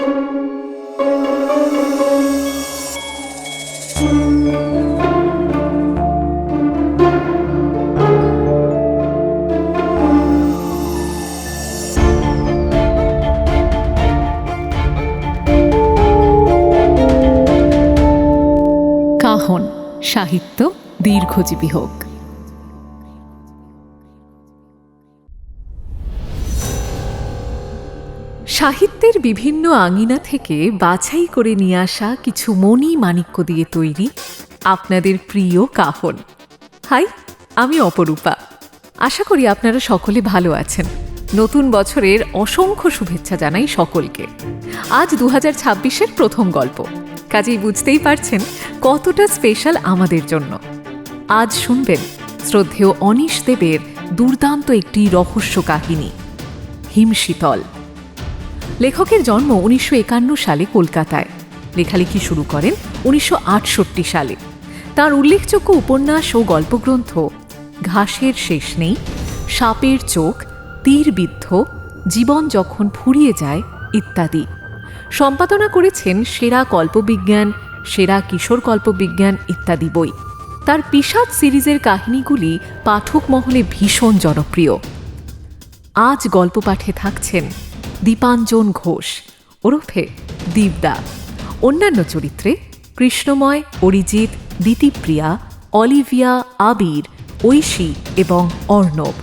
কাহন সাহিত্য দীর্ঘজীবী হোক। সাহিত্যের বিভিন্ন আঙিনা থেকে বাছাই করে নিয়ে আসা কিছু মণি মাণিক্য দিয়ে তৈরি আপনাদের প্রিয় কাহন। হাই, আমি অপরূপা। আশা করি আপনারা সকলে ভালো আছেন। নতুন বছরের অসংখ্য শুভেচ্ছা জানাই সকলকে। আজ 2026-এর প্রথম গল্প, কাজেই বুঝতেই পারছেন কতটা স্পেশাল আমাদের জন্য। আজ শুনবেন শ্রদ্ধেয় অনীশ দেবের দুর্দান্ত একটি রহস্য কাহিনী, হিমশীতল। লেখকের জন্ম 1951 সালে কলকাতায়। লেখালেখি শুরু করেন 1968 সালে। তাঁর উল্লেখযোগ্য উপন্যাস ও গল্পগ্রন্থ ঘাসের শেষ নেই, সাপের চোখ, তীরবিদ্ধ, জীবন যখন ফুরিয়ে যায় ইত্যাদি। সম্পাদনা করেছেন সেরা কল্পবিজ্ঞান, সেরা কিশোর কল্পবিজ্ঞান ইত্যাদি বই। তার পিশাচ সিরিজের কাহিনীগুলি পাঠক মহলে ভীষণ জনপ্রিয়। আজ গল্প পাঠে থাকছেন দীপাঞ্জন ঘোষ ওরফে দীপদা। অন্যান্য চরিত্রে কৃষ্ণময়, অরিজিৎ, দিতিপ্রিয়া, অলিভিয়া, আবির, ঐশী এবং অর্ণব।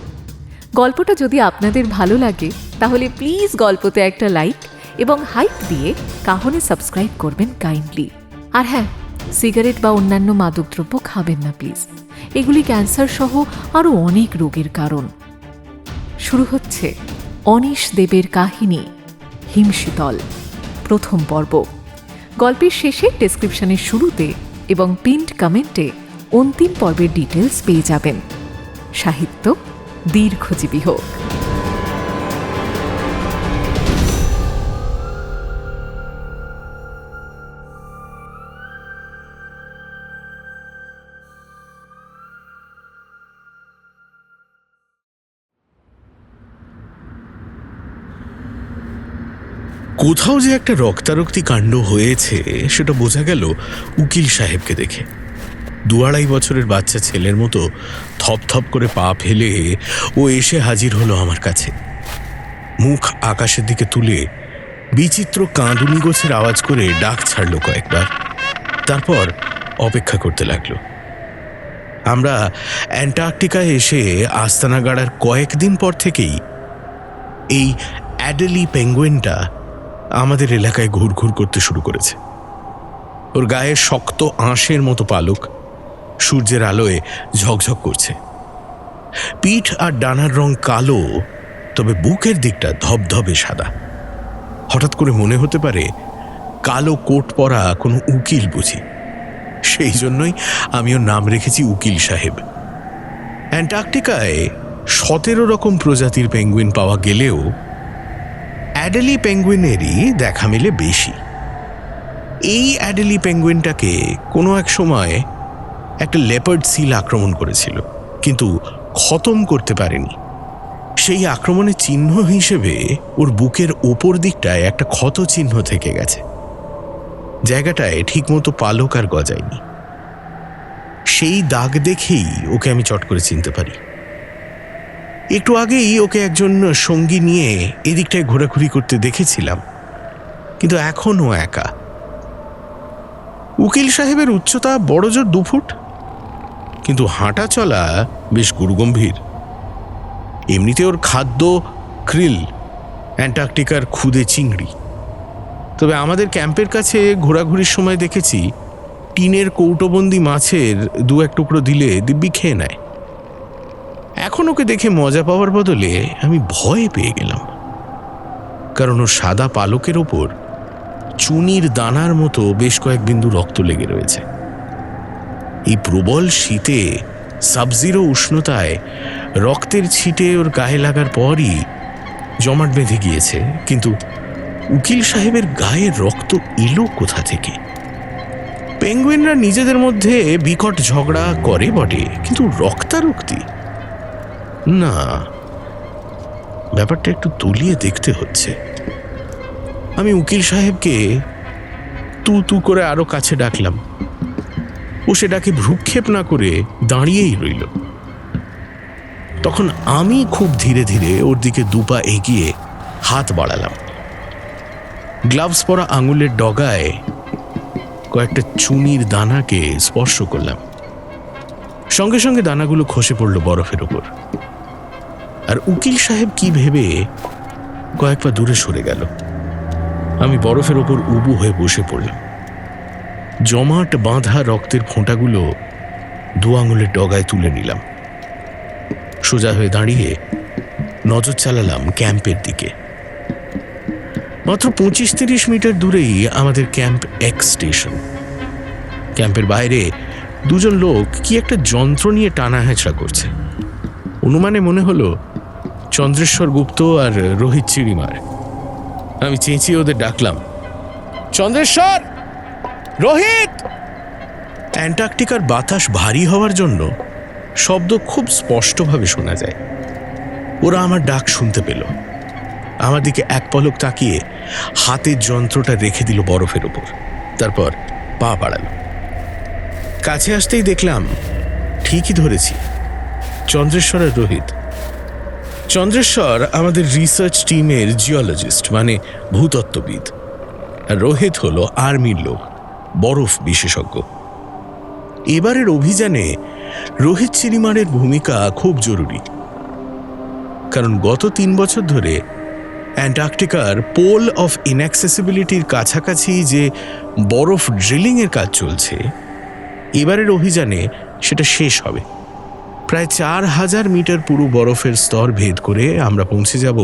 গল্পটা যদি আপনাদের ভালো লাগে তাহলে প্লিজ গল্পতে একটা লাইক এবং হাইপ দিয়ে কাহনে সাবস্ক্রাইব করবেন কাইন্ডলি। আর হ্যাঁ, সিগারেট বা অন্যান্য মাদকদ্রব্য খাবেন না প্লিজ। এগুলি ক্যান্সার সহ আরও অনেক রোগের কারণ। শুরু হচ্ছে অনীশ দেবের কাহিনী হিমশীতল, প্রথম পর্ব। গল্পের শেষে ডেসক্রিপশনের শুরুতে এবং পিন্ড কমেন্টে অন্তিম পর্বের ডিটেলস পেয়ে যাবেন। সাহিত্য দীর্ঘজীবী হোক। কোথাও যে একটা রক্তারক্তি কাণ্ড হয়েছে সেটা বোঝা গেল উকিল সাহেবকে দেখে। 2-2.5 বছরের বাচ্চা ছেলের মতো থপথপ করে পা ফেলে ও এসে হাজির হলো আমার কাছে। মুখ আকাশের দিকে তুলে বিচিত্র কাঁদুনি গোছের আওয়াজ করে ডাক ছাড়ল কয়েকবার, তারপর অপেক্ষা করতে লাগলো। আমরা অ্যান্টার্কটিকায় এসে আস্তানা গাড়ার কয়েকদিন পর থেকেই এই অ্যাডেলি পেঙ্গুইনটা আমাদের এলাকায় ঘুরঘুর করতে শুরু করেছে। ওর গায়ে শক্ত আঁশের মতো পালক সূর্যের আলোয় ঝকঝক করছে। পিঠ আর ডানার রং কালো, তবে বুকের দিকটা ধবধবে সাদা। হঠাৎ করে মনে হতে পারে কালো কোট পরা কোনো উকিল বুঝি। সেই জন্যই আমি ওর নাম রেখেছি উকিল সাহেব। অ্যান্টার্কটিকায় 17 রকম প্রজাতির পেঙ্গুইন পাওয়া গেলেও অ্যাডেলি পেঙ্গুইনেরই দেখা মেলে বেশি। এই অ্যাডেলি পেঙ্গুইনটাকে কোনো এক সময় একটা লেপার্ড সিল আক্রমণ করেছিল, কিন্তু খতম করতে পারেনি। সেই আক্রমণের চিহ্ন হিসেবে ওর বুকের ওপর দিকটায় একটা ক্ষত চিহ্ন থেকে গেছে। জায়গাটায় ঠিকমতো পালক আর গজায়নি। সেই দাগ দেখেই ওকে আমি চট করে চিনতে পারি। একটু আগেই ওকে একজন সঙ্গী নিয়ে এদিকটায় ঘোরাঘুরি করতে দেখেছিলাম, কিন্তু এখনও একা। উকিল সাহেবের উচ্চতা বড়জোর 2 ফুট, কিন্তু হাঁটা চলা বেশ গুরুগম্ভীর। এমনিতে ওর খাদ্য ক্রিল, অ্যান্টার্কটিকার খুদে চিংড়ি। তবে আমাদের ক্যাম্পের কাছে ঘোরাঘুরির সময় দেখেছি টিনের কৌটোবন্দি মাছের 2-1 টুকরো দিলে দিব্যি খেয়ে নেয়। এখন ওকে দেখে মজা পাওয়ার বদলে আমি ভয় পেয়ে গেলাম, কারণ ওর সাদা পালকের ওপর চুনির দানার মতো বেশ কয়েক বিন্দু রক্ত লেগে রয়েছে। এই প্রবল শীতে, সাবজিরো উষ্ণতায় রক্তের ছিটে ওর গায়ে লাগার পরই জমাট বেঁধে গিয়েছে। কিন্তু উকিল সাহেবের গায়ে রক্ত এলো কোথা থেকে? পেঙ্গুইনরা নিজেদের মধ্যে বিকট ঝগড়া করে বটে, কিন্তু রক্তারক্তি না, ব্যাপারটা একটু তলিয়ে দেখতে হচ্ছে। আমি উকিল সাহেবকে তু তু করে আরো কাছে ডাকলাম। ও সে ডাকে ভ্রুক্ষেপ না করে দাঁড়িয়েই রইল। তখন আমি খুব ধীরে ধীরে ওর দিকে দুপা এগিয়ে হাত বাড়ালাম। গ্লাভস পরা আঙুলের ডগায় কয়েকটা চুনির দানাকে স্পর্শ করলাম। সঙ্গে সঙ্গে দানাগুলো খসে পড়ল বরফের ওপর। আর উকিল সাহেব কি ভেবে কয়েক পা দূরে সরে গেল। আমি বরফের ওপর উবু হয়ে বসে পড়লাম। জমাট বাঁধা রক্তের ফোঁটাগুলো দু আঙুলের ডগায় তুলে নিলাম। সোজা হয়ে দাঁড়িয়ে নজর চালালাম ক্যাম্পের দিকে। মাত্র 25-30 মিটার দূরেই আমাদের ক্যাম্প এক্স স্টেশন। ক্যাম্পের বাইরে দুজন লোক কি একটা যন্ত্র নিয়ে টানা হেঁচড়া করছে। অনুমানে মনে হলো চন্দ্রেশ্বর গুপ্ত আর রোহিত চিড়িমার। আমি চেঁচিয়ে ওদের ডাকলাম, চন্দ্রেশ্বর, রোহিত! অ্যান্টার্কটিকার বাতাস ভারী হওয়ার জন্য শব্দ খুব স্পষ্টভাবে শোনা যায়। ওরা আমার ডাক শুনতে পেল। আমার দিকে এক পলক তাকিয়ে হাতের যন্ত্রটা রেখে দিল বরফের ওপর, তারপর পা বাড়ালো। কাছে আসতেই দেখলাম ঠিকই ধরেছি, চন্দ্রেশ্বর আর রোহিত। চন্দ্রেশ্বর আমাদের রিসার্চ টিমের জিওলজিস্ট, মানে ভূতত্ত্ববিদ, আর রোহিত হলো আর্মির লোক, বরফ বিশেষজ্ঞ। এবারের অভিযানে রোহিত চিরিমারের ভূমিকা খুব জরুরি, কারণ গত 3 বছর ধরে অ্যান্টার্কটিকার পোল অফ ইনঅ্যাক্সেসিবিলিটির কাছাকাছি যে বরফ ড্রিলিংয়ের কাজ চলছে, এবারের অভিযানে সেটা শেষ হবে। প্রায় 4000 মিটার পুরো বরফের স্তর ভেদ করে আমরা পৌঁছে যাব,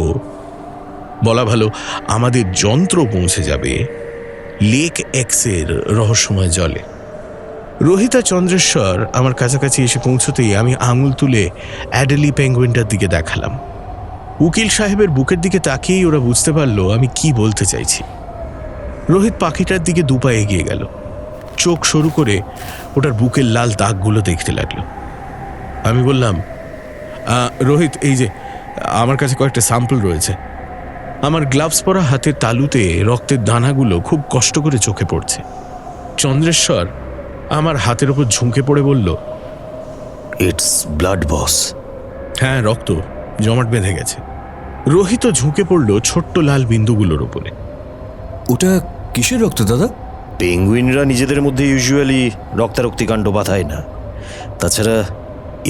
বলা ভালো আমাদের যন্ত্র পৌঁছে যাবে লেক এক্সের রহস্যময় জলে। রোহিত আর চন্দ্রেশ্বর আমার কাছাকাছি এসে পৌঁছতেই আমি আঙুল তুলে অ্যাডেলি পেঙ্গুইনটার দিকে দেখালাম। উকিল সাহেবের বুকের দিকে তাকিয়েই ওরা বুঝতে পারল আমি কি বলতে চাইছি। রোহিত পাখিটার দিকে দুপা এগিয়ে গেল, চোখ সরু করে ওটার বুকের লাল দাগগুলো দেখতে লাগলো। আমি বললাম, রোহিত, এই যে আমার কাছে কয়েকটা স্যাম্পল রয়েছে। আমার গ্লাভস পরা হাতের তালুতে রক্তের দানাগুলো খুব কষ্ট করে চোখে পড়ছে। চন্দ্রেশ্বর আমার হাতের ওপর ঝুঁকে পড়ে বলল, ইটস ব্লাড বস। হ্যাঁ, রক্ত জমাট বেঁধে গেছে। রোহিত ঝুঁকে পড়ল ছোট্ট লাল বিন্দুগুলোর উপরে। ওটা কিসের রক্ত দাদা? পেঙ্গুইনরা নিজেদের মধ্যে ইউজুয়ালি রক্তারক্তি কাণ্ড বাঁধায় না। তাছাড়া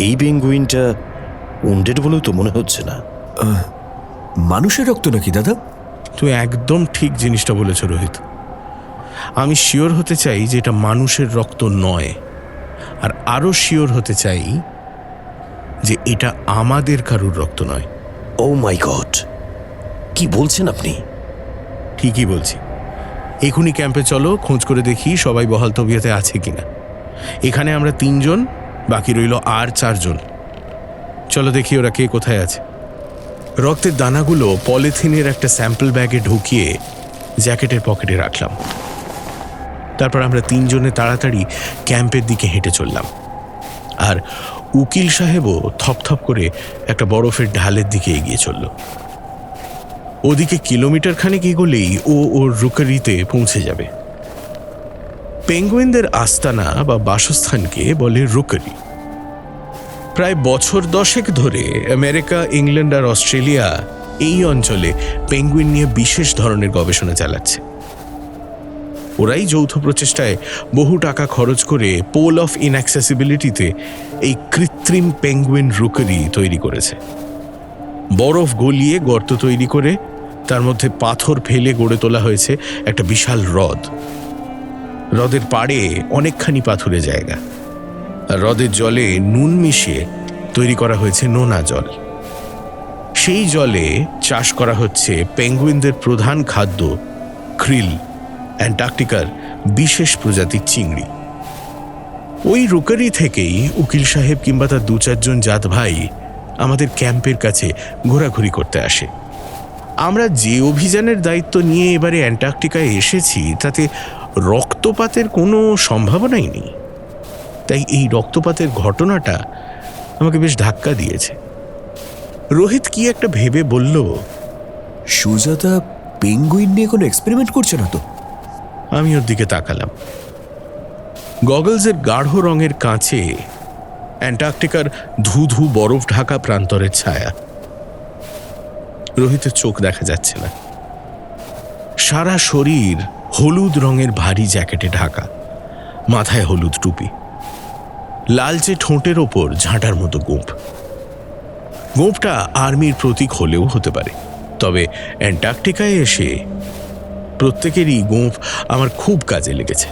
এই পেঙ্গুইনটা উন্ডেড বলেও তো মনে হচ্ছে না। মানুষের রক্ত নাকি দাদা? তুই একদম ঠিক জিনিসটা বলেছ রোহিত। আমি শিওর হতে চাই যে এটা মানুষের রক্ত নয়, আর আরো শিওর হতে চাই যে এটা আমাদের কারুর রক্ত নয়। ও মাই গড, কি বলছেন আপনি? ঠিকই বলছি। এখনই ক্যাম্পে চলো, খোঁজ করে দেখি সবাই বহাল তবিয়তে আছে কিনা। এখানে আমরা 3 জন, বাকি রইল আর 4 জন। চলো দেখি ওরা কে কোথায় আছে। রক্তের দানাগুলো পলিথিনের একটা স্যাম্পল ব্যাগে ঢুকিয়ে জ্যাকেটের পকেটে রাখলাম। তারপর আমরা 3 জনে তাড়াতাড়ি ক্যাম্পের দিকে হেঁটে চললাম। আর উকিল সাহেবও থপথপ করে একটা বরফের ঢালের দিকে এগিয়ে চলল। ওদিকে কিলোমিটার খানেক এগোলেই ও ওর রুকারিতে পৌঁছে যাবে। পেঙ্গুইনদের আস্তানা বা বাসস্থানকে বলে রুকারি। প্রায় বছর 10 ধরে আমেরিকা, ইংল্যান্ড আর অস্ট্রেলিয়া এই অঞ্চলে পেঙ্গুইন নিয়ে বিশেষ ধরনের গবেষণা চালাচ্ছে। ওরাই যৌথ প্রচেষ্টায় বহু টাকা খরচ করে পোল অফ ইনঅ্যাক্সেসিবিলিটিতে এই কৃত্রিম পেঙ্গুইন রুকারি তৈরি করেছে। বরফ গলিয়ে গর্ত তৈরি করে তার মধ্যে পাথর ফেলে গড়ে তোলা হয়েছে একটা বিশাল হ্রদ। হ্রদের পাড়ে অনেকখানি পাথুরে জায়গা, আর হ্রদের জলে নুন মিশিয়ে তৈরি করা হয়েছে নোনা জল। সেই জলে চাষ করা হচ্ছে পেঙ্গুইনদের প্রধান খাদ্য ক্রিল, অ্যান্টার্কটিকার বিশেষ প্রজাতির চিংড়ি। ওই রুকারি থেকেই উকিল সাহেব কিংবা তার 2-4 জন জাত ভাই আমাদের ক্যাম্পের কাছে ঘোরাঘুরি করতে আসে। আমরা যে অভিযানের দায়িত্ব নিয়ে এবারে অ্যান্টার্কটিকায় এসেছি তাতে রক্তপাতের কোনো সম্ভাবনাই নেই। তাই এই রক্তপাতের ঘটনাটা আমাকে বেশ ধাক্কা দিয়েছে। রোহিত কি একটা ভেবে বলল, সুজাতা পেঙ্গুইন নিয়ে কোনো এক্সপেরিমেন্ট করছে না তো? আমি ওর দিকে তাকালাম। গগলসের গাঢ় রঙের কাঁচে অ্যান্টার্কটিকার ধু ধু বরফ ঢাকা প্রান্তরের ছায়া। রোহিতের চোখ দেখা যাচ্ছে না। সারা শরীর হলুদ রঙের ভারী জ্যাকেটে ঢাকা, মাথায় হলুদ টুপি, লালচে ঠোঁটের ওপর ঝাঁটার মতো গোঁফ। গোঁফটা আর্মির প্রতীক হলেও হতে পারে, তবে অ্যান্টার্কটিকায় এসে প্রত্যেকেরই গোঁফ আমার খুব কাজে লেগেছে।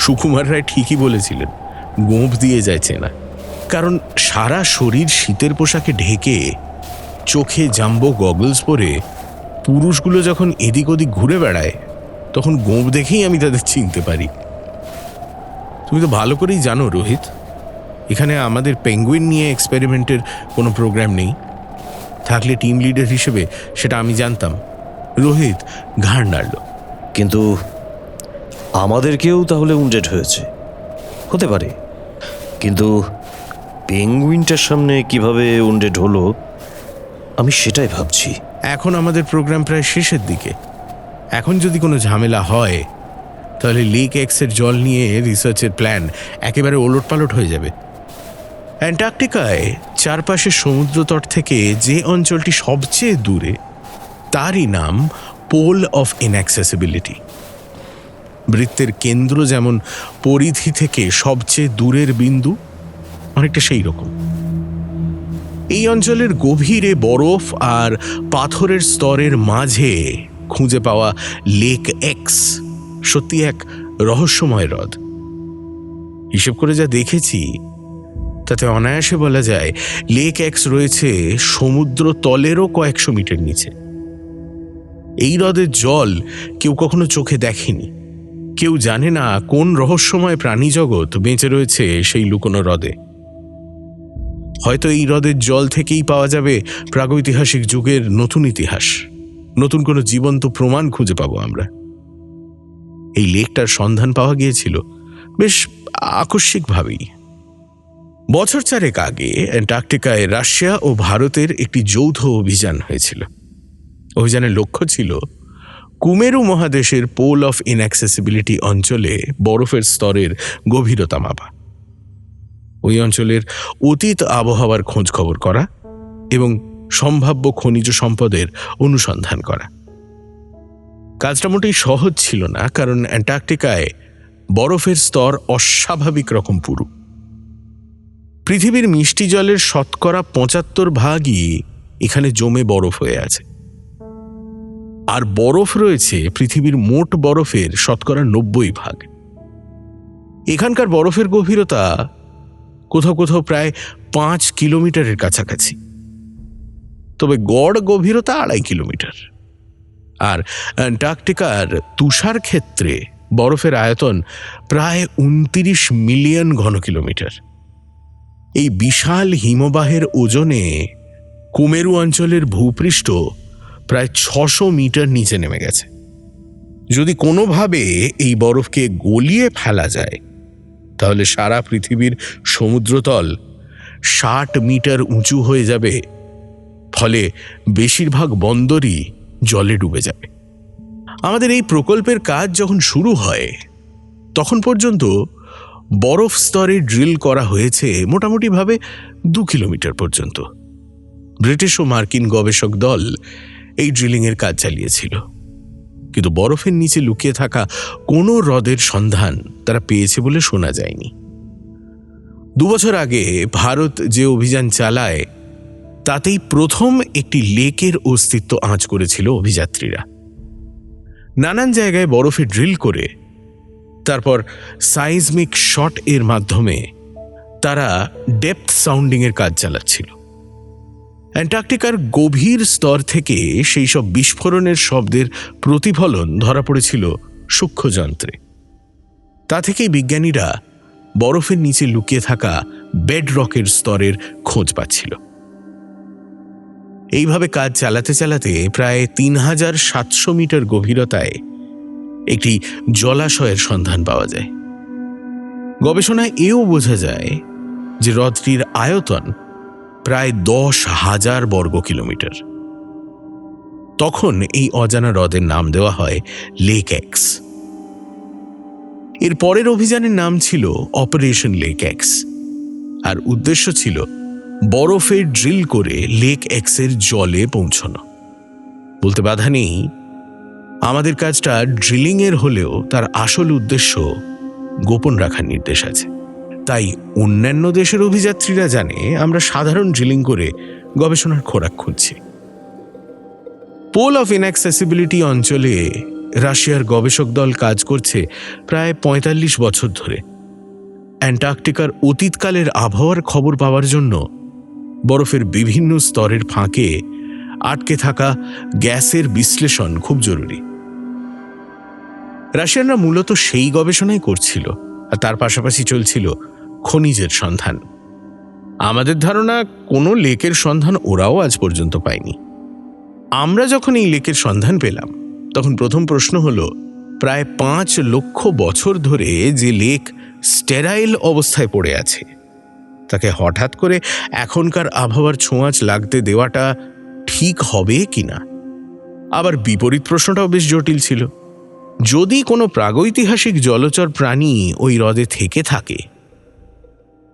সুকুমার রায় ঠিকই বলেছিলেন, গোঁফ দিয়ে যায় চেনা। কারণ সারা শরীর শীতের পোশাকে ঢেকে, চোখে জাম্বো গগলস পরে পুরুষগুলো যখন এদিক ওদিক ঘুরে বেড়ায়, তখন গোঁফ দেখেই আমি তাদের চিনতে পারি। তুমি তো ভালো করেই জানো রোহিত, এখানে আমাদের পেঙ্গুইন নিয়ে এক্সপেরিমেন্টের কোনো প্রোগ্রাম নেই। থাকলে টিম লিডার হিসেবে সেটা আমি জানতাম। রোহিত ঘাড় নাড়ল। কিন্তু আমাদেরকেও তাহলে উন্ডেড হয়েছে, হতে পারে। কিন্তু পেঙ্গুইনটার সামনে কিভাবে উন্ডেড হলো আমি সেটাই ভাবছি। এখন আমাদের প্রোগ্রাম প্রায় শেষের দিকে। এখন যদি কোনো ঝামেলা হয় তাহলে লেক এক্সের জল নিয়ে রিসার্চের প্ল্যান একেবারে ওলটপালট হয়ে যাবে। অ্যান্টার্কটিকায় চারপাশের সমুদ্রতট থেকে যে অঞ্চলটি সবচেয়ে দূরে, তারই নাম পোল অফ ইনঅ্যাক্সেসিবিলিটি। বৃত্তের কেন্দ্র যেমন পরিধি থেকে সবচেয়ে দূরের বিন্দু, অনেকটা সেই রকম। এই অঞ্চলের গভীরে বরফ আর পাথরের স্তরের মাঝে খুঁজে পাওয়া লেক এক্স সত্যি এক রহস্যময় হ্রদ। হিসেব করে যা দেখেছি তাতে অনায়াসে বলা যায় লেক এক্স রয়েছে সমুদ্র তলেরও কয়েকশো মিটার নিচে। এই হ্রদের জল কেউ কখনো চোখে দেখেনি। কেউ জানে না কোন রহস্যময় প্রাণীজগৎ বেঁচে রয়েছে সেই লুকোনো হ্রদে। হয়তো এই হ্রদের জল থেকেই পাওয়া যাবে প্রাগৈতিহাসিক যুগের নতুন ইতিহাস, নতুন কোনো জীবন্ত প্রমাণ খুঁজে পাবো আমরা। এই লেকটার সন্ধান পাওয়া গিয়েছিল বেশ আকস্মিকভাবেই। বছর চারেক আগে অ্যান্টার্কটিকায় রাশিয়া ও ভারতের একটি যৌথ অভিযান হয়েছিল। অভিযানের লক্ষ্য ছিল কুমেরু মহাদেশের পোল অফ ইনঅ্যাক্সেসিবিলিটি অঞ্চলে বরফের স্তরের গভীরতা মাপা, ওই অঞ্চলের অতীত আবহাওয়ার খোঁজ খবর করা এবং সম্ভাব্য খনিজ সম্পদের অনুসন্ধান করা। কাজটা মোটেই সহজ ছিল না, কারণ অ্যান্টার্কটিকায় বরফের স্তর অস্বাভাবিক রকম পুরু। পৃথিবীর মিষ্টি জলের 75% এখানে জমে বরফ হয়ে আছে, আর বরফ রয়েছে পৃথিবীর মোট বরফের 90%। এখানকার বরফের গভীরতা কোথাও কোথাও প্রায় 5 কিলোমিটারের কাছাকাছি, তবে গড় গভীরতা 2.5 কিলোমিটার। আর অ্যান্টার্কটিকার তুষার ক্ষেত্রে বরফের আয়তন প্রায় 29 মিলিয়ন ঘন কিলোমিটার। এই বিশাল হিমবাহের ওজনে কুমেরু অঞ্চলের ভূপৃষ্ঠ প্রায় 600 মিটার নিচে নেমে গেছে। যদি কোনোভাবে এই বরফকে গলিয়ে ফেলা যায় তাহলে সারা পৃথিবীর সমুদ্রতল 60 মিটার উঁচু হয়ে যাবে, ফলে বেশিরভাগ বন্দরই জলে ডুবে যাবে। আমাদের এই প্রকল্পের কাজ যখন শুরু হয় তখন পর্যন্ত বরফ স্তরে ড্রিল করা হয়েছে মোটামুটিভাবে 2 কিলোমিটার পর্যন্ত। ব্রিটিশ ও মার্কিন গবেষক দল এই ড্রিলিংয়ের কাজ চালিয়েছিল, কিন্তু বরফের নিচে লুকিয়ে থাকা কোনো হ্রদের সন্ধান তারা পেয়েছে বলে শোনা যায়নি। 2 বছর আগে ভারত যে অভিযান চালায় তাতেই প্রথম একটি লেকের অস্তিত্ব আঁচ করেছিল অভিযাত্রীরা। নানান জায়গায় বরফে ড্রিল করে তারপর সাইজমিক শট এর মাধ্যমে তারা ডেপথ সাউন্ডিংয়ের কাজ চালাচ্ছিল। অ্যান্টার্কটিকার গভীর স্তর থেকে সেই সব বিস্ফোরণের শব্দের প্রতিফলন ধরা পড়েছিল সূক্ষ্ম যন্ত্রে। তা থেকেই বিজ্ঞানীরা বরফের নিচে লুকিয়ে থাকা বেড রকের স্তরের খোঁজ পাচ্ছিল। এইভাবে কাজ চালাতে চালাতে প্রায় 3700 মিটার গভীরতায় একটি জলাশয়ের সন্ধান পাওয়া যায়। গবেষণায় এও বোঝা যায় যে হ্রদটির আয়তন প্রায় 10,000 বর্গ কিলোমিটার। তখন এই অজানা হ্রদের নাম দেওয়া হয় লেক এক্স। এর পরের অভিযানের নাম ছিল অপারেশন লেক এক্স, আর উদ্দেশ্য ছিল বরফে ড্রিল করে লেক এক্সের জলে পৌঁছানো। বলতে বাধা নেই, আমাদের কাজটা ড্রিলিং এর হলেও তার আসল উদ্দেশ্য গোপন রাখার নির্দেশ আছে। তাই অন্যান্য দেশের অভিযাত্রীরা জানে আমরা সাধারণ ড্রিলিং করে গবেষণার খোরাক খুঁজছি। পোল অফ ইনঅ্যাক্সেসিবিলিটি অঞ্চলে রাশিয়ার গবেষক দল কাজ করছে প্রায় ৪৫ বছর ধরে। অ্যান্টার্কটিকার অতীতকালের আবহাওয়ার খবর পাওয়ার জন্য বরফের বিভিন্ন স্তরের ফাঁকে আটকে থাকা গ্যাসের বিশ্লেষণ খুব জরুরি। রাশিয়ানরা মূলত সেই গবেষণাই করছিল, আর তার পাশাপাশি চলছিল খনিজের সন্ধান। আমাদের ধারণা কোনো লেকের সন্ধান ওরাও আজ পর্যন্ত পায়নি। আমরা যখন এই লেকের সন্ধান পেলাম, তখন প্রথম প্রশ্ন হলো, প্রায় ৫ লক্ষ বছর ধরে যে লেক স্টেরাইল অবস্থায় পড়ে আছে, তাকে হঠাৎ করে এখনকার আবহাওয়ার ছোঁয়াচ লাগতে দেওয়াটা ঠিক হবে কিনা। আবার বিপরীত প্রশ্নটাও বেশ জটিল ছিল। যদি কোনো প্রাগৈতিহাসিক জলচর প্রাণী ওই হ্রদে থেকে থাকে,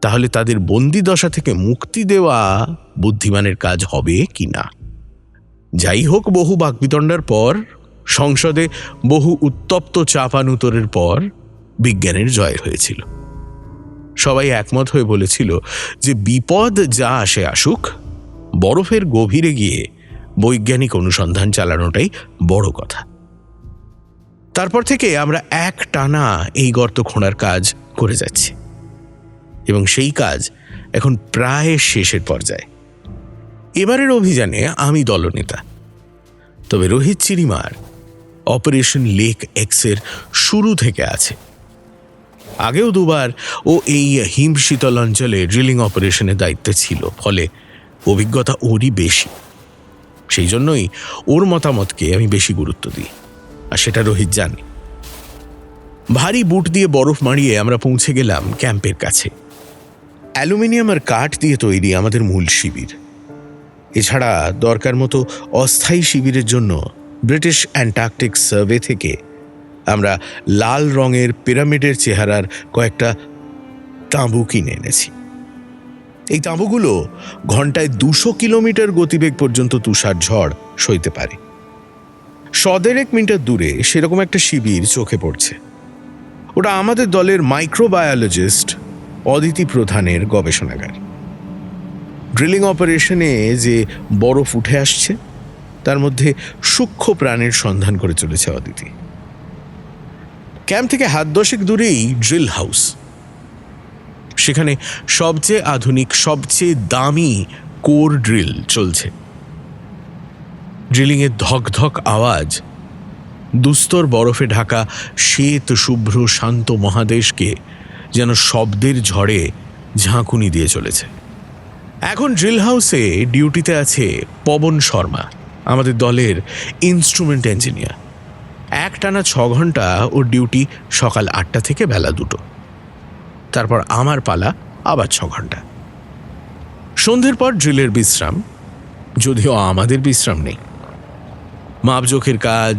তাহলে তাদের বন্দি দশা থেকে মুক্তি দেওয়া বুদ্ধিমানের কাজ হবে কিনা। যাই হোক, বহু বাকবিতণ্ডার পর, সংসদে বহু উত্তপ্ত চাপানুতরের পর বিজ্ঞানের জয় হয়েছিল। সবাই একমত হয়ে বলেছিল যে বিপদ যা আসে আসুক, বরফের গভীরে গিয়ে বৈজ্ঞানিক অনুসন্ধান চালানোটাই বড় কথা। তারপর থেকে আমরা একটানা এই গর্ত খোঁড়ার কাজ করে যাচ্ছি, এবং সেই কাজ এখন প্রায় শেষের পর্যায়ে। এবারের অভিযানে আমি দলনেতা, তবে রোহিত চিরিমার অপারেশন লেক এক্সের শুরু থেকে আছে। আগেও দুবার ও এই হিমশীতল অঞ্চলে ড্রিলিং অপারেশনের দায়িত্বে ছিল, ফলে অভিজ্ঞতা ওরই বেশি। সেই জন্যই ওর মতামতকে আমি বেশি গুরুত্ব দিই, আর সেটা রোহিত জানে। ভারী বুট দিয়ে বরফ মারিয়ে আমরা পৌঁছে গেলাম ক্যাম্পের কাছে। অ্যালুমিনিয়াম আর কাঠ দিয়ে তৈরি আমাদের মূল শিবির। এছাড়া দরকার মতো অস্থায়ী শিবিরের জন্য ব্রিটিশ অ্যান্টার্কটিক সার্ভে থেকে আমরা লাল রঙের পিরামিডের চেহারার কয়েকটা তাঁবু কিনে এনেছি। এই তাঁবুগুলো ঘন্টায় ২০০ কিলোমিটার গতিবেগ পর্যন্ত তুষার ঝড় সইতে পারে। ১০০ মিটার দূরে সেরকম একটা শিবির চোখে পড়ছে। ওটা আমাদের দলের মাইক্রোবায়োলজিস্ট অদিতি প্রধানের গবেষণাগার। ড্রিলিং অপারেশনে যে বরফ উঠে আসছে, তার মধ্যে সূক্ষ্ম প্রাণের সন্ধান করে চলেছে অদিতি। ক্যাম্প থেকে হাত ১০ দূরেই ড্রিল হাউস। সেখানে সবচেয়ে আধুনিক, সবচেয়ে দামি কোর ড্রিল চলছে। ড্রিলিংয়ের ধকধক আওয়াজ দুস্তর বরফে ঢাকা শ্বেত শুভ্র শান্ত মহাদেশকে যেন শব্দের ঝড়ে ঝাঁকুনি দিয়ে চলেছে। এখন ড্রিল হাউসে ডিউটিতে আছে পবন শর্মা, আমাদের দলের ইনস্ট্রুমেন্ট ইঞ্জিনিয়ার। একটানা ৬ ঘন্টা ওর ডিউটি, সকাল ৮টা থেকে বেলা ২টো। তারপর আমার পালা আবার ৬ ঘন্টা। সন্ধ্যের পর ড্রিলের বিশ্রাম, যদিও আমাদের বিশ্রাম নেই। মাপজোখের কাজ,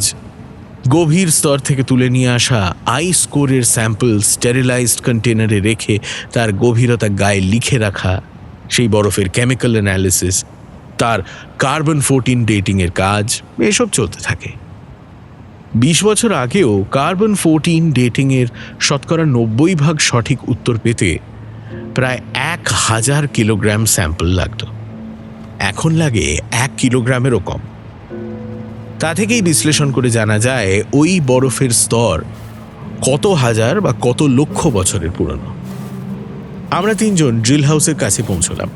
গভীর স্তর থেকে তুলে নিয়ে আসা আইস কোরের স্যাম্পল স্টেরিলাইজড কন্টেনারে রেখে তার গভীরতা গায়ে লিখে রাখা, সেই বরফের কেমিক্যাল অ্যানালিসিস, তার কার্বন 14 ডেটিংয়ের কাজ, এসব চলতে থাকে। ২০ বছর আগেও কার্বন 14 ডেটিংয়ের শতকরা ৯০% সঠিক উত্তর পেতে প্রায় ১,০০০ কিলোগ্রাম স্যাম্পল লাগত। এখন লাগে ১ কিলোগ্রামেরও কম। তা থেকেই বিশ্লেষণ করে জানা যায় ওই বরফের স্তর কত হাজার বা কত লক্ষ বছরের পুরনো। আমরা ৩ জন ড্রিল হাউসের কাছে পৌঁছলাম।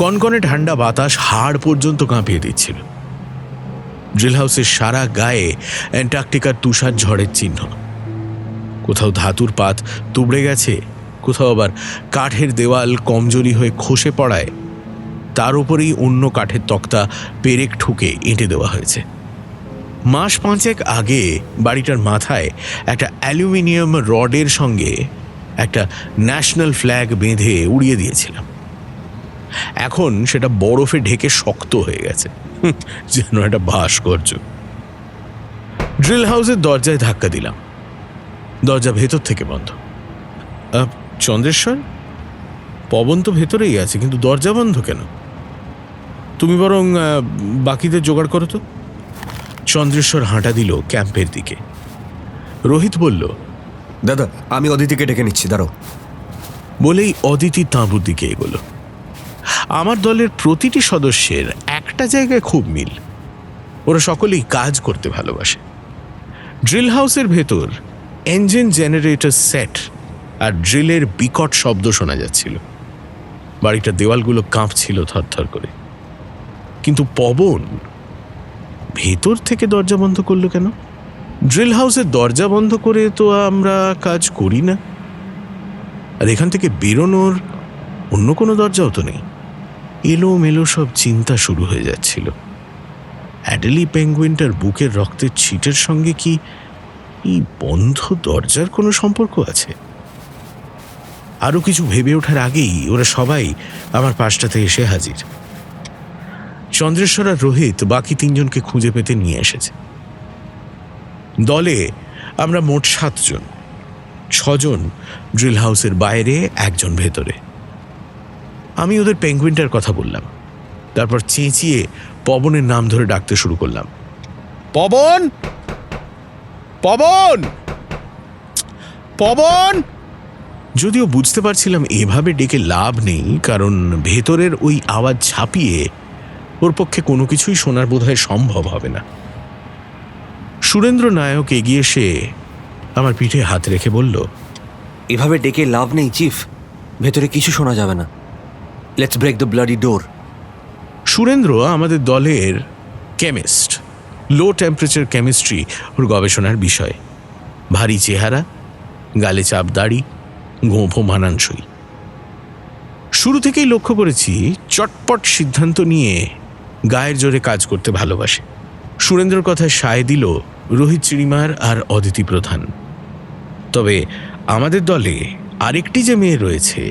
কনকনে ঠান্ডা বাতাস হাড় পর্যন্ত কাঁপিয়ে দিচ্ছিল। ড্রিল হাউসের সারা গায়ে অ্যান্টার্কটিকার তুষার ঝড়ের চিহ্ন। কোথাও ধাতুর পাত তুবড়ে গেছে, কোথাও আবার কাঠের দেওয়াল কমজোরি হয়ে খসে পড়ায় তার উপরেই অন্য কাঠের তক্তা পেরেক ঠুকে এঁটে দেওয়া হয়েছে। মাস ৫ আগে বাড়িটার মাথায় একটা অ্যালুমিনিয়াম রডের সঙ্গে একটা ন্যাশনাল ফ্ল্যাগ বেঁধে উড়িয়ে দিয়েছিলাম। এখন সেটা বরফে ঢেকে শক্ত হয়ে গেছে। যেন একটা ভাস্কর্য। ড্রিল হাউসের দরজায় ধাক্কা দিলাম, দরজা ভেতর থেকে বন্ধ। চন্দ্রেশ্বর, পবন তো ভেতরেই আছে, কিন্তু দরজা বন্ধ কেন? তুমি বরং বাকিদের জোগাড় করো তো। চন্দ্রেশ্বর হাঁটা দিল ক্যাম্পের দিকে। রোহিত বলল, দাদা আমি অদিতিকে ডেকে নিচ্ছি, দাঁড়াও। বলেই অদিতি তাঁবুর দিকে এগোলো। আমার দলের প্রতিটি সদস্যের একটা জায়গায় খুব মিল, ওরা সকলেই কাজ করতে ভালোবাসে। ড্রিল হাউসের ভেতর ইঞ্জিন জেনারেটর সেট আর ড্রিলের বিকট শব্দ শোনা যাচ্ছিল। বাড়িটার দেওয়ালগুলো কাঁপছিল থরথর করে। কিন্তু পবন ভেতর থেকে দরজা বন্ধ করলো কেন? ড্রিল হাউসের দরজা বন্ধ করে তো আমরা কাজ করি না, আর এখান থেকে বেরোনোর অন্য কোনো দরজাও তো নেই। এলোমেলো সব চিন্তা শুরু হয়ে যাচ্ছিল। অ্যাডেলি পেঙ্গুইনটার বুকের রক্তের ছিটের সঙ্গে কি এই বন্ধ দরজার কোনো সম্পর্ক আছে? আরো কিছু ভেবে ওঠার আগেই ওরা সবাই আমার পাশটাতে এসে হাজির। চন্দ্রেশ্বর আর রোহিত বাকি তিনজনকে খুঁজে পেতে নিয়ে এসেছে। দলে আমরা মোট 7 জন, 6 জন ড্রিল হাউসের বাইরে, 1 জন ভেতরে। আমি ওদের পেঙ্গুইনটার কথা বললাম, তারপর চেঁচিয়ে পবনের নাম ধরে ডাকতে শুরু করলাম, পবন, পবন, পবন। যদিও বুঝতে পারছিলাম এভাবে ডেকে লাভ নেই, কারণ ভেতরের ওই আওয়াজ ছাপিয়ে ওর পক্ষে কোনো কিছুই শোনার বোধহয় সম্ভব হবে না। সুরেন্দ্র নায়ক এগিয়ে এসে আমার পিঠে হাত রেখে বলল, এভাবে ডেকে লাভ নেই চিফ, ভেতরে কিছু শোনা যাবে না। লেটস ব্রেক দ্য ব্লাডি ডোর। সুরেন্দ্র আমাদের দলের কেমিস্ট, লো টেম্পারেচার কেমিস্ট্রি ওর গবেষণার বিষয়। ভারী চেহারা, গালে চাপ দাড়ি, গোঁফো মানানসই। শুরু থেকেই লক্ষ্য করেছি চটপট সিদ্ধান্ত নিয়ে গায়ের জোরে কাজ করতে ভালোবাসে। সুরেন্দ্রর কথায় সায় দিল রোহিত চিড়িমার আর অদিতি প্রধান। তবে আমাদের দলে আরেকটি যে মেয়ে রয়েছে,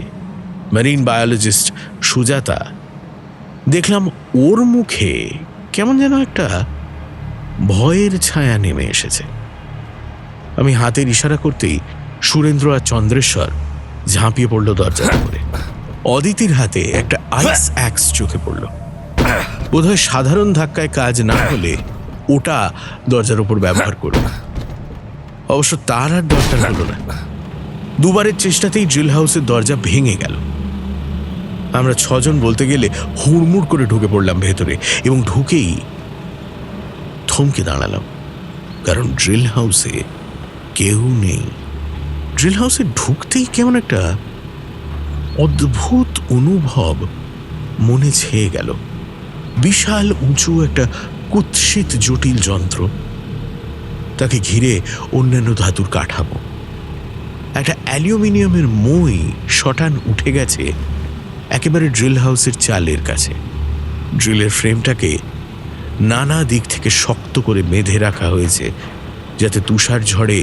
মেরিন বায়োলজিস্ট সুজাতা, দেখলাম ওর মুখে কেমন যেন একটা ভয়ের ছায়া নেমে এসেছে। আমি হাতের ইশারা করতেই সুরেন্দ্র আর চন্দ্রেশ্বর ঝাঁপিয়ে পড়ল দরজার উপরে। অদিতির হাতে একটা আইস অ্যাক্স চোখে পড়ল। বোধহয় সাধারণ ধাক্কায় কাজ না হলে ওটা দরজার উপর ব্যবহার করল। অবশ্য তার আর দরকার হলো না। দুবারের চেষ্টাতেই ড্রিল হাউসের দরজা ভেঙে গেল। আমরা 6 জন বলতে গেলে হুড়মুড় করে ঢুকে পড়লাম ভেতরে, এবং ঢুকেই থমকে দাঁড়ালাম, কারণ ড্রিল হাউসে কেউ নেই। ড্রিল হাউসে ঢুকতেই কেমন একটা অদ্ভুত অনুভব মনে ছেয়ে গেল। বিশাল উঁচু একটা কুৎসিত জটিল যন্ত্র, তাকে ঘিরে অন্যান্য ধাতুর কাঠামো। একটা অ্যালুমিনিয়ামের মই শটান উঠে গেছে একেবারে ড্রিল হাউসের চালের কাছে। ড্রিলের ফ্রেমটাকে নানা দিক থেকে শক্ত করে বেঁধে রাখা হয়েছে, যাতে তুষার ঝড়ে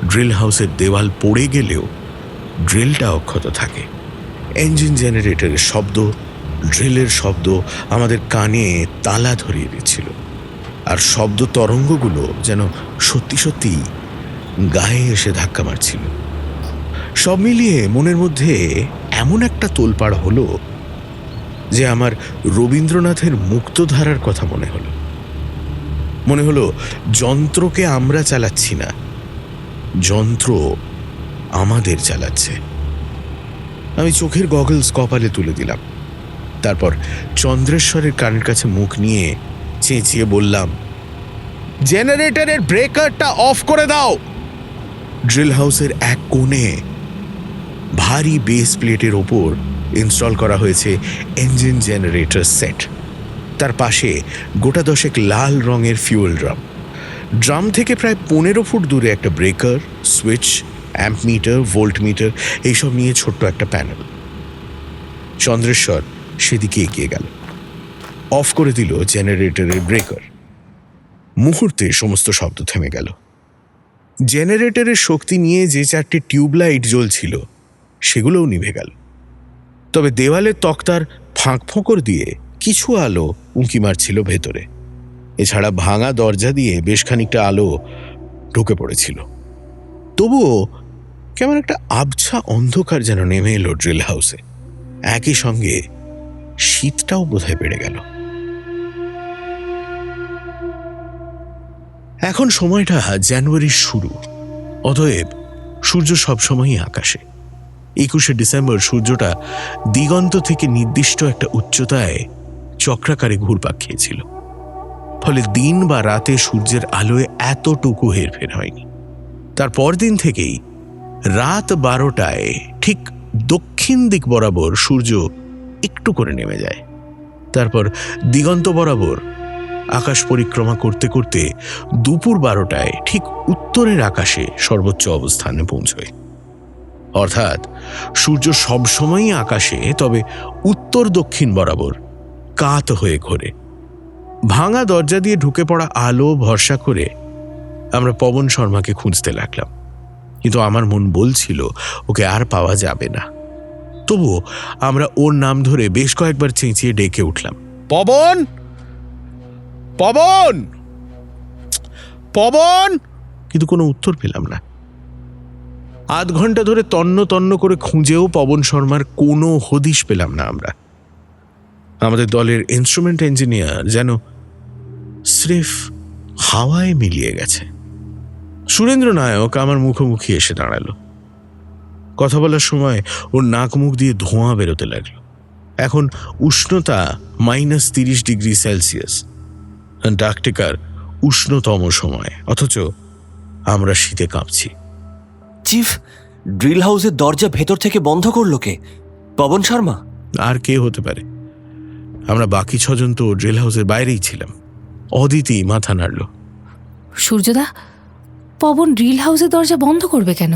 ড্রিল হাউসের দেওয়াল পড়ে গেলেও ড্রিলটা অক্ষত থাকে। ইঞ্জিন জেনারেটরের শব্দ, ড্রিলের শব্দ আমাদের কানে তালা ধরিয়ে দিচ্ছিল, আর শব্দ তরঙ্গগুলো যেন সত্যি সত্যি গায়ে এসে ধাক্কা মারছিল। সব মিলিয়ে মনের মধ্যে এমন একটা তোলপাড় হলো যে আমার রবীন্দ্রনাথের মুক্তধারার কথা মনে হলো। মনে হলো যন্ত্রকে আমরা চালাচ্ছি না, যন্ত্র আমাদের চালাচ্ছে। আমি চোখের গগলস কপালে তুলে দিলাম, তারপর চন্দ্রেশ্বরের কানের কাছে মুখ নিয়ে চেঁচিয়ে বললাম, জেনারেটরের ব্রেকারটা অফ করে দাও। ড্রিল হাউসের এক কোণে ভারী বেস প্লেটের ওপর ইনস্টল করা হয়েছে ইঞ্জিন জেনারেটর সেট। তার পাশে গোটা 10 লাল রঙের ফিউয়েল ড্রাম। ড্রাম থেকে প্রায় 15 ফুট দূরে একটা breaker, switch, amp meter, volt meter, এইসব নিয়ে ছোট্ট একটা প্যানেল। চন্দ্রেশ্বর সেদিকে এগিয়ে গেল, অফ করে দিল জেনারেটরের ব্রেকার। মুহূর্তে সমস্ত শব্দ থেমে গেল। জেনারেটরের শক্তি নিয়ে যে 4টে টিউবলাইট জ্বলছিল সেগুলোও নিভে গেল। তবে দেওয়ালের তক্তার ফাঁক ফোঁকর দিয়ে কিছু আলো উঁকি মারছিল ভেতরে। এছাড়া ভাঙা দরজা দিয়ে বেশ খানিকটা আলো ঢুকে পড়েছিল। তবুও কেমন একটা আবছা অন্ধকার যেন নেমে এলো ড্রিল হাউসে। একই সঙ্গে শীতটাও বোধহয় বেড়ে গেল। এখন সময়টা জানুয়ারির শুরু, অতএব সূর্য সবসময়ই আকাশে। 21শে ডিসেম্বর সূর্যটা দিগন্ত থেকে নির্দিষ্ট একটা উচ্চতায় চক্রাকারে ঘুরপাক খেয়েছিল, ফলে দিন বা রাতে সূর্যের আলোয় এতটুকু হেরফের হয়নি। তার পরদিন থেকেই রাত 12টায় ঠিক দক্ষিণ দিক বরাবর সূর্য একটু করে নেমে যায়। তারপর দিগন্ত বরাবর আকাশ পরিক্রমা করতে করতে দুপুর 12টায় ঠিক উত্তরের আকাশে সর্বোচ্চ অবস্থানে পৌঁছয়। অর্থাৎ সূর্য সবসময়ই আকাশে, তবে উত্তর দক্ষিণ বরাবর কাত হয়ে ঘোরে। ভাঙা দরজা দিয়ে ঢুকে পড়া আলো ভরসা করে আমরা পবন শর্মাকে খুঁজতে লাগলাম, কিন্তু আমার মন বলছিল ওকে আর পাওয়া যাবে না। তবুও আমরা ওর নাম ধরে বেশ কয়েকবার চেঁচিয়ে ডেকে উঠলাম, পবন, পবন, পবন, কিন্তু কোনো উত্তর পেলাম না। আধ ঘন্টা ধরে তন্ন তন্ন করে খুঁজেও পবন শর্মার কোনো হদিশ পেলাম না আমরা। আমাদের দলের ইনস্ট্রুমেন্ট ইঞ্জিনিয়ার যেন স্রেফ হাওয়ায় মিলিয়ে গেছে। সুরেন্দ্র নায়ক আমার মুখোমুখি এসে দাঁড়ালো। কথা বলার সময় ওর নাক মুখ দিয়ে ধোঁয়া বেরোতে লাগলো। এখন উষ্ণতা -30°C, অ্যান্টার্কটিকার উষ্ণতম সময়, অথচ আমরা শীতে কাঁপছি। চিফ, ড্রিল হাউসের দরজা ভেতর থেকে বন্ধ করলো কে? পবন শর্মা? আর কে হতে পারে? আমরা বাকি 6 জন তো ড্রিল হাউসের বাইরেই ছিলাম। অদিতি মাথা নাড়ল। সূর্যদা, পবন ড্রিল হাউসের দরজা বন্ধ করবে কেন?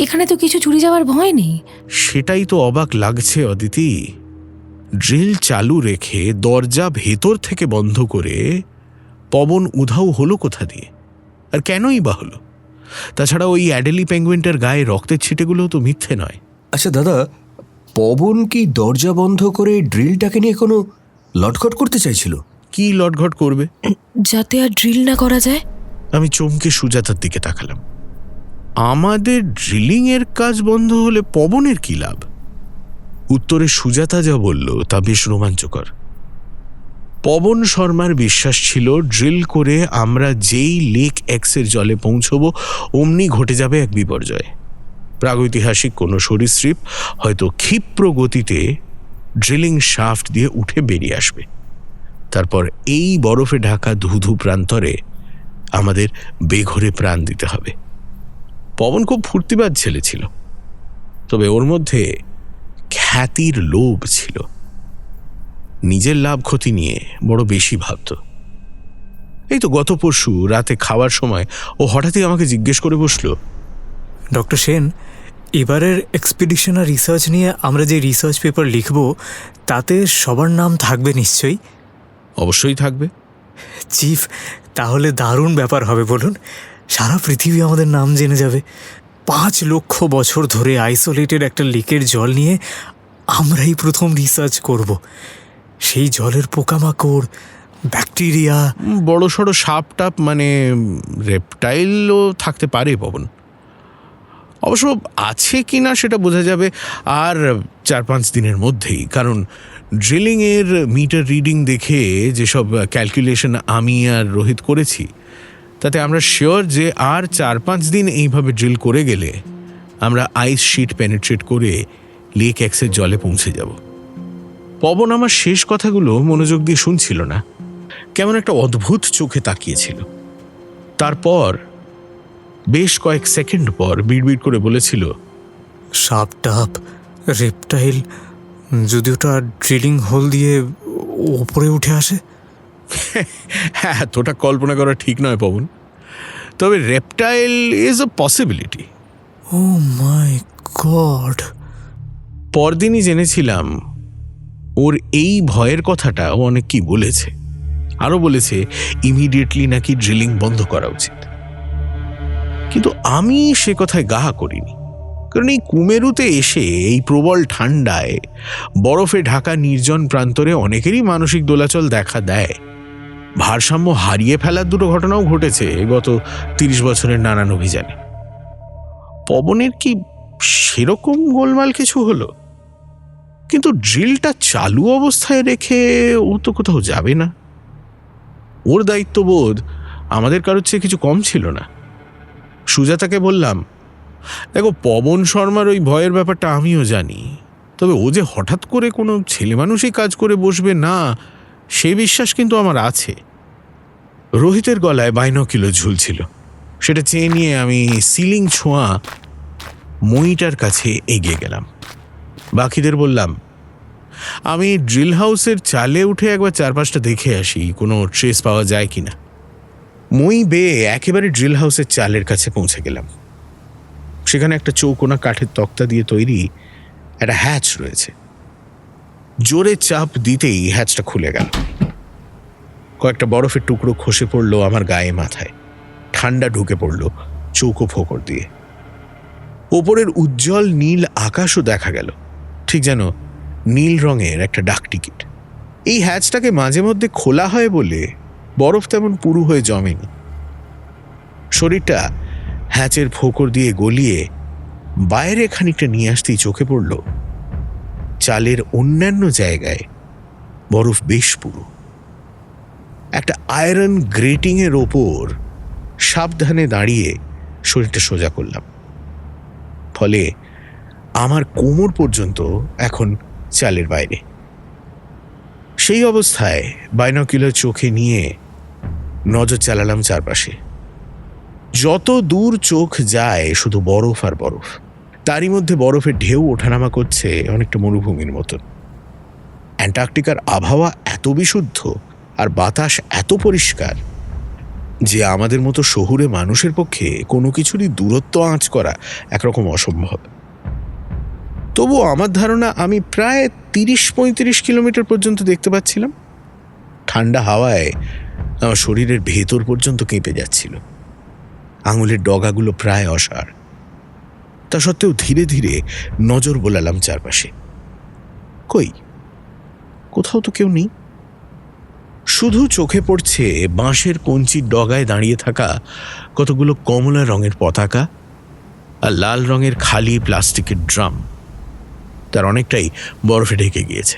এখানে তো কিছু চুরি যাওয়ার ভয় নেই। সেটাই তো অবাক লাগছে অদিতি। ড্রিল চালু রেখে দরজা ভেতর থেকে বন্ধ করে পবন উধাও হলো কোথা দিয়ে, আর কেনই বা হলো? তাছাড়া ওই অ্যাডেলি পেঙ্গুইনটার গায়ে রক্তের ছিটেগুলো তো মিথ্যে নয়। আচ্ছা দাদা, পবন কি দরজা বন্ধ করে ড্রিলটাকে নিয়ে কোনো লটখট করতে চাইছিল? কি লটঘট করবে? যাতে আর ড্রিল না করা যায়। আমি চমকে সুজাতার দিকে তাকালাম। আমাদের ড্রিলিং এর কাজ বন্ধ হলে পবনের কি লাভ? উত্তরে সুজাতা যা বলল তা বেশ রোমাঞ্চকর। পবন শর্মার বিশ্বাস ছিল ড্রিল করে আমরা যেই লেক এক্সের জলে পৌঁছব অমনি ঘটে যাবে এক বিপর্যয়। প্রাগৈতিহাসিক কোনো সরীসৃপ হয়তো ক্ষিপ্র গতিতে ড্রিলিং শাফট দিয়ে উঠে বেরিয়ে আসবে। তারপর এই বরফে ঢাকা ধুধু প্রান্তরে আমাদের বেঘরে প্রাণ দিতে হবে। পবন খুব ফুর্তিবাজ ছেলে ছিল, তবে ওর মধ্যে খ্যাতির লোভ ছিল। নিজের লাভ ক্ষতি নিয়ে বড় বেশি ভাবত। এই তো গত পরশু রাতে খাওয়ার সময় ও হঠাৎই আমাকে জিজ্ঞেস করে বসলো, ডক্টর সেন, এবারের এক্সপিডিশন আর রিসার্চ নিয়ে আমরা যে রিসার্চ পেপার লিখব তাতে সবার নাম থাকবে নিশ্চয়ই? অবশ্যই থাকবে। চিফ, তাহলে দারুণ ব্যাপার হবে বলুন। সারা পৃথিবী আমাদের নাম জেনে যাবে। 5 লক্ষ বছর ধরে আইসোলেটেড একটা লেকের জল নিয়ে আমরাই প্রথম রিসার্চ করব। সেই জলের পোকামাকড়, ব্যাকটেরিয়া, বড় সড়ো সাপ টাপ মানে রেপটাইলও থাকতে পারে পবন। অবশ্য আছে কি না সেটা বোঝা যাবে আর 4-5 দিনের মধ্যেই, কারণ ড্রিলিংয়ের মিটার রিডিং দেখে যেসব ক্যালকুলেশন আমি আর রোহিত করেছি তাতে আমরা শিওর যে আর 4-5 দিন এইভাবে ড্রিল করে গেলে আমরা আইস শিট পেনিট্রেট করে লেক এক্সের জলে পৌঁছে যাব। পবন আমার শেষ কথাগুলো মনোযোগ দিয়ে শুনছিল না, কেমন একটা অদ্ভুত চোখে তাকিয়েছিল। তারপর বেশ কয়েক সেকেন্ড পর বিড়বিড় করে বলেছিল, সাপ টাপ, রেপটাইল, যদি ওটা ড্রিলিং হোল দিয়ে ওপরে উঠে আসে? হ্যাঁ, এতটা কল্পনা করা ঠিক নয় পবন, তবে reptile is a possibility. Oh my god! পরদিনই জেনেছিলাম ওর এই ভয়ের কথাটা ও অনেক কি বলেছে। আরও বলেছে ইমিডিয়েটলি নাকি ড্রিলিং বন্ধ করা উচিত, কিন্তু আমি সে কথায় গা করিনি। কারণ এই কুমেরুতে এসে এই প্রবল ঠান্ডায় বরফে ঢাকা নির্জন প্রান্তরে অনেকেরই মানসিক দোলাচল দেখা দেয়। ভারসাম্য হারিয়ে ফেলার দুটো ঘটনাও ঘটেছে গত 30 বছরের নানান অভিযানে। পবনের কি সেরকম গোলমাল কিছু হলো? কিন্তু ড্রিলটা চালু অবস্থায় রেখে ও তো কোথাও যাবে না। ওর দায়িত্ববোধ আমাদের কারোর চেয়ে কিছু কম ছিল না। সুজাতাকে বললাম, দেখো, পবন শর্মার ওই ভয়ের ব্যাপারটা আমিও জানি, তবে ও যে হঠাৎ করে কোনো ছেলে মানুষই কাজ করে বসবে না, সে বিশ্বাস কিন্তু আমার আছে। রোহিতের গলায় বাইনোকুলার ঝুলছিল, সেটা চেয়ে নিয়ে আমি সিলিং ছোঁয়া মইটার কাছে এগিয়ে গেলাম। বাকিদের বললাম, আমি ড্রিল হাউসের চালে উঠে একবার চারপাশটা দেখে আসি, কোনো ট্রেস পাওয়া যায় কিনা। মই বেয়ে একেবারে ড্রিল হাউসের চালের কাছে পৌঁছে গেলাম। সেখানে একটা চৌকোনা কাঠের তক্তা দিয়ে তৈরি একটা হ্যাচ রয়েছে। জোরে চাপ দিতেই হ্যাচটা খুলে গেল। কয়েকটা বরফের টুকরো খসে পড়লো আমার গায়ে মাথায়। ঠান্ডা ঢুকে পড়ল চৌকো ফোকর দিয়ে। ওপরের উজ্জ্বল নীল আকাশও দেখা গেল, ঠিক যেন নীল রঙের একটা ডাক টিকিট। এই হ্যাচটাকে মাঝে মধ্যে খোলা হয় বলে বরফ তেমন পুরু হয়ে জমেনি। শরীরটা হ্যাচের ফোকর দিয়ে গলিয়ে বাইরে খানিকটা নিয়ে আসতেই চোখে পড়ল চালের অন্যান্য জায়গায় বরফ বেশ পুরু। একটা আয়রন গ্রেটিংয়ের ওপর সাবধানে দাঁড়িয়ে শরীরটা সোজা করলাম, ফলে আমার কোমর পর্যন্ত এখন চালের বাইরে। সেই অবস্থায় বাইনোকুলার চোখে নিয়ে নজর চালালাম চারপাশে। যত দূর চোখ যায় শুধু বরফ আর বরফ। তারই মধ্যে বরফের ঢেউ ওঠানামা করছে অনেকটা মরুভূমির মতন। অ্যান্টার্কটিকার আবহাওয়া এত বিশুদ্ধ আর বাতাস এত পরিষ্কার যে আমাদের মতো শহুরে মানুষের পক্ষে কোনো কিছুরই দূরত্ব আঁচ করা একরকম অসম্ভব। তবুও আমার ধারণা আমি প্রায় 30-35 কিলোমিটার পর্যন্ত দেখতে পাচ্ছিলাম। ঠান্ডা হাওয়ায় আমার শরীরের ভেতর পর্যন্ত কেঁপে যাচ্ছিল। আঙুলের ডগাগুলো প্রায় অসাড়। তা সত্ত্বেও ধীরে ধীরে নজর বোলালাম চারপাশে। কই, কোথাও তো কেউ নেই। শুধু চোখে পড়ছে বাঁশের কঞ্চির ডগায় দাঁড়িয়ে থাকা কতগুলো কমলা রঙের পতাকা আর লাল রঙের খালি প্লাস্টিকের ড্রাম। তার অনেকটাই বরফে ঢেকে গিয়েছে।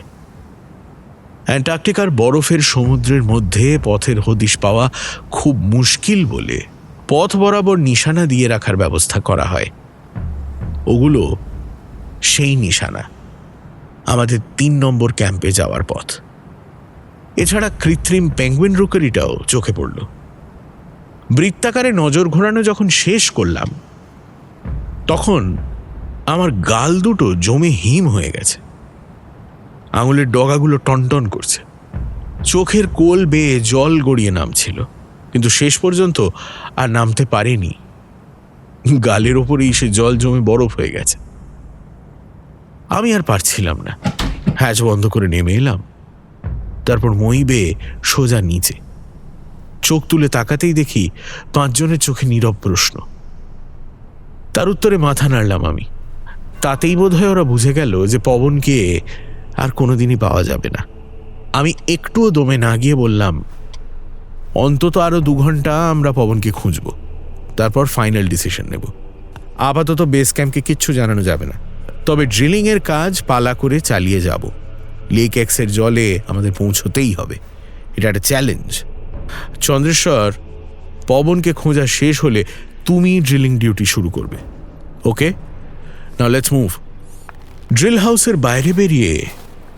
অ্যান্টার্কটিকার বরফের সমুদ্রের মধ্যে পথের হদিশ পাওয়া খুব মুশকিল বলে পথ বরাবর নিশানা দিয়ে রাখার ব্যবস্থা করা হয়। ওগুলো সেই নিশানা, আমাদের 3 নম্বর ক্যাম্পে যাওয়ার পথ। এছাড়া কৃত্রিম পেঙ্গুইন রুকারিটাও চোখে পড়ল। বৃত্তাকারে নজর ঘোরানো যখন শেষ করলাম, তখন আমার গাল দুটো জমে হিম হয়ে গেছে। আঙুলের ডগাগুলো টনটন করছে। চোখের কোল বেয়ে জল গড়িয়ে নামছিল, কিন্তু শেষ পর্যন্ত আর নামতে পারেনি। গালের ওপরেই সে জল জমে বরফ হয়ে গেছে। আমি আর পারছিলাম না। হ্যাচ বন্ধ করে নেমে এলাম। তারপর মই বেয়ে সোজা নিচে। চোখ তুলে তাকাতেই দেখি 5 জনের চোখে নীরব প্রশ্ন। তার উত্তরে মাথা নাড়লাম আমি। তাতেই বোধহয় ওরা বুঝে গেল যে পবনকে আর কোনোদিনই পাওয়া যাবে না। আমি একটুও দমে না গিয়ে বললাম, অন্তত আরো 2 ঘন্টা আমরা পবনকে খুঁজব, তারপর ফাইনাল ডিসিশন নেব। আপাতত বেস ক্যাম্পকে কিচ্ছু জানানো যাবে না, তবে ড্রিলিংয়ের কাজ পালা করে চালিয়ে যাব। লেক এক্সের জলে আমাদের পৌঁছতেই হবে, এটা একটা চ্যালেঞ্জ। চন্দ্রেশ্বর, পবনকে খোঁজা শেষ হলে তুমি ড্রিলিং ডিউটি শুরু করবে, okay? Now let's move. Drill হাউসের বাইরে বেরিয়ে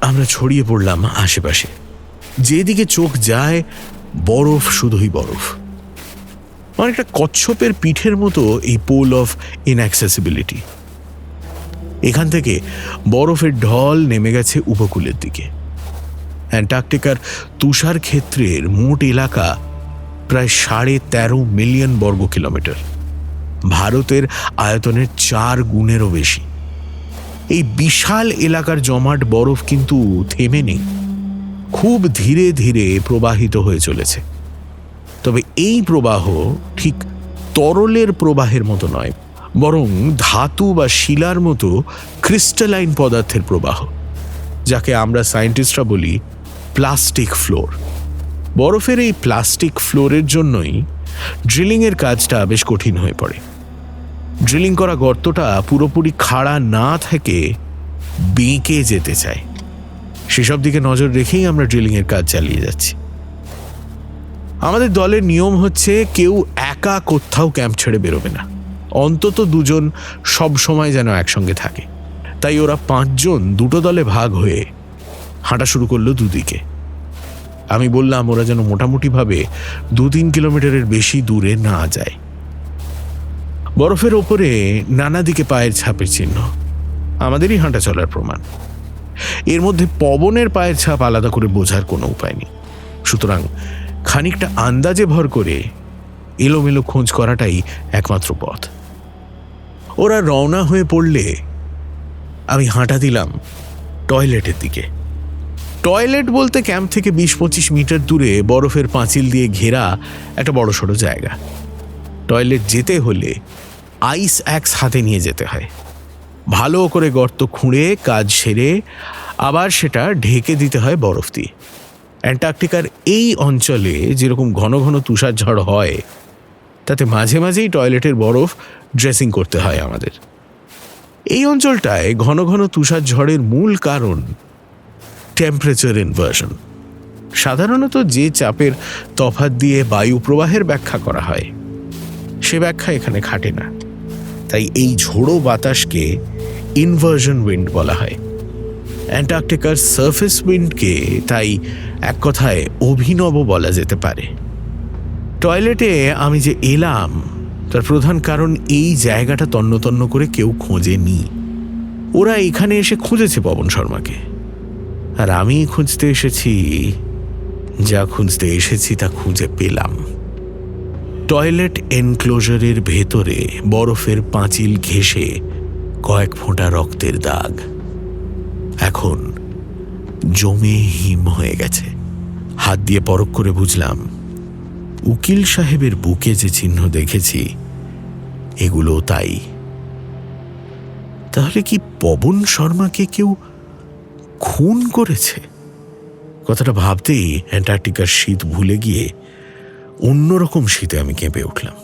আমরা ছড়িয়ে পড়লাম আশেপাশে। যেদিকে চোখ যায় বরফ, শুধুই বরফ। অনেকটা কচ্ছপের পিঠের মতো এই পোল অফ ইনঅ্যাক্সেসিবিলিটি। এখান থেকে বরফের ঢল নেমে গেছে উপকূলের দিকে। অ্যান্টার্কটিকার তুষার ক্ষেত্রের মোট এলাকা প্রায় 13.5 মিলিয়ন বর্গ কিলোমিটার, ভারতের আয়তনের 4 গুণেরও বেশি। এই বিশাল এলাকার জমাট বরফ কিন্তু থেমে নেই, খুব ধীরে ধীরে প্রবাহিত হয়ে চলেছে। তবে এই প্রবাহ ঠিক তরলের প্রবাহের মতো নয়, বরং ধাতু বা শিলার মতো ক্রিস্টালাইন পদার্থের প্রবাহ, যাকে আমরা সায়েন্টিস্টরা বলি প্লাস্টিক ফ্লোর। বরফের এই প্লাস্টিক ফ্লোরের জন্যই ড্রিলিংয়ের কাজটা বেশ কঠিন হয়ে পড়ে। ড্রিলিং করা গর্তটা পুরোপুরি খাড়া না থেকে বেঁকে যেতে চায়। সেসব দিকে নজর রেখেই আমরা ড্রিলিংয়ের কাজ চালিয়ে যাচ্ছি। আমাদের দলের নিয়ম হচ্ছে কেউ একা কোথাও ক্যাম্প ছেড়ে বেরোবে না, অন্তত দুজন সব সময় যেন একসঙ্গে থাকে। তাই ওরা 5 জন দুটো দলে ভাগ হয়ে হাঁটা শুরু করলো দুদিকে। আমি বললাম ওরা যেন মোটামুটিভাবে 2-3 কিলোমিটারের বেশি দূরে না যায়। বরফের ওপরে নানা দিকে পায়ের ছাপের চিহ্ন, আমাদেরই হাঁটা চলার প্রমাণ। এর মধ্যে পবনের পায়ের ছাপ আলাদা করে বোঝার কোনো উপায় নেই, সুতরাং খানিকটা আন্দাজে ভর করে এলোমেলো খোঁজ করাটাই একমাত্র পথ। ওরা রওনা হয়ে পড়লে আমি হাঁটা দিলাম টয়লেটের দিকে। টয়লেট বলতে ক্যাম্প থেকে 20-25 মিটার দূরে বরফের পাঁচিল দিয়ে ঘেরা একটা বড়সড় জায়গা। টয়লেট যেতে হলে আইস অ্যাক্স হাতে নিয়ে যেতে হয়। ভালো করে গর্ত খুঁড়ে কাজ সেরে আবার সেটা ঢেকে দিতে হয় বরফ দিয়ে। অ্যান্টার্কটিকার এই অঞ্চলে যেরকম ঘন ঘন তুষারঝড় হয়, তাতে মাঝে মাঝেই টয়লেটের বরফ ড্রেসিং করতে হয় আমাদের। এই অঞ্চলটায় ঘন ঘন তুষারঝড়ের মূল কারণ টেম্পারেচার ইনভার্সন। সাধারণত যে চাপের তফাৎ দিয়ে বায়ু প্রবাহের ব্যাখ্যা করা হয়, সে ব্যাখ্যা এখানে খাটে না। তাই এই ঝোড়ো বাতাসকে ইনভার্সন উইন্ড বলা হয়। অ্যান্টার্কটিকার সারফেস উইন্ডকে তাই এক কথায় অভিনব বলা যেতে পারে। টয়লেটে আমি যে এলাম তার প্রধান কারণ এই জায়গাটা তন্ন করে কেউ খোঁজেনি। ওরা এখানে এসে খুঁজেছে পবন শর্মাকে, আর আমি খুঁজতে এসেছি, যা খুঁজতে এসেছি তা খুঁজে পেলাম। টয়লেট এনক্লোজারের ভেতরে বরফের পাঁচিল ঘেঁষে কয়েক ফোঁটা রক্তের দাগ এখন জমে হিম হয়ে গেছে। হাত দিয়ে পরখ করে বুঝলাম উকিল সাহেবের বুকে যে চিহ্ন দেখেছি এগুলো তাই। তাহলে কি পবন শর্মাকে কেউ খুন করেছে? কথাটা ভাবতেই অ্যান্টার্কটিকার শীত ভুলে গিয়ে অন্যরকম শীতে আমি কেঁপে উঠলাম।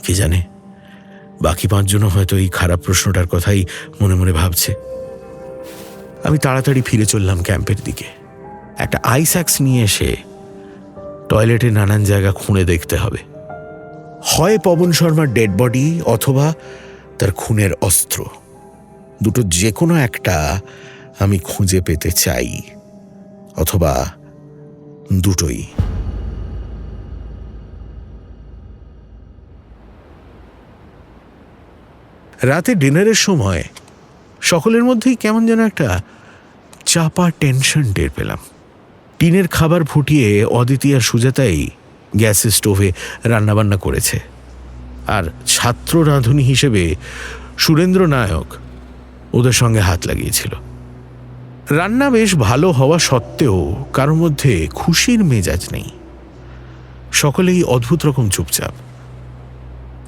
কে জানে, বাকি 5 জনও হয়তো এই খারাপ প্রশ্নটার কথাই মনে মনে ভাবছে। আমি তাড়াতাড়ি ফিরে চললাম ক্যাম্পের দিকে। একটা আইস অ্যাক্স নিয়ে এসে টয়লেটে নানান জায়গা খুঁড়ে দেখতে হবে। হয় পবন শর্মার ডেড বডি অথবা তার খুনের অস্ত্র, দুটো যে কোনো একটা আমি খুঁজে পেতে চাই, অথবা দুটোই। রাতে ডিনারের সময় সকলের মধ্যেই কেমন যেন একটা চাপা টেনশন টের পেলাম। টিনের খাবার ফুটিয়ে অদিতি আর সুজাতাই গ্যাসের স্টোভে রান্নাবান্না করেছে, আর ছাত্র রাঁধুনি হিসেবে সুরেন্দ্র নায়ক ওদের সঙ্গে হাত লাগিয়েছিল। রান্না বেশ ভালো হওয়া সত্ত্বেও কারোর মধ্যে খুশির মেজাজ নেই। সকলেই অদ্ভুত রকম চুপচাপ।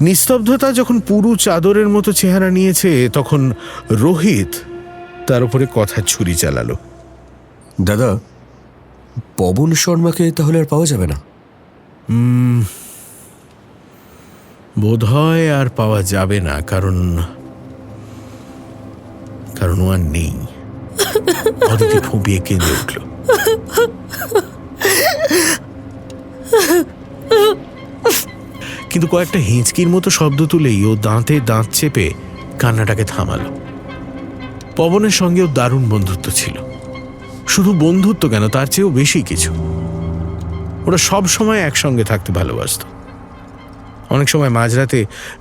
নিস্তব্ধতা যখন পুরো চাদরের মতো চেহারা নিয়েছে, তখন রোহিত তার উপরে কথা ছুরি চালালো। দাদা, পবন শর্মাকে তাহলে আর পাওয়া যাবে না? বোধহয় আর পাওয়া যাবে না, কারণ ও আর নেই। অদিতি ফুঁপিয়ে কেঁদে উঠল। কিন্তু কয়েকটা হিঁচকির মতো শব্দ তুলেই ও দাঁতে দাঁত চেপে কান্নাটাকে থামালো। পবনের সঙ্গেও দারুণ বন্ধুত্ব ছিল। শুধু বন্ধুত্ব কেন, তার চেয়েও বেশি কিছু। ওরা সব সময় একসঙ্গে থাকতে ভালোবাসত। অনেক সময় মাঝরাতে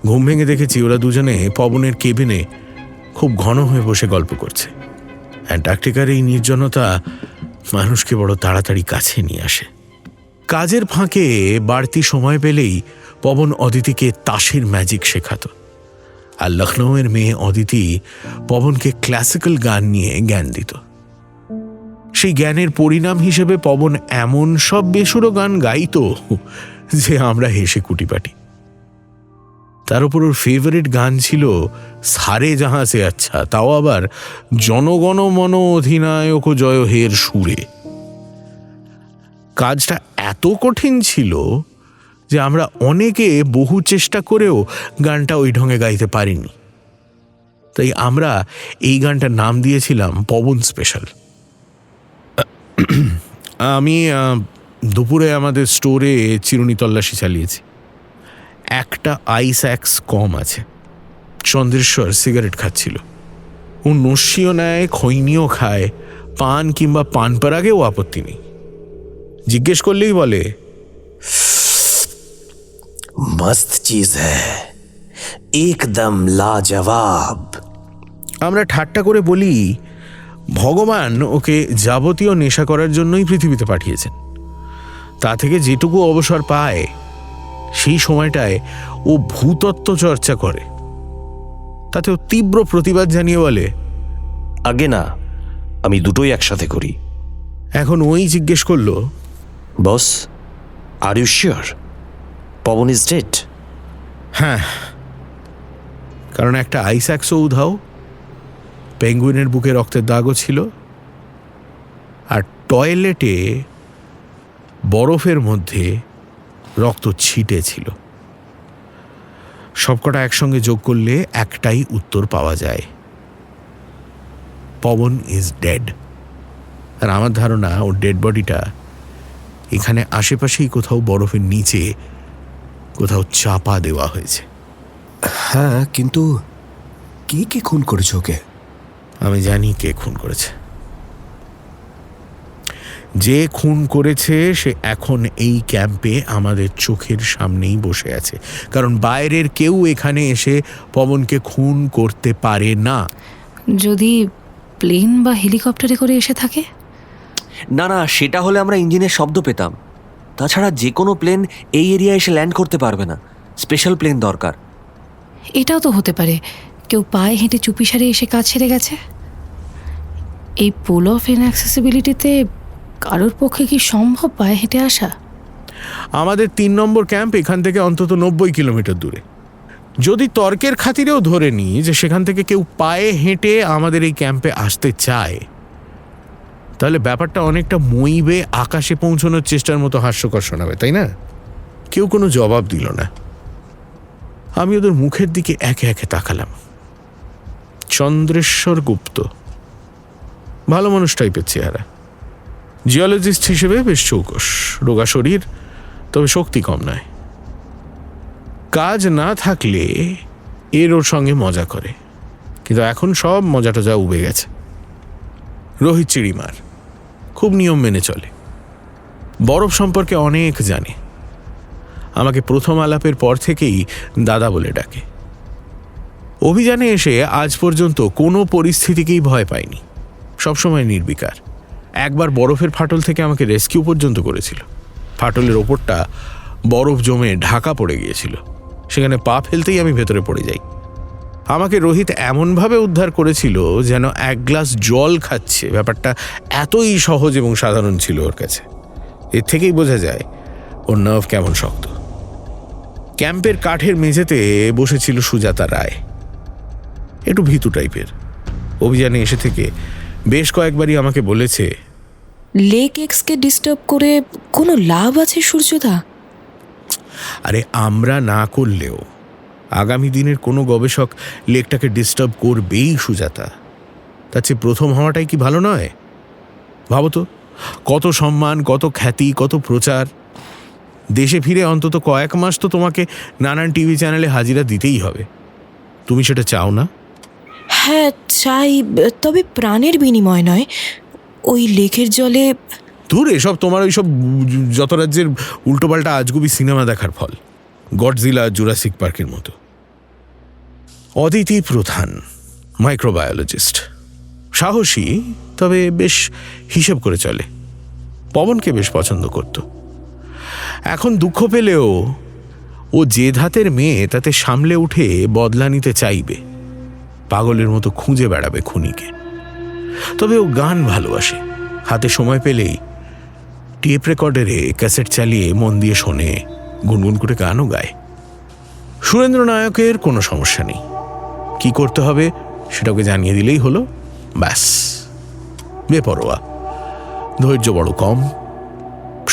ঘুম ভেঙে দেখেছি ওরা দুজনে পবনের কেবিনে খুব ঘন হয়ে বসে গল্প করছে। অ্যান্টার্কটিকার এই নির্জনতা মানুষকে বড় তাড়াতাড়ি কাছে নিয়ে আসে। কাজের ফাঁকে বাড়তি সময় পেলেই পবন অদিতিকে তাসের ম্যাজিক শেখাতো, আর লখনৌয়ের মেয়ে অদিতি পবনকে ক্লাসিক্যাল গান নিয়ে জ্ঞান দিত। সেই জ্ঞানের পরিণাম হিসেবে পবন এমন সব বেসুরো গান গাইত যে আমরা হেসে কুটিপাটি। তার উপর ওর ফেভারিট গান ছিল সারে জাহাঁ সে আচ্ছা, তাও আবার জনগণ মন অধিনায়ক জয় হের সুরে। কাজটা এত কঠিন ছিল যে আমরা অনেকে বহু চেষ্টা করেও গানটা ওই ঢঙে গাইতে পারিনি। তাই আমরা এই গানটার নাম দিয়েছিলাম পবন স্পেশাল। আমি দুপুরে আমাদের স্টোরে চিরুনি তল্লাশি চালিয়েছি। একটা আইস অ্যাক্স কম আছে। চন্দ্রেশ্বর সিগারেট খাচ্ছিল। ও নস্যিও নেয়, খৈনিও খায়, পান কিংবা পান পরাগেও আপত্তি নেই। জিজ্ঞেস করলেই বলে, মস্ত চিজ হ্যায়, একদম লাজবাব। আমরা ঠাট্টা করে বলি, ভগবান ওকে যাবতীয় নেশা করার জন্যই পৃথিবীতে পাঠিয়েছেন। তা থেকে যেটুকু অবসর পায় সেই সময়টায় ও ভূতত্ত্ব চর্চা করে। তাতে ও তীব্র প্রতিবাদ জানিয়ে বলে, আগে না, আমি দুটোই একসাথে করি। এখন ওই জিজ্ঞেস করলো, boss, are you sure Pawan is dead? হ্যাঁ, কারণ একটা আইস অ্যাক্সও উধাও, পেঙ্গুইনের বুকে রক্তের দাগও ছিল, আর টয়লেটে বরফের মধ্যে রক্ত ছিটে ছিল। সবকটা একসঙ্গে যোগ করলে একটাই উত্তর পাওয়া যায়, পবন ইজ ডেড। আর আমার ধারণা ওর ডেড বডিটা এখানে আশেপাশেই কোথাও বরফের নিচে কোথাও চাপা দেওয়া হয়েছে। হ্যাঁ, কিন্তু কে খুন করেছে ওকে? আমি জানি কে খুন করেছে। যে খুন করেছে সে এখন এই ক্যাম্পে আমাদের চোখের সামনেই বসে আছে, কারণ বাইরের কেউ এখানে এসে পবনকে খুন করতে পারে না। যদি প্লেন বা হেলিকপ্টারে করে এসে থাকে? না না, সেটা হলে আমরা ইঞ্জিনের শব্দ পেতাম। তাছাড়া যে কোনো প্লেন এই এরিয়ায় এসে ল্যান্ড করতে পারবে না, স্পেশাল প্লেন দরকার। এটাও তো হতে পারে কেউ পায়ে হেঁটে চুপিসারে এসে কাজ সেরে গেছে। এই পোল অফ ইনঅ্যাক্সেসিবিলিটিতে কারোর পক্ষে কি সম্ভব পায়ে হেঁটে আসা? আমাদের 3 নম্বর ক্যাম্প এখান থেকে অন্তত 90 কিলোমিটার দূরে। যদি তর্কের খাতিরেও ধরে নিই যে সেখান থেকে কেউ পায়ে হেঁটে আমাদের এই ক্যাম্পে আসতে চায়, তাহলে ব্যাপারটা অনেকটা মই বেয়ে আকাশে পৌঁছানোর চেষ্টার মতো হাস্যকর শোনাবে, তাই না? কেউ কোনো জবাব দিল না। আমি ওদের মুখের দিকে একে একে তাকালাম। চন্দ্রেশ্বর গুপ্ত, ভালো মানুষ টাইপের চেহারা, জিওলজিস্ট হিসেবে বেশ চৌকস, রোগা শরীর, তবে শক্তি কম নয়। কাজ না থাকলে এর ওর সঙ্গে মজা করে, কিন্তু এখন সব মজা টজা উবে গেছে। রোহিত চিড়িমার, খুব নিয়ম মেনে চলে, বরফ সম্পর্কে অনেক জানে। আমাকে প্রথম আলাপের পর থেকেই দাদা বলে ডাকে। অভিযানে এসে আজ পর্যন্ত কোনো পরিস্থিতিকেই ভয় পায়নি, সবসময় নির্বিকার। একবার বরফের ফাটল থেকে আমাকে রেস্কিউ পর্যন্ত করেছিল। ফাটলের ওপরটা বরফ জমে ঢাকা পড়ে গিয়েছিল, সেখানে পা ফেলতেই আমি ভেতরে পড়ে যাই। আমাকে রোহিত এমনভাবে উদ্ধার করেছিল যেন এক গ্লাস জল খাচ্ছে। ব্যাপারটা এতই সহজ এবং সাধারণ ছিল ওর কাছে। এর থেকেই বোঝা যায় ওর নার্ভ কেমন শক্ত। ক্যাম্পের কাঠের মেঝেতে বসেছিল সুজাতা রায়, একটু ভীতু টাইপের। অভিযানে এসে থেকে বেশ কয়েকবারই আমাকে বলেছে, লেক এক্সকে ডিস্টার্ব করে কোনো লাভ আছে সূর্যদা? আরে আমরা না করলেও আগামী দিনের কোনো গবেষক লেকটাকে ডিস্টার্ব করবেই সুজাতা। তার চেয়ে প্রথম হওয়াটাই কি ভালো নয়? ভাবো তো, কত সম্মান, কত খ্যাতি, কত প্রচার। দেশে ফিরে অন্তত কয়েক মাস তো তোমাকে নানান টিভি চ্যানেলে হাজিরা দিতেই হবে। তুমি সেটা চাও না? হ্যাঁ চাই, তবে প্রাণের বিনিময় নয়। ওই লেকের জলে দূর, এসব তোমার ওইসব যত রাজ্যের উল্টোপাল্টা আজগুবি সিনেমা দেখার ফল, গডজিলা, জুরাসিক পার্কের মতো। অদিতি প্রধান, মাইক্রোবায়োলজিস্ট, সাহসী, তবে বেশ হিসেব করে চলে। পবনকে বেশ পছন্দ করত। এখন দুঃখ পেলেও ও যে ধাতের মেয়ে তাতে সামলে উঠে বদলা নিতে চাইবে। পাগলের মতো খুঁজে বেড়াবে খুনিকে। তবে ও গান ভালোবাসে, হাতে সময় পেলেই টেপ রেকর্ডারে ক্যাসেট চালিয়ে মন দিয়ে শোনে, গুনগুন করে গানও গায়। সুরেন্দ্র নায়কের কোনো সমস্যা নেই, কি করতে হবে সেটা ওকে জানিয়ে দিলেই হলো, ব্যাস। বেপরোয়া, ধৈর্য বড় কম,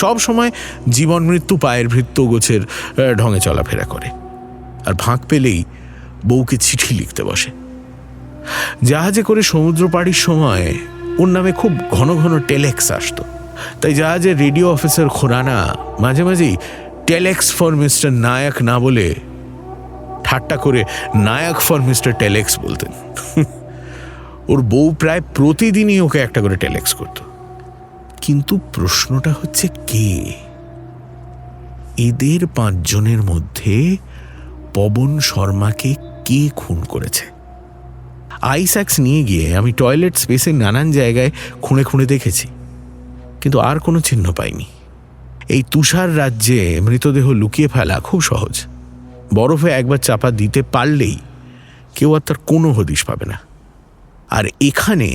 সব সময় জীবন মৃত্যু পায়ের ভৃত্য গোছের ঢঙে চলাফেরা করে, আর ফাঁক পেলেই বউকে চিঠি লিখতে বসে। জাহাজে করে সমুদ্র পাড়ির সময় ওর নামে খুব ঘন ঘন টেলেক্স আসতো, তাই জাহাজের রেডিও অফিসার খোরানা মাঝে মাঝেই টেলেক্স ফর মিস্টার নায়ক না বলে ঠাট্টা করে নায়ক ফর মিস্টার টেলেক্স বলতেন। ওর বউ প্রায় প্রতিদিনই ওকে একটা করে টেলেক্স করত। কিন্তু প্রশ্নটা হচ্ছে, কে এদের 5 জনের মধ্যে পবন শর্মাকে কে খুন করেছে? আইস্যাক্স নিয়ে গিয়ে আমি টয়লেট স্পেসে নানান জায়গায় খুঁড়ে খুঁড়ে দেখেছি, কিন্তু আর কোনো চিহ্ন পাইনি। এই তুষার রাজ্যে মৃতদেহ লুকিয়ে ফেলা খুব সহজ, বরফে একবার চাপা দিতে পারলেই কেউ আর তার কোনো হদিশ পাবে না। আর এখানে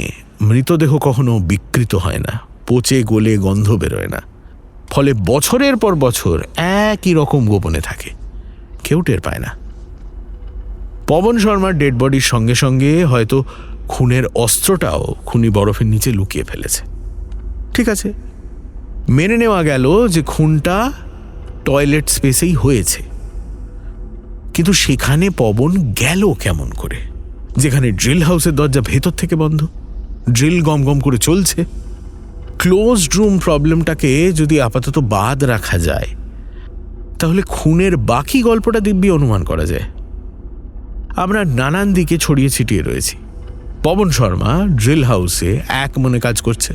মৃতদেহ কখনো বিকৃত হয় না, পচে গলে গন্ধ বেরোয় না, ফলে বছরের পর বছর একই রকম গোপনে থাকে, কেউ টের পায় না। পবন শর্মার ডেড বডির সঙ্গে সঙ্গে হয়তো খুনের অস্ত্রটাও খুনি বরফের নিচে লুকিয়ে ফেলেছে। ঠিক আছে, মেনে নেওয়া গেল যে খুনটা টয়লেট স্পেসেই হয়েছে, কিন্তু সেখানে পবন গেল কেমন করে, যেখানে ড্রিল হাউসের দরজা ভেতর থেকে বন্ধ, ড্রিল গম গম করে চলছে? ক্লোজড রুম প্রবলেমটাকে যদি আপাতত বাদ রাখা যায়, তাহলে খুনের বাকি গল্পটা দিব্যি অনুমান করা যায়। আমরা নানান দিকে ছড়িয়ে ছিটিয়ে রয়েছি। পবন শর্মা ড্রিল হাউসে এক মনে কাজ করছে।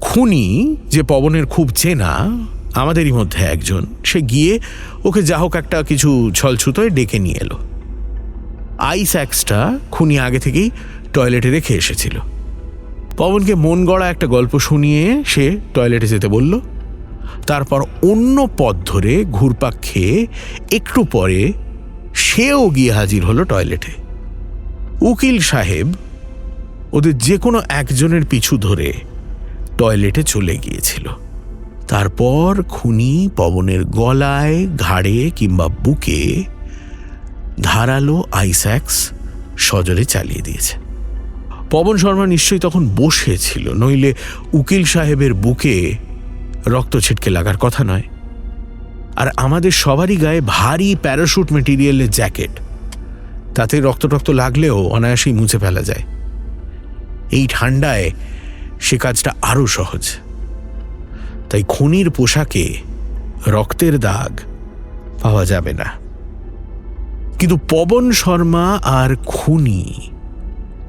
খুনি, যে পবনের খুব চেনা, আমাদেরই মধ্যে একজন, সে গিয়ে ওকে যা হোক একটা কিছু ছলছুতোয় ডেকে নিয়ে এলো। আইস্যাক্সটা খুনি আগে থেকেই টয়লেটে রেখে এসেছিল। পবনকে মন গড়া একটা গল্প শুনিয়ে সে টয়লেটে যেতে বলল, তারপর অন্য পথ ধরে ঘুরপাক খেয়ে একটু পরে সেও গিয়ে হাজির হলো টয়লেটে। উকিল সাহেব ওদের যে কোনো একজনের পিছু ধরে টয়লেটে চলে গিয়েছিল। তারপর খুনি পবনের গলায়, ঘাড়ে কিংবা বুকে ধারালো আইস্যাক্স সজোরে চালিয়ে দিয়েছে। পবন শর্মা নিশ্চয়ই তখন বসেছিল, নইলে উকিল সাহেবের বুকে রক্ত ছিটকে লাগার কথা নয়। আর আমাদের সবারই গায়ে ভারী প্যারাশুট মেটেরিয়ালের জ্যাকেট, তাতে রক্ত টক্ত লাগলেও অনায়াসেই মুছে ফেলা যায়। এই ঠান্ডায় সে কাজটা আরো সহজ। তাই খুনির পোশাকে রক্তের দাগ পাওয়া যাবে না। কিন্তু পবন শর্মা আর খুনি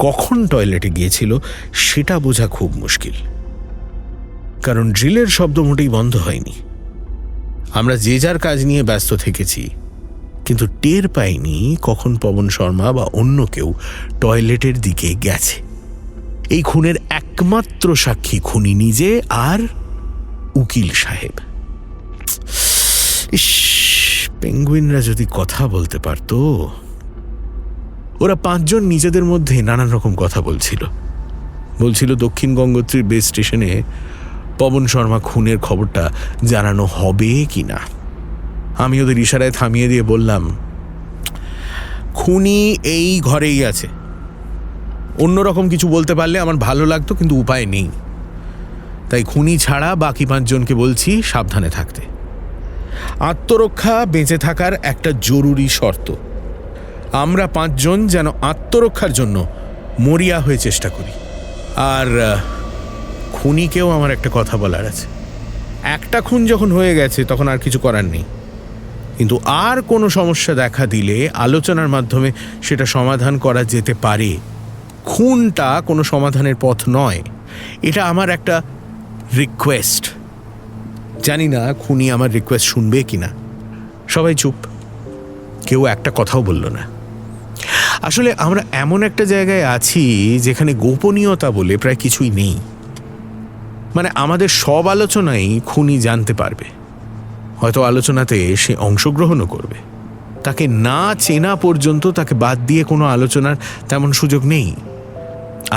কখন টয়লেটে গিয়েছিল সেটা বোঝা খুব মুশকিল, কারণ ড্রিলের শব্দ মোটেই বন্ধ হয়নি। আমরা যে যার কাজ নিয়ে ব্যস্ত থেকেছি, কিন্তু টের পাইনি কখন পবন শর্মা বা অন্য কেউ টয়লেটের দিকে গেছে। এই খুনের একমাত্র সাক্ষী খুনি নিজে আর উকিল সাহেব। ইস, পেঙ্গুইনরা যদি কথা বলতে পারত। ওরা 5 জন নিজেদের মধ্যে নানান রকম কথা বলছিল দক্ষিণ গঙ্গোত্রীর বেস স্টেশনে পবন শর্মা খুনের খবরটা জানানো হবে কিনা। আমি ওদের ইশারায় থামিয়ে দিয়ে বললাম, খুনি এই ঘরেই আছে। অন্যরকম কিছু বলতে পারলে আমার ভালো লাগতো, কিন্তু উপায় নেই। তাই খুনি ছাড়া বাকি 5 জনকে বলছি সাবধানে থাকতে। আত্মরক্ষা বেঁচে থাকার একটা জরুরি শর্ত। আমরা 5 জন যেন আত্মরক্ষার জন্য মরিয়া হয়ে চেষ্টা করি। আর খুনিকেও আমার একটা কথা বলার আছে। একটা খুন যখন হয়ে গেছে তখন আর কিছু করার নেই, কিন্তু আর কোনো সমস্যা দেখা দিলে আলোচনার মাধ্যমে সেটা সমাধান করা যেতে পারে। খুনটা কোনো সমাধানের পথ নয়, এটা আমার একটা রিকোয়েস্ট। জানি না খুনি আমার রিকোয়েস্ট শুনবে কিনা। সবাই চুপ, কেউ একটা কথাও বলল না। আসলে আমরা এমন একটা জায়গায় আছি যেখানে গোপনীয়তা বলে প্রায় কিছুই নেই। মানে আমাদের সব আলোচনাই খুনি জানতে পারবে, হয়তো আলোচনাতে সে অংশগ্রহণও করবে। তাকে না চেনা পর্যন্ত তাকে বাদ দিয়ে কোনো আলোচনার তেমন সুযোগ নেই।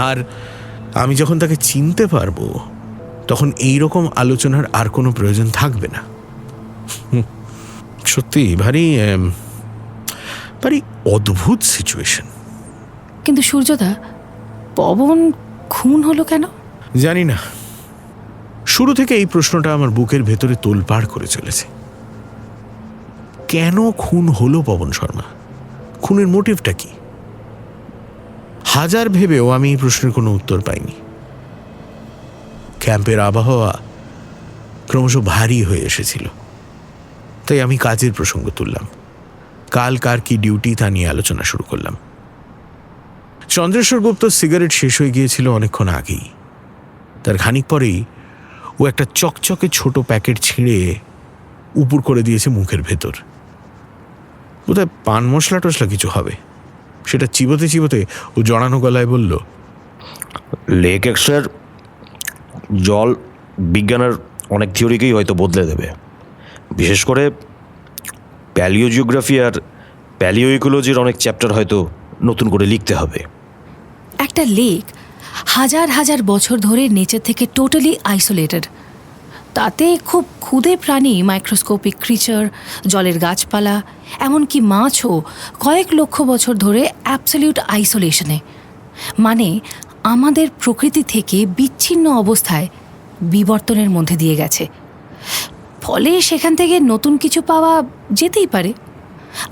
আর আমি যখন তাকে চিনতে পারবো, তখন এই রকম আলোচনার আর কোনো প্রয়োজন থাকবে না। সত্যি ভারী আরে অদ্ভুত সিচুয়েশন। কিন্তু সূর্যদা, পবন খুন হলো কেন? জানি না, শুরু থেকে এই প্রশ্নটা আমার বুকের ভেতরে তোলপাড় করে চলেছে। কেন খুন হলো পবন শর্মা? খুনের মোটিভটা কি? হাজার ভেবেও আমি এই প্রশ্নের কোনো উত্তর পাইনি। ক্যাম্পের আবহাওয়া ক্রমশ ভারী হয়ে এসেছিল, তাই আমি কাজের প্রসঙ্গ তুললাম। কাল কার কি ডিউটি তা নিয়ে আলোচনা শুরু করলাম। চন্দ্রেশ্বর গুপ্ত সিগারেট শেষ হয়ে গিয়েছিল অনেকক্ষণ আগেই। তার খানিক পরেই ও একটা চকচকে ছোট প্যাকেট ছিঁড়ে উপুর করে দিয়েছে মুখের ভেতর। বোধহয় পান মশলা টশলা কিছু হবে। সেটা চিবোতে চিবোতে ও জড়ানো গলায় বলল, লেক এক্সট্রার জল বিজ্ঞানের অনেক থিওরিকেই হয়তো বদলে দেবে, বিশেষ করে প্যালিওজিওগ্রাফি আর প্যালিওইকোলজির অনেক চ্যাপ্টার হয়তো নতুন করে লিখতে হবে। একটা লেক হাজার হাজার বছর ধরে নেচার থেকে টোটালি আইসোলেটেড, তাতে খুব ক্ষুদে প্রাণী, মাইক্রোস্কোপিক ক্রিচার, জলের গাছপালা, এমনকি মাছও কয়েক লক্ষ বছর ধরে অ্যাবসলিউট আইসোলেশনে, মানে আমাদের প্রকৃতি থেকে বিচ্ছিন্ন অবস্থায় বিবর্তনের মধ্যে দিয়ে গেছে। ফলে সেখান থেকে নতুন কিছু পাওয়া যেতেই পারে।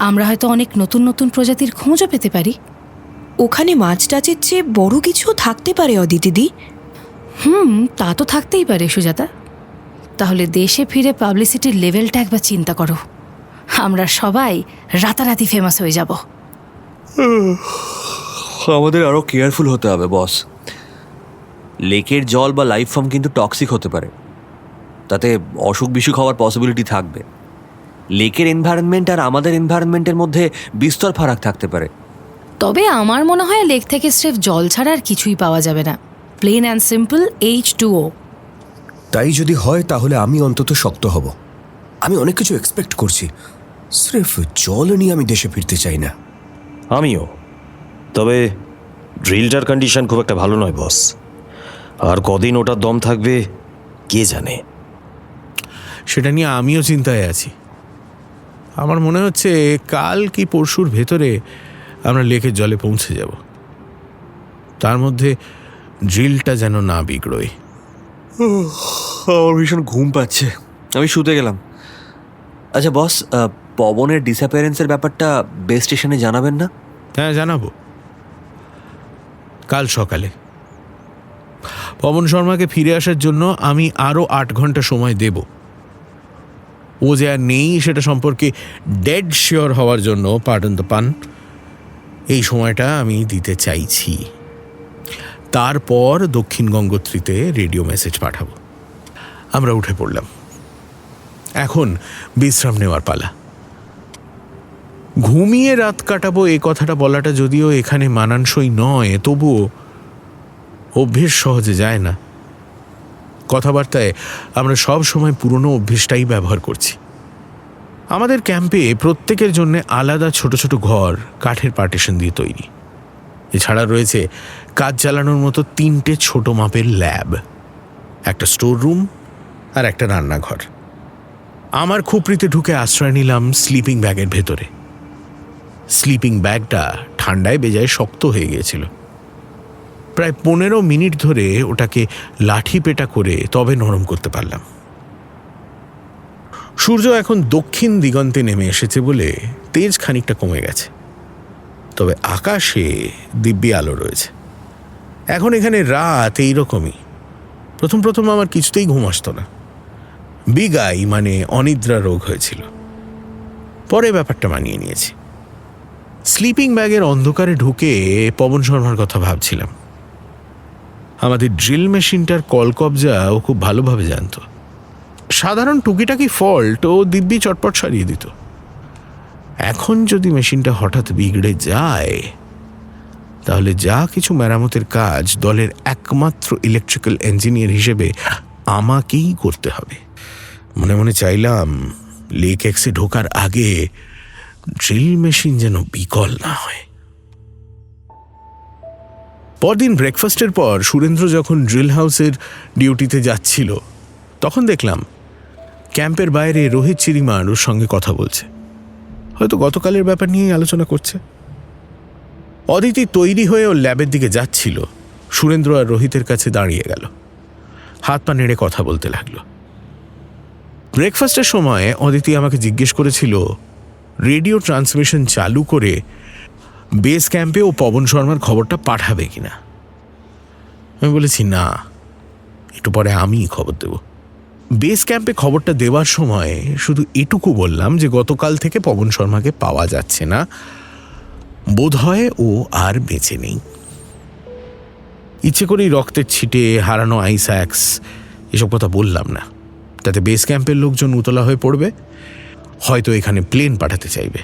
আমরা হয়তো অনেক নতুন নতুন প্রজাতির খোঁজও পেতে পারি। ওখানে মাছ টাচের চেয়ে বড় কিছুও থাকতে পারে অদিতিদি। তা তো থাকতেই পারে সুজাতা। তাহলে দেশে ফিরে পাবলিসিটির লেভেলটা একবার চিন্তা করো। আমরা সবাই রাতারাতি ফেমাস হয়ে যাব। আমাদের আরও কেয়ারফুল হতে হবে বস। লেকের জল বা লাইফ ফর্ম কিন্তু টক্সিক হতে পারে, তাতে অসুখ বিসুখ হওয়ার পসিবিলিটি থাকবে। লেকের এনভায়রনমেন্ট আর আমাদের এনভায়রনমেন্টের মধ্যে বিস্তর ফারাক থাকতে পারে। তবে আমার মনে হয় লেক থেকে স্রেফ জল ছাড়া আর কিছুই পাওয়া যাবে না। Plain and simple H2O। তাই যদি হয় তাহলে আমি অন্তত শক্ত হব। আমি অনেক কিছু এক্সপেক্ট করছি, স্রেফ জল নিয়ে আমি দেশে ফিরতে চাই না। আমিও, তবে ড্রিলটার কন্ডিশন খুব একটা ভালো নয় বস। আর কদিন ওটার দম থাকবে কে জানে। সেটা নিয়ে আমিও চিন্তায় আছি। আমার মনে হচ্ছে কাল কি পরশুর ভেতরে আমরা লেকের জলে পৌঁছে যাব। তার মধ্যে ড্রিলটা যেন না বিগড়োয়। আমার ভীষণ ঘুম পাচ্ছে, আমি শুতে গেলাম। আচ্ছা বস, পবনের ডিসঅ্যাপিয়ারেন্সের ব্যাপারটা বেস স্টেশনে জানাবেন না? হ্যাঁ, জানাবো কাল সকালে। পবন শর্মাকে ফিরে আসার জন্য আমি আরও 8 ঘন্টা সময় দেব। ও যে আর নেই সেটা সম্পর্কে ডেড শিওর হওয়ার জন্য পার্টন দ্য পান এই সময়টা আমি দিতে চাইছি। তারপর দক্ষিণ গঙ্গোত্রীতে রেডিও মেসেজ পাঠাবো। আমরা উঠে পড়লাম। এখন বিশ্রাম নেওয়ার পালা। ঘুমিয়ে রাত কাটাবো এই কথাটা বলাটা যদিও এখানে মানানসই নয়, তবুও অভ্যেস সহজে যায় না। কথাবার্তায় আমরা সব সময় পুরনো অভ্যেসটাই ব্যবহার করছি। আমাদের ক্যাম্পে প্রত্যেকের জন্য আলাদা ছোট ছোট ঘর কাঠের পার্টিশন দিয়ে তৈরি। এছাড়া রয়েছে কাজ চালানোর মতো 3টে ছোট মাপের ল্যাব, একটা স্টোর রুম আর একটা রান্নাঘর। আমার খুপড়িতে ঢুকে আশ্রয় নিলাম স্লিপিং ব্যাগের ভেতরে। স্লিপিং ব্যাগটা ঠান্ডায় বেজায় শক্ত হয়ে গিয়েছিল। প্রায় 15 মিনিট ধরে ওটাকে লাঠি পেটা করে তবে নরম করতে পারলাম। সূর্য এখন দক্ষিণ দিগন্তে নেমে এসেছে বলে তেজ খানিকটা কমে গেছে, তবে আকাশে দিব্যি আলো রয়েছে। এখন এখানে রাত এইরকমই। প্রথম প্রথম আমার কিছুতেই ঘুম আসতো না। বিগাই মানে অনিদ্রা রোগ হয়েছিল, পরে ব্যাপারটা মানিয়ে নিয়েছি। স্লিপিং ব্যাগের অন্ধকারে ঢুকে পবন শর্মার কথা ভাবছিলাম। আমাদের ড্রিল মেশিনটার কলকবজা ও খুব ভালোভাবে জানত। সাধারণ টুকিটাকি ফল্ট ও দিব্যি চটপট সারিয়ে দিত। এখন যদি মেশিনটা হঠাৎ বিগড়ে যায় তাহলে যা কিছু মেরামতের কাজ দলের একমাত্র ইলেকট্রিক্যাল ইঞ্জিনিয়ার হিসেবে আমাকেই করতে হবে। মনে মনে চাইলাম লেক এক্সে ঢোকার আগে ড্রিল মেশিন যেন বিকল না হয়। পরদিন ব্রেকফাস্টের পর সুরেন্দ্র যখন ড্রিল হাউসের ডিউটিতে যাচ্ছিল তখন দেখলাম ক্যাম্পের বাইরে রোহিত চিরিমার ওর সঙ্গে কথা বলছে। হয়তো গতকালের ব্যাপার নিয়েই আলোচনা করছে। অদিতি তৈরি হয়ে ওর ল্যাবের দিকে যাচ্ছিল, সুরেন্দ্র আর রোহিতের কাছে দাঁড়িয়ে গেল, হাত পা নেড়ে কথা বলতে লাগলো। ব্রেকফাস্টের সময় অদিতি আমাকে জিজ্ঞেস করেছিল রেডিও ট্রান্সমিশন চালু করে বেস ক্যাম্পে ও পবন শর্মার খবরটা পাঠাবে কিনা। আমি বলেছি না, একটু পরে আমিই খবর দেব। বেস ক্যাম্পে খবরটা দেওয়ার সময় শুধু এটুকু বললাম যে গতকাল থেকে পবন শর্মাকে পাওয়া যাচ্ছে না, বোধহয় ও আর বেঁচে নেই। ইচ্ছে করেই রক্তের ছিটে, হারানো আইস্যাক্স এসব কথা বললাম না, তাতে বেস ক্যাম্পের লোকজন উতলা হয়ে পড়বে, হয়তো এখানে প্লেন পাঠাতে চাইবে।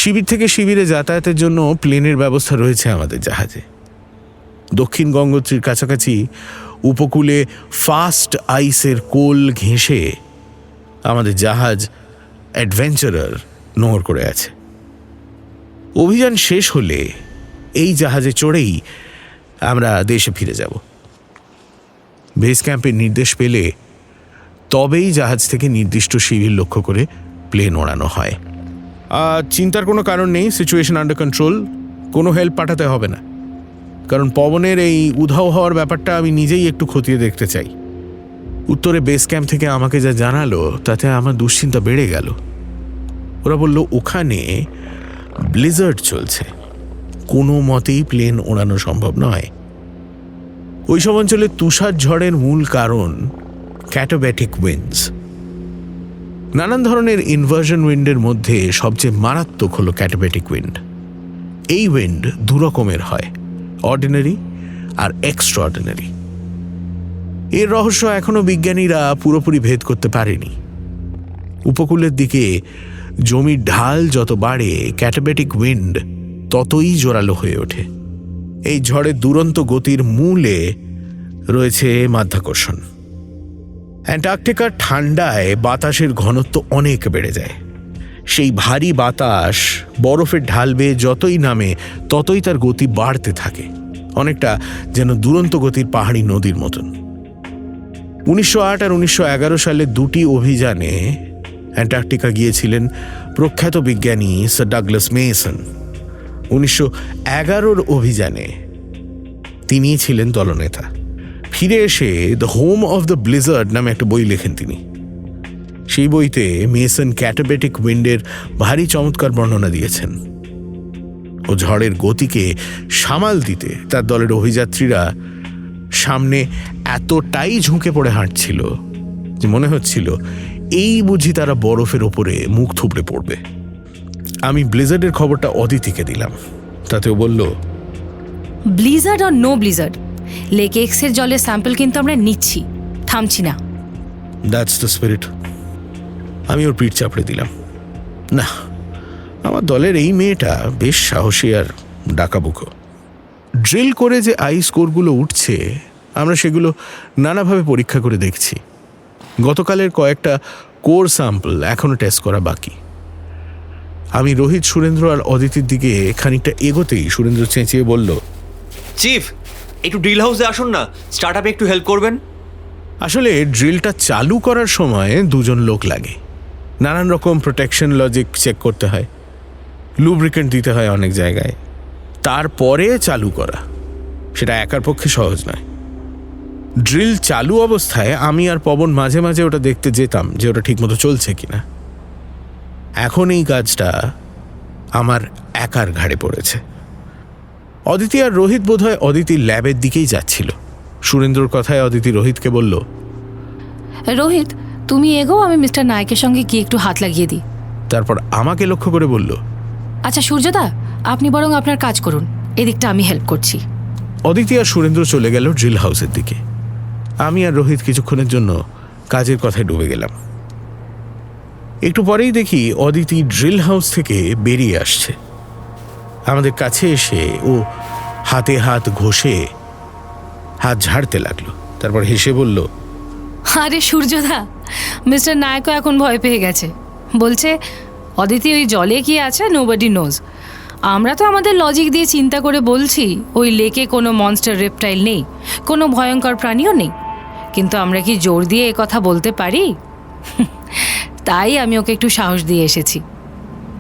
শিবির থেকে শিবিরে যাতায়াতের জন্য প্লেনের ব্যবস্থা রয়েছে আমাদের জাহাজে। দক্ষিণ গঙ্গোত্রীর কাছাকাছি উপকূলে ফাস্ট আইসের কোল ঘেঁষে আমাদের জাহাজ অ্যাডভেঞ্চারার নোঙর করে আছে। অভিযান শেষ হলে এই জাহাজে চড়েই আমরা দেশে ফিরে যাব। বেস ক্যাম্পের নির্দেশ পেলে তবেই জাহাজ থেকে নির্দিষ্ট শিবির লক্ষ্য করে প্লেন ওড়ানো হয়। চিন্তার কোনো কারণ নেই, সিচুয়েশন আন্ডার কন্ট্রোল, কোনো হেল্প পাঠাতে হবে না, কারণ পবনের এই উধাও হওয়ার ব্যাপারটা আমি নিজেই একটু খতিয়ে দেখতে চাই। উত্তরে বেস ক্যাম্প থেকে আমাকে যা জানালো তাতে আমার দুশ্চিন্তা বেড়ে গেল। ওরা বলল ওখানে ব্লিজার্ড চলছে, কোনো মতেই প্লেন ওড়ানো সম্ভব নয়। ওই সব অঞ্চলে তুষার ঝড়ের মূল কারণ ক্যাটাবেটিক উইন্ডস। নানান ধরনের ইনভার্জন উইন্ডের মধ্যে সবচেয়ে মারাত্মক হলো ক্যাটাবেটিক উইন্ড। এই উইন্ড দু রকমের হয়, অর্ডিনারি আর এক্সট্রাঅর্ডিনারি। এর রহস্য এখনো বিজ্ঞানীরা পুরোপুরি ভেদ করতে পারেনি। উপকূলের দিকে জমির ঢাল যত বাড়ে, ক্যাটাবেটিক উইন্ড ততই জোরালো হয়ে ওঠে। এই ঝড়ের দুরন্ত গতির মূলে রয়েছে মাধ্যাকর্ষণ। অ্যান্টার্কটিকার ঠান্ডায় বাতাসের ঘনত্ব অনেক বেড়ে যায়। সেই ভারী বাতাস বরফের ঢাল বেয়ে যতই নামে ততই তার গতি বাড়তে থাকে, অনেকটা যেন দুরন্ত গতির পাহাড়ি নদীর মতন। 1908 আর 1911 সালে দুটি অভিযানে অ্যান্টার্কটিকা গিয়েছিলেন প্রখ্যাত বিজ্ঞানী স্যার ডাগলাস মেসন। 1911 অভিযানে তিনি ছিলেন দলনেতা। ফিরে এসে the home of the Blizzard নামে একটা বই লেখেন তিনি। সেই বইতে মেসন ক্যাটাবেটিক উইন্ডের ভারী চমৎকার বর্ণনা দিয়েছেন। ও ঝড়ের গতিকে সামাল দিতে তার দলের অভিযাত্রীরা সামনে এতটাই ঝুঁকে পড়ে হাঁটছিল যে মনে হচ্ছিল এই বুঝি তারা বরফের ওপরে মুখ থুবড়ে পড়বে। আমি ব্লিজার্ডের খবরটা অদিতিকে দিলাম, তাতেও বলল ব্লিজার্ড আর নো ব্লিজার্ড, লেক এক্সের জলের স্যাম্পল কিন্তু আমরা নিচ্ছি, থামছি না। That's the spirit. আমি ওর পিঠ চাপড়ে দিলাম। না, আমার দলের এই মেয়েটা বেশ সাহসী আর ডাকাবুকো। ড্রিল করে যে আইস কোরগুলো উঠছে আমরা সেগুলো নানাভাবে পরীক্ষা করে দেখছি। গতকালের কয়েকটা কোর স্যাম্পল এখনো টেস্ট করা বাকি। আমি রোহিত, সুরেন্দ্র আর অদিতির দিকে খানিকটা এগোতেই সুরেন্দ্র চেঁচিয়ে বলল, চিফ একটু ড্রিল হাউসে আসুন না, স্টার্ট আপে একটু হেল্প করবেন। আসলে ড্রিলটা চালু করার সময় দুজন লোক লাগে, নানান রকম প্রোটেকশন লজিক চেক করতে হয়, লুব্রিকেন্ট দিতে হয় অনেক জায়গায়, তারপরে চালু করা সেটা একার পক্ষে সহজ নয়। ড্রিল চালু অবস্থায় আমি আর পবন মাঝে মাঝে ওটা দেখতে যেতাম যে ওটা ঠিকমতো চলছে কিনা। এখন এই কাজটা আমার একার ঘাড়ে পড়েছে। অদিতি আর রোহিত বোধহয় অদিতির ল্যাবের দিকেই যাচ্ছিল। সুরেন্দ্রর কথায় অদিতি রোহিতকে বলল, রোহিত তুমি এগো, আমি মিস্টার নায়কের সঙ্গে গিয়ে একটু হাত লাগিয়ে দিই। তারপর আমাকে লক্ষ্য করে বলল, আচ্ছা সূর্যদা, আপনি বরং আপনার কাজ করুন, এদিকটা আমি হেল্প করছি। অদিতি আর সুরেন্দ্র চলে গেল ড্রিল হাউসের দিকে। আমি আর রোহিত কিছুক্ষণের জন্য কাজের কথায় ডুবে গেলাম। একটু পরেই দেখি অদিতি ড্রিল হাউস থেকে বেরিয়ে আসছে। আমাদের কাছে এসে ও হাতে হাত ঘষে হাত ঝাড়তে লাগলো, তারপর হেসে বলল, আরে সূর্যদা, মিস্টার নায়কও এখন ভয় পেয়ে গেছে, বলছে অদিতি ওই জলে কি আছে নোবডি নোজ। আমরা তো আমাদের লজিক দিয়ে চিন্তা করে বলছি ওই লেকে কোনো মনস্টার রেপটাইল নেই, কোনো ভয়ঙ্কর প্রাণীও নেই, কিন্তু আমরা কি জোর দিয়ে কথা বলতে পারি? তাই আমি ওকে একটু সাহস দিয়ে এসেছি।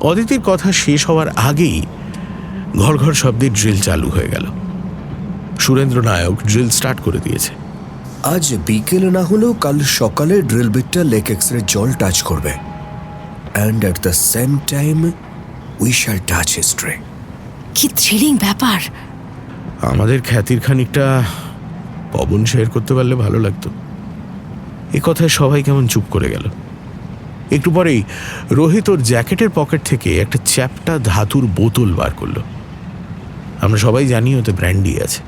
অদিতির কথা শেষ হওয়ার আগেই ঘর ঘর শব্দে ড্রিল চালু হয়ে গেল। সুরেন্দ্র নায়ক ড্রিল স্টার্ট করে দিয়েছে। আজ বিকেলে না হলেও কাল সকালে ড্রিল বিটটা লেক এক্সরে জল টাচ করবে, and at the same time we shall touch history. কি থ্রিলিং ব্যাপার! আমাদের খ্যাতির খানিকটা পবন শেয়ার করতে পারলে ভালো লাগতো। এ কথায় সবাই কেমন চুপ করে গেল। একটু পরেই রোহিত ওর জ্যাকেটের পকেট থেকে একটা চ্যাপ্টা ধাতুর বোতল বার করলো। আমরা সবাই জানি ওতে ব্র্যান্ডি আছে।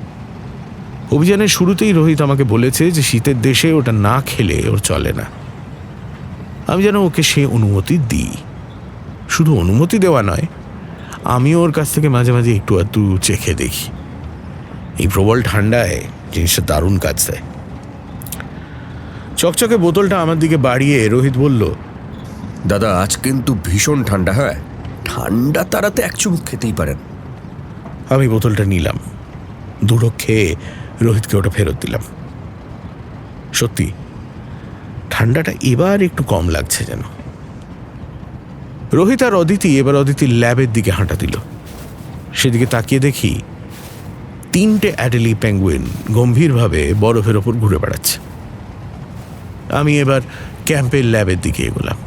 অভিযানের শুরুতেই রোহিত আমাকে বলেছে যে শীতের দেশে ওটা না খেলে ওর চলে না। আমি যেন ওকে সে অনুমতি দিই। শুধু অনুমতি দেওয়া নয়, আমিও ওর কাছ থেকে মাঝে মাঝে একটু আধটু চেখে দেখি। এই প্রবল ঠান্ডায় জিনিসটা দারুণ কাজ দেয়। চকচকে বোতলটা আমার দিকে বাড়িয়ে রোহিত বলল, দাদা আজ কিন্তু ভীষণ ঠান্ডা। হ্যাঁ, ঠান্ডা তাড়াতে এক চুমুক খেতেই পারেন। আমি বোতলটা নিলাম, দুটো খেয়ে রোহিতকে ওটা ফেরত দিলাম। সত্যি ঠান্ডাটা এবার একটু কম লাগছে যেন। রোহিত আর অদিতি এবার অদিতির ল্যাবের দিকে হাঁটা দিল। সেদিকে তাকিয়ে দেখি 3টে অ্যাডেলি পেঙ্গুইন গম্ভীরভাবে বরফের ওপর ঘুরে বেড়াচ্ছে। আমি এবার ক্যাম্পের ল্যাবের দিকে এগোলাম।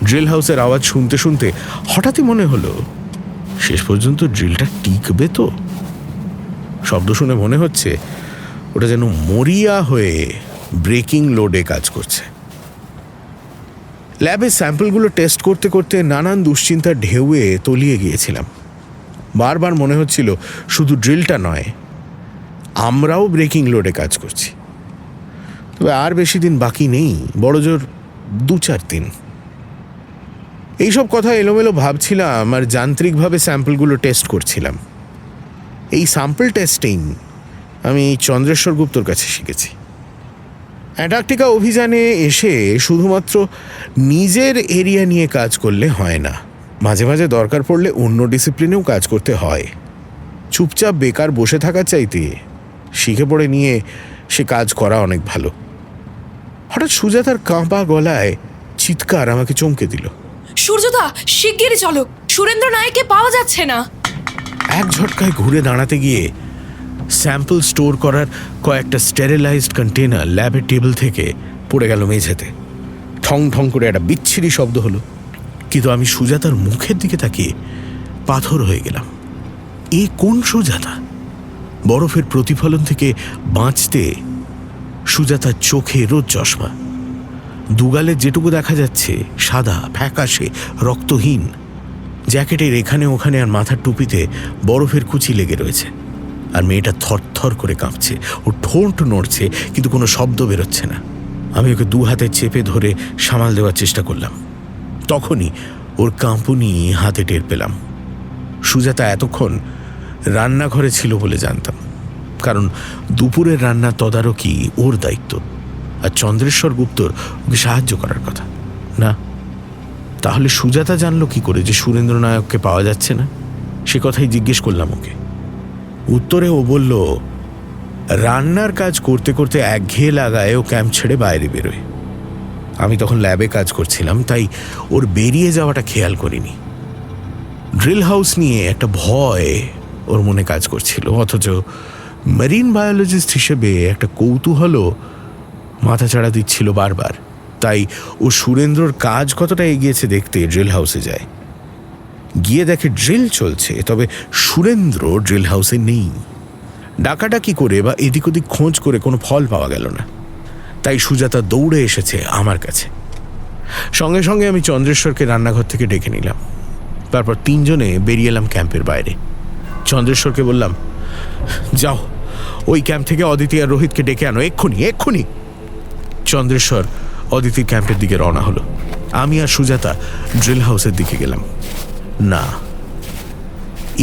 ড্রিল হাউসের আওয়াজ শুনতে শুনতে হঠাৎই মনে হলো শেষ পর্যন্ত ড্রিলটা টিকবে তো। শব্দ শুনে মনে হচ্ছে ওটা যেন মরিয়া হয়ে ব্রেকিং লোডে কাজ করছে। ল্যাবে স্যাম্পলগুলো টেস্ট করতে করতে নানান দুশ্চিন্তার ঢেউয়ে তলিয়ে গিয়েছিলাম। বারবার মনে হচ্ছিল শুধু ড্রিলটা নয়, আমরাও ব্রেকিং লোডে কাজ করছি। তবে আর বেশি দিন বাকি নেই, বড়জোর 2-4 দিন। এইসব কথা এলোমেলো ভাবছিলাম আর যান্ত্রিকভাবে স্যাম্পলগুলো টেস্ট করছিলাম। এই স্যাম্পল টেস্টিং আমি চন্দ্রেশ্বর গুপ্তর কাছে শিখেছি। অ্যান্টার্কটিকা অভিযানে এসে শুধুমাত্র নিজের এরিয়া নিয়ে কাজ করলে হয় না, মাঝে মাঝে দরকার পড়লে অন্য ডিসিপ্লিনেও কাজ করতে হয়। চুপচাপ বেকার বসে থাকার চাইতে শিখে পড়ে নিয়ে সে কাজ করা অনেক ভালো। হঠাৎ সুজাতার কাঁপা গলায় চিৎকার আমাকে চমকে দিল। সূর্যদা, শিগগিরই চলো, সুরেন্দ্র নায়ককে পাওয়া যাচ্ছে না। এক ঝটকায় ঘুরে দাঁড়াতে গিয়ে স্যাম্পল স্টোর করার কয়েকটা স্টেরিলাইজড কন্টেনার ল্যাবের টেবিল থেকে পড়ে গেল মেঝেতে। ঠং ঠং করে একটা বিচ্ছিরি শব্দ হলো, কিন্তু আমি সুজাতার মুখের দিকে তাকিয়ে পাথর হয়ে গেলাম। এ কোন সুজাতা? বরফের প্রতিফলন থেকে বাঁচতে সুজাতার চোখে রোজ চশমা, দুগালের যেটুকু দেখা যাচ্ছে সাদা ফ্যাকাশে রক্তহীন। জ্যাকেটের এখানে ওখানে আর মাথার টুপিতে বরফের কুচি লেগে রয়েছে। আর মেয়েটা থরথর করে কাঁপছে, ও ঠোঁট নড়ছে কিন্তু কোনো শব্দ বেরোচ্ছে না। আমি ওকে 2 হাতে চেপে ধরে সামাল দেওয়ার চেষ্টা করলাম। তখনই ওর কাঁপুনি হাতে টের পেলাম। সুজাতা এতক্ষণ রান্নাঘরে ছিল বলে জানতাম, কারণ দুপুরের রান্না তদারকি ওর দায়িত্ব, আর চন্দ্রেশ্বর গুপ্তর ওকে সাহায্য করার কথা না। তাহলে সুজাতা জানলো কি করে যে সুরেন্দ্র নায়ককে পাওয়া যাচ্ছে না? সে কথাই জিজ্ঞেস করলাম ওকে। উত্তরে ও বলল, রান্নার কাজ করতে করতে একঘেয়ে লাগায় ও ক্যাম্প ছেড়ে বাইরে বেরোয়। আমি তখন ল্যাবে কাজ করছিলাম, তাই ওর বেরিয়ে যাওয়াটা খেয়াল করিনি। ড্রিল হাউস নিয়ে একটা ভয় ওর মনে কাজ করছিল, অথচ মেরিন বায়োলজিস্ট হিসেবে একটা কৌতূহলও মাথাচাড়া দিচ্ছিল বারবার। তাই ও সুরেন্দ্রর কাজ কতটা এগিয়েছে দেখতে ড্রিল হাউসে যায়। গিয়ে দেখে ড্রিল চলছে, তবে সুরেন্দ্র ড্রিল হাউসে নেই। ডাকাডাকি করে বা এদিক ওদিক খোঁজ করে কোনো ফল পাওয়া গেল না। তাই সুজাতা দৌড়ে এসেছে আমার কাছে। সঙ্গে সঙ্গে আমি চন্দ্রেশ্বরকে রান্নাঘর থেকে ডেকে নিলাম। তারপর 3 জনে বেরিয়ে এলাম ক্যাম্পের বাইরে। চন্দ্রেশ্বরকে বললাম, যাও ওই ক্যাম্প থেকে অদিতি আর রোহিতকে ডেকে আনো, এক্ষুনি এক্ষুনি। চন্দ্রেশ্বর অদিতির ক্যাম্পের দিকে রওনা হলো। আমি আর সুজাতা ড্রিল হাউসের দিকে গেলাম। না,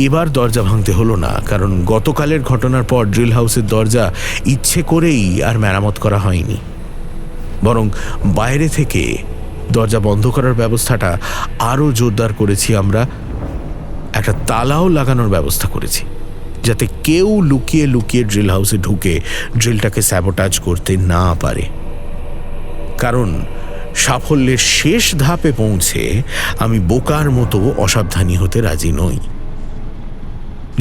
এবার দরজা ভাঙতে হলো না, কারণ গতকালের ঘটনার পর ড্রিল হাউসের দরজা ইচ্ছে করেই আর মেরামত করা হয়নি। বরং বাইরে থেকে দরজা বন্ধ করার ব্যবস্থাটা আরও জোরদার করেছি আমরা। একটা তালাও লাগানোর ব্যবস্থা করেছি, যাতে কেউ লুকিয়ে লুকিয়ে ড্রিল হাউসে ঢুকে ড্রিলটাকে স্যাবোটাজ করতে না পারে। কারণ সাফল্যের শেষ ধাপে পৌঁছে আমি বোকার মতো অসাবধানী হতে রাজি নই।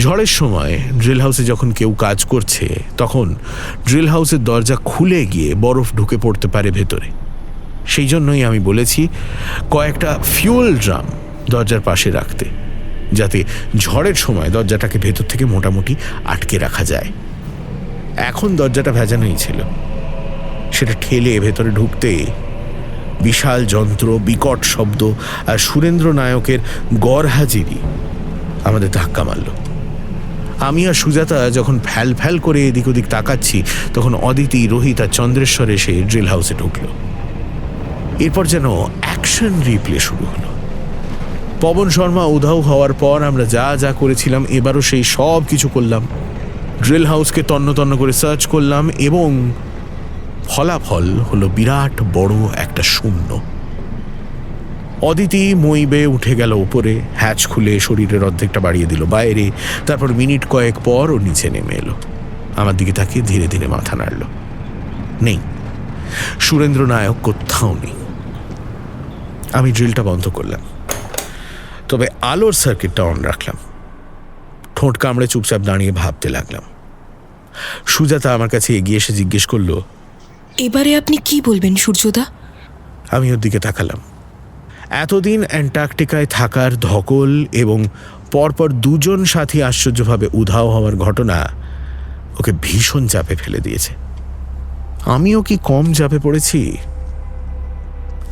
ঝড়ের সময় ড্রিল হাউসে যখন কেউ কাজ করছে তখন ড্রিল হাউসের দরজা খুলে গিয়ে বরফ ঢুকে পড়তে পারে ভেতরে। সেই জন্যই আমি বলেছি কয়েকটা ফিউয়েল ড্রাম দরজার পাশে রাখতে, যাতে ঝড়ের সময় দরজাটাকে ভেতর থেকে মোটামুটি আটকে রাখা যায়। এখন দরজাটা ভেজানোই ছিল, সেটা ঠেলে ভেতরে ঢুকতে বিশাল যন্ত্র, বিকট শব্দ আর সুরেন্দ্র নায়কের গড় হাজিরি আমাদের ধাক্কা মারল। আমি আর সুজাতা যখন ফ্যাল ফ্যাল করে এদিক ওদিক তাকাচ্ছি তখন অদিতি, রোহিত আর চন্দ্রেশ্বর এসে ড্রিল হাউসে ঢুকল। এরপর যেন অ্যাকশন রিপ্লে শুরু হলো। পবন শর্মা উধাও হওয়ার পর আমরা যা যা করেছিলাম এবারও সেই সব কিছু করলাম। ড্রিল হাউসকে তন্ন তন্ন করে সার্চ করলাম এবং ফলাফল হলো বিরাট বড় একটা শূন্য। অদিতি মই বেয়ে উঠে গেল উপরে, হ্যাচ খুলে শরীরের অর্ধেকটা বাড়িয়ে দিল বাইরে। তারপর মিনিট কয়েক পর ও নিচে নেমে এলো, আমার দিকে তাকিয়ে ধীরে ধীরে মাথা নাড়ল। নেই, সুরেন্দ্র নায়ক কোথাও নেই। আমি ড্রিলটা বন্ধ করলাম, তবে আলোর সার্কিটটা অন রাখলাম। ঠোঁট কামড়ে চুপচাপ দাঁড়িয়ে ভাবতে লাগলাম। সুজাতা আমার কাছে এগিয়ে এসে জিজ্ঞেস করলো, এবারে আপনি কি বলবেন সূর্যদা? আমি ওর দিকে তাকালাম। এতদিন অ্যান্টার্কটিকায় থাকার ধকল এবং পরপর দুজন সাথী আশ্চর্যভাবে উধাও হওয়ার ঘটনা ওকে ভীষণ চাপে ফেলে দিয়েছে। আমিও কি কম চাপে পড়েছি?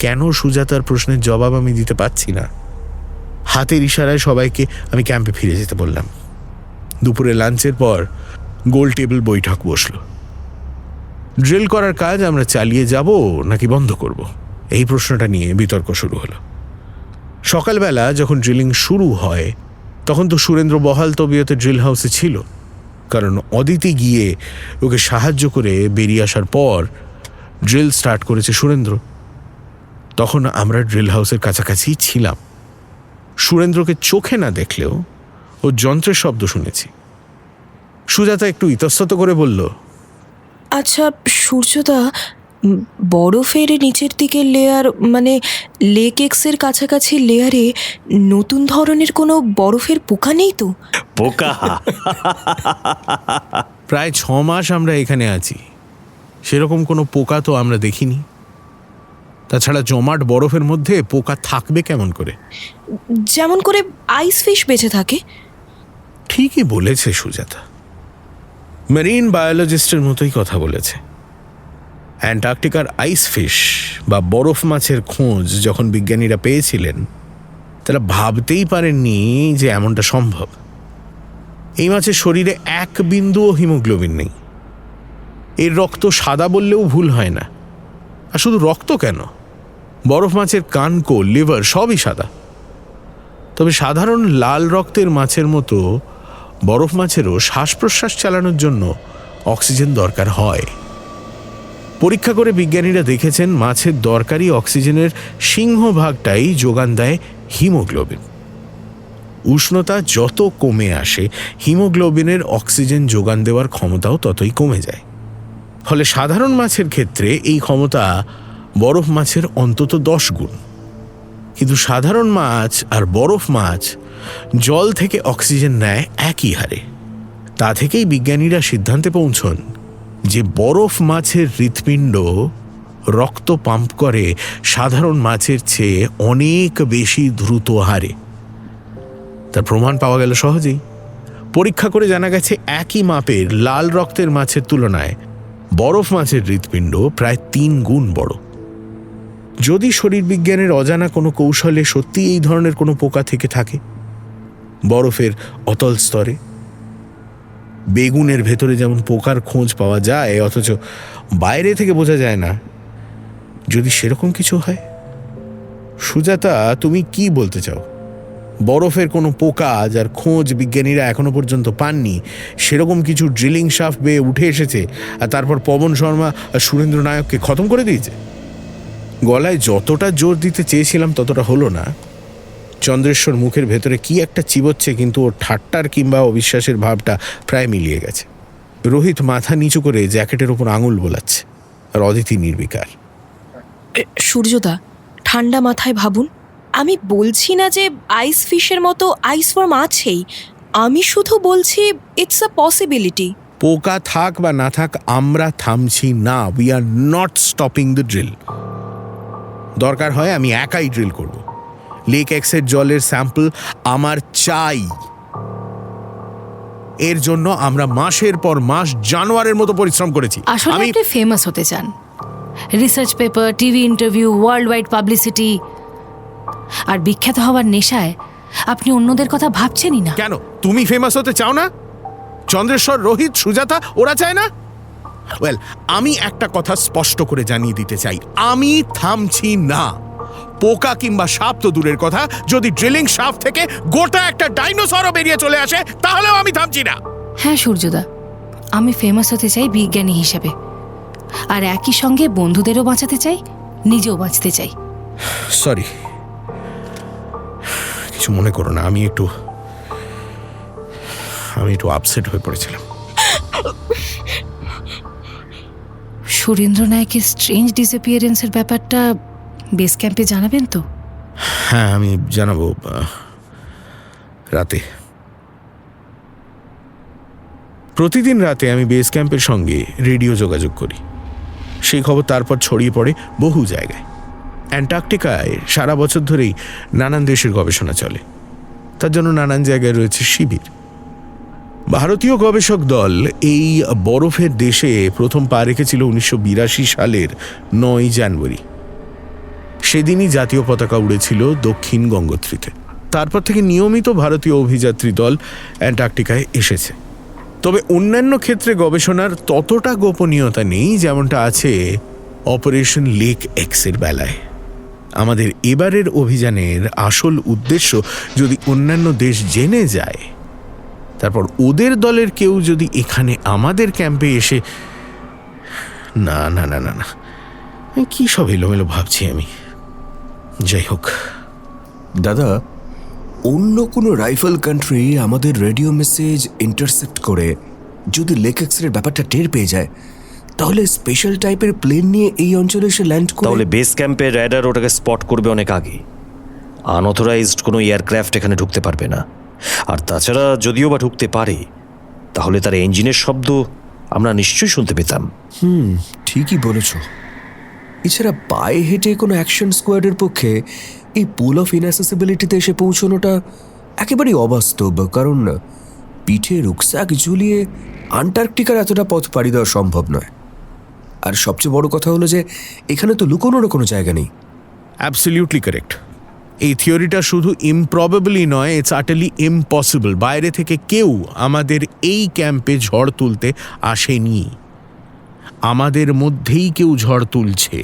কেন সুজাতার প্রশ্নের জবাব আমি দিতে পারছি না। হাতের ইশারায় সবাইকে আমি ক্যাম্পে ফিরে যেতে বললাম। দুপুরে লাঞ্চের পর গোল টেবিল বৈঠক বসলো। ড্রিল করার কাজ আমরা চালিয়ে যাব নাকি বন্ধ করব, এই প্রশ্নটা নিয়ে বিতর্ক শুরু হলো। সকালবেলা যখন ড্রিলিং শুরু হয় তখন তো সুরেন্দ্র বহাল তবিয়তে ড্রিল হাউসে ছিল, কারণ অদিতি গিয়ে ওকে সাহায্য করে বেরিয়ে আসার পর ড্রিল স্টার্ট করেছে সুরেন্দ্র। তখন আমরা ড্রিল হাউসের কাছাকাছি ছিলাম। সুরেন্দ্রকে চোখে না দেখলেও ও যন্ত্রের শব্দ শুনেছি। সুজাতা একটু ইতস্তত করে বলল, আচ্ছা সূর্যদা, বরফের নিচের দিকের লেয়ার মানে লেক এক্সের কাছাকাছি লেয়ারে নতুন ধরনের কোনো বরফের পোকা নেই তো? পোকা? প্রায় 6 মাস আমরা এখানে আছি, সেরকম কোনো পোকা তো আমরা দেখিনি। তাছাড়া জমাট বরফের মধ্যে পোকা থাকবে কেমন করে? যেমন করে আইস ফিশ বেঁচে থাকে। ঠিকই বলেছে সুজাতা, মেরিন বায়োলজিস্টের মতোই কথা বলেছে। অ্যান্টার্কটিকার আইস ফিশ বা বরফ মাছের খোঁজ যখন বিজ্ঞানীরা পেয়েছিলেন তারা ভাবতেই পারেননি যে এমনটা সম্ভব। এই মাছের শরীরে 1 বিন্দুও হিমোগ্লোবিন নেই। এর রক্ত সাদা বললেও ভুল হয় না। আর শুধু রক্ত কেন, বরফ মাছের কানকো, লিভার সবই সাদা। তবে সাধারণ লাল রক্তের মাছের মতো বরফ মাছেরও শ্বাস প্রশ্বাস চালানোর জন্য অক্সিজেন দরকার হয়। পরীক্ষা করে বিজ্ঞানীরা দেখেছেন মাছের দরকারি অক্সিজেনের সিংহভাগটাই যোগান দেয় হিমোগ্লোবিন। উষ্ণতা যত কমে আসে হিমোগ্লোবিনের অক্সিজেন যোগান দেওয়ার ক্ষমতাও ততই কমে যায়। ফলে সাধারণ মাছের ক্ষেত্রে এই ক্ষমতা বরফ মাছের অন্তত 10 গুণ। কিন্তু সাধারণ মাছ আর বরফ মাছ জল থেকে অক্সিজেন নেয় একই হারে। তা থেকেই বিজ্ঞানীরা সিদ্ধান্তে পৌঁছন যে বরফ মাছের হৃৎপিণ্ড রক্ত পাম্প করে সাধারণ মাছের চেয়ে অনেক বেশি দ্রুত হারে। তার প্রমাণ পাওয়া গেল সহজেই। পরীক্ষা করে জানা গেছে একই মাপের লাল রক্তের মাছের তুলনায় বরফ মাছের হৃৎপিণ্ড প্রায় 3 গুণ বড়। যদি শরীরবিজ্ঞানের অজানা কোনো কৌশলে সত্যি এই ধরনের কোনো পোকা থেকে থাকে বরফের অতল স্তরে, বেগুনের ভেতরে যেমন পোকার খোঁজ পাওয়া যায় অথচ বাইরে থেকে বোঝা যায় না, যদি সেরকম কিছু হয়, সুজাতা তুমি কি বলতে চাও? বরফের কোনো পোকা যার খোঁজ বিজ্ঞানীরা এখনো পর্যন্ত পাননি সেরকম কিছু ড্রিলিং শাফট বেয়ে উঠে এসেছে আর তারপর পবন শর্মা আর সুরেন্দ্র নায়ককে খতম করে দিয়েছে? গলায় যতটা জোর দিতে চেয়েছিলাম ততটা হলো না। চন্দ্রেশ্বর মুখের ভেতরে কি একটা চিবোচ্ছে, কিন্তু ওর ঠাট্টার কিংবা অবিশ্বাসের ভাবটা প্রায় মিলিয়ে গেছে। রোহিত মাথা নিচু করে জ্যাকেটের ওপর আঙুল বোলাচ্ছে আর অদিতি নির্বিকার। সূর্যদা, ঠান্ডা মাথায় ভাবুন। আমি বলছি না যে আইস ফিশের মতো আইস ফর্ম আছেই, আমি শুধু বলছি ইটস আ পসিবিলিটি। পোকা থাক বা না থাক, আমরা থামছি না। We are not stopping the drill. দরকার হয় আমি একাই ড্রিল করব। লেক এক্সের জলের স্যাম্পল আমার চাই। এর জন্য আমরা মাসের পর মাস জানোয়ারের মতো পরিশ্রম করেছি। আসলে আমি আপনি ফেমাস হতে চান, research paper, TV interview, world wide publicity, আর বিখ্যাত হওয়ার নেশায় আপনি অন্যদের কথা ভাবছেনই না। কেন, তুমি ফেমাস হতে চাও না? চন্দ্রেশ্বর, রোহিত, সুজাতা ওরা চায় না? ওয়েল, আমি একটা কথা স্পষ্ট করে জানিয়ে দিতে চাই, আমি থামছি না। পোকা কিংবা সাপ তো দূরের কথা, যদি ড্রিলিং শাফট থেকে গোটা একটা ডাইনোসরও বেরিয়ে চলে আসে তাহলেও আমি থামছি না। হ্যাঁ সূর্যদা, আমি ফেমাস হতে চাই বিজ্ঞানী হিসেবে, আর একই সঙ্গে বন্ধুদেরও বাঁচাতে চাই, নিজেও বাঁচতে চাই। সরি, কিছু মনে করো না, আমি একটু আপসেট হয়ে পড়েছিলাম। সুরেন্দ্র নায়কের স্ট্রেঞ্জ ডিসঅ্যাপিয়ারেন্সের ব্যাপারটা বেস ক্যাম্পে জানাবেন তো? হ্যাঁ, আমি জানাবো রাতে। প্রতিদিন রাতে আমি বেস ক্যাম্পের সঙ্গে রেডিও যোগাযোগ করি। সেই খবর তারপর ছড়িয়ে পড়ে বহু জায়গায়। অ্যান্টার্কটিকায় সারা বছর ধরেই নানান দেশের গবেষণা চলে, তার জন্য নানান জায়গায় রয়েছে শিবির। ভারতীয় গবেষক দল এই বরফের দেশে প্রথম পা রেখেছিল 1982 সালের 9 জানুয়ারি। সেদিনই জাতীয় পতাকা উড়েছিল দক্ষিণ গঙ্গোত্রীতে। তারপর থেকে নিয়মিত ভারতীয় অভিযাত্রী দল অ্যান্টার্কটিকায় এসেছে। তবে অন্যান্য ক্ষেত্রে গবেষণার ততটা গোপনীয়তা নেই যেমনটা আছে অপারেশন লেক এক্সের বেলায়। আমাদের এবারের অভিযানের আসল উদ্দেশ্য যদি অন্যান্য দেশ জেনে যায়, তারপর ওদের দলের কেউ যদি এখানে আমাদের ক্যাম্পে এসে, না না না না না, কি সব এলোমেলো ভাবছি আমি। যাই হোক দাদা, অন্য কোনো রাইফেল কান্ট্রি আমাদের রেডিও মেসেজ ইন্টারসেপ্ট করে যদি লেক এক্সের ব্যাপারটা টের পেয়ে যায়, তাহলে স্পেশাল টাইপের প্লেন নিয়ে এই অঞ্চলে এসে ল্যান্ড করে। তাহলে বেস ক্যাম্পের র্যাডার ওটাকে স্পট করবে অনেক আগে। আনঅথরাইজড কোনো এয়ারক্রাফট এখানে ঢুকতে পারবে না। আর তাছাড়া যদিও বা ঢুকতে পারে, তাহলে তার ইঞ্জিনের শব্দ আমরা নিশ্চয়ই শুনতে পেতাম। ঠিকই বলেছ। এছাড়া পায়ে হেঁটে কোনো অ্যাকশন স্কোয়াডের পক্ষে এই পুল অফ ইনঅ্যাসেসিবিলিটিতে এসে পৌঁছানোটা একেবারেই অবাস্তব, কারণ পিঠে রুকস্যাক ঝুলিয়ে আন্টার্কটিকার এতটা পথ পাড়ি দেওয়া সম্ভব নয়। আর সবচেয়ে বড় কথা হলো যে এখানে তো লুকোনোরও কোনো জায়গা নেই। Absolutely correct. এই থিওরিটা শুধু ইমপ্রবেবলি নয়, ইটস আটারলি ইম্পসিবল। বাইরে থেকে কেউ আমাদের এই ক্যাম্পে ঝড় তুলতে আসেনি। আমাদের মধ্যেই কেউ ঝড় তুলছে।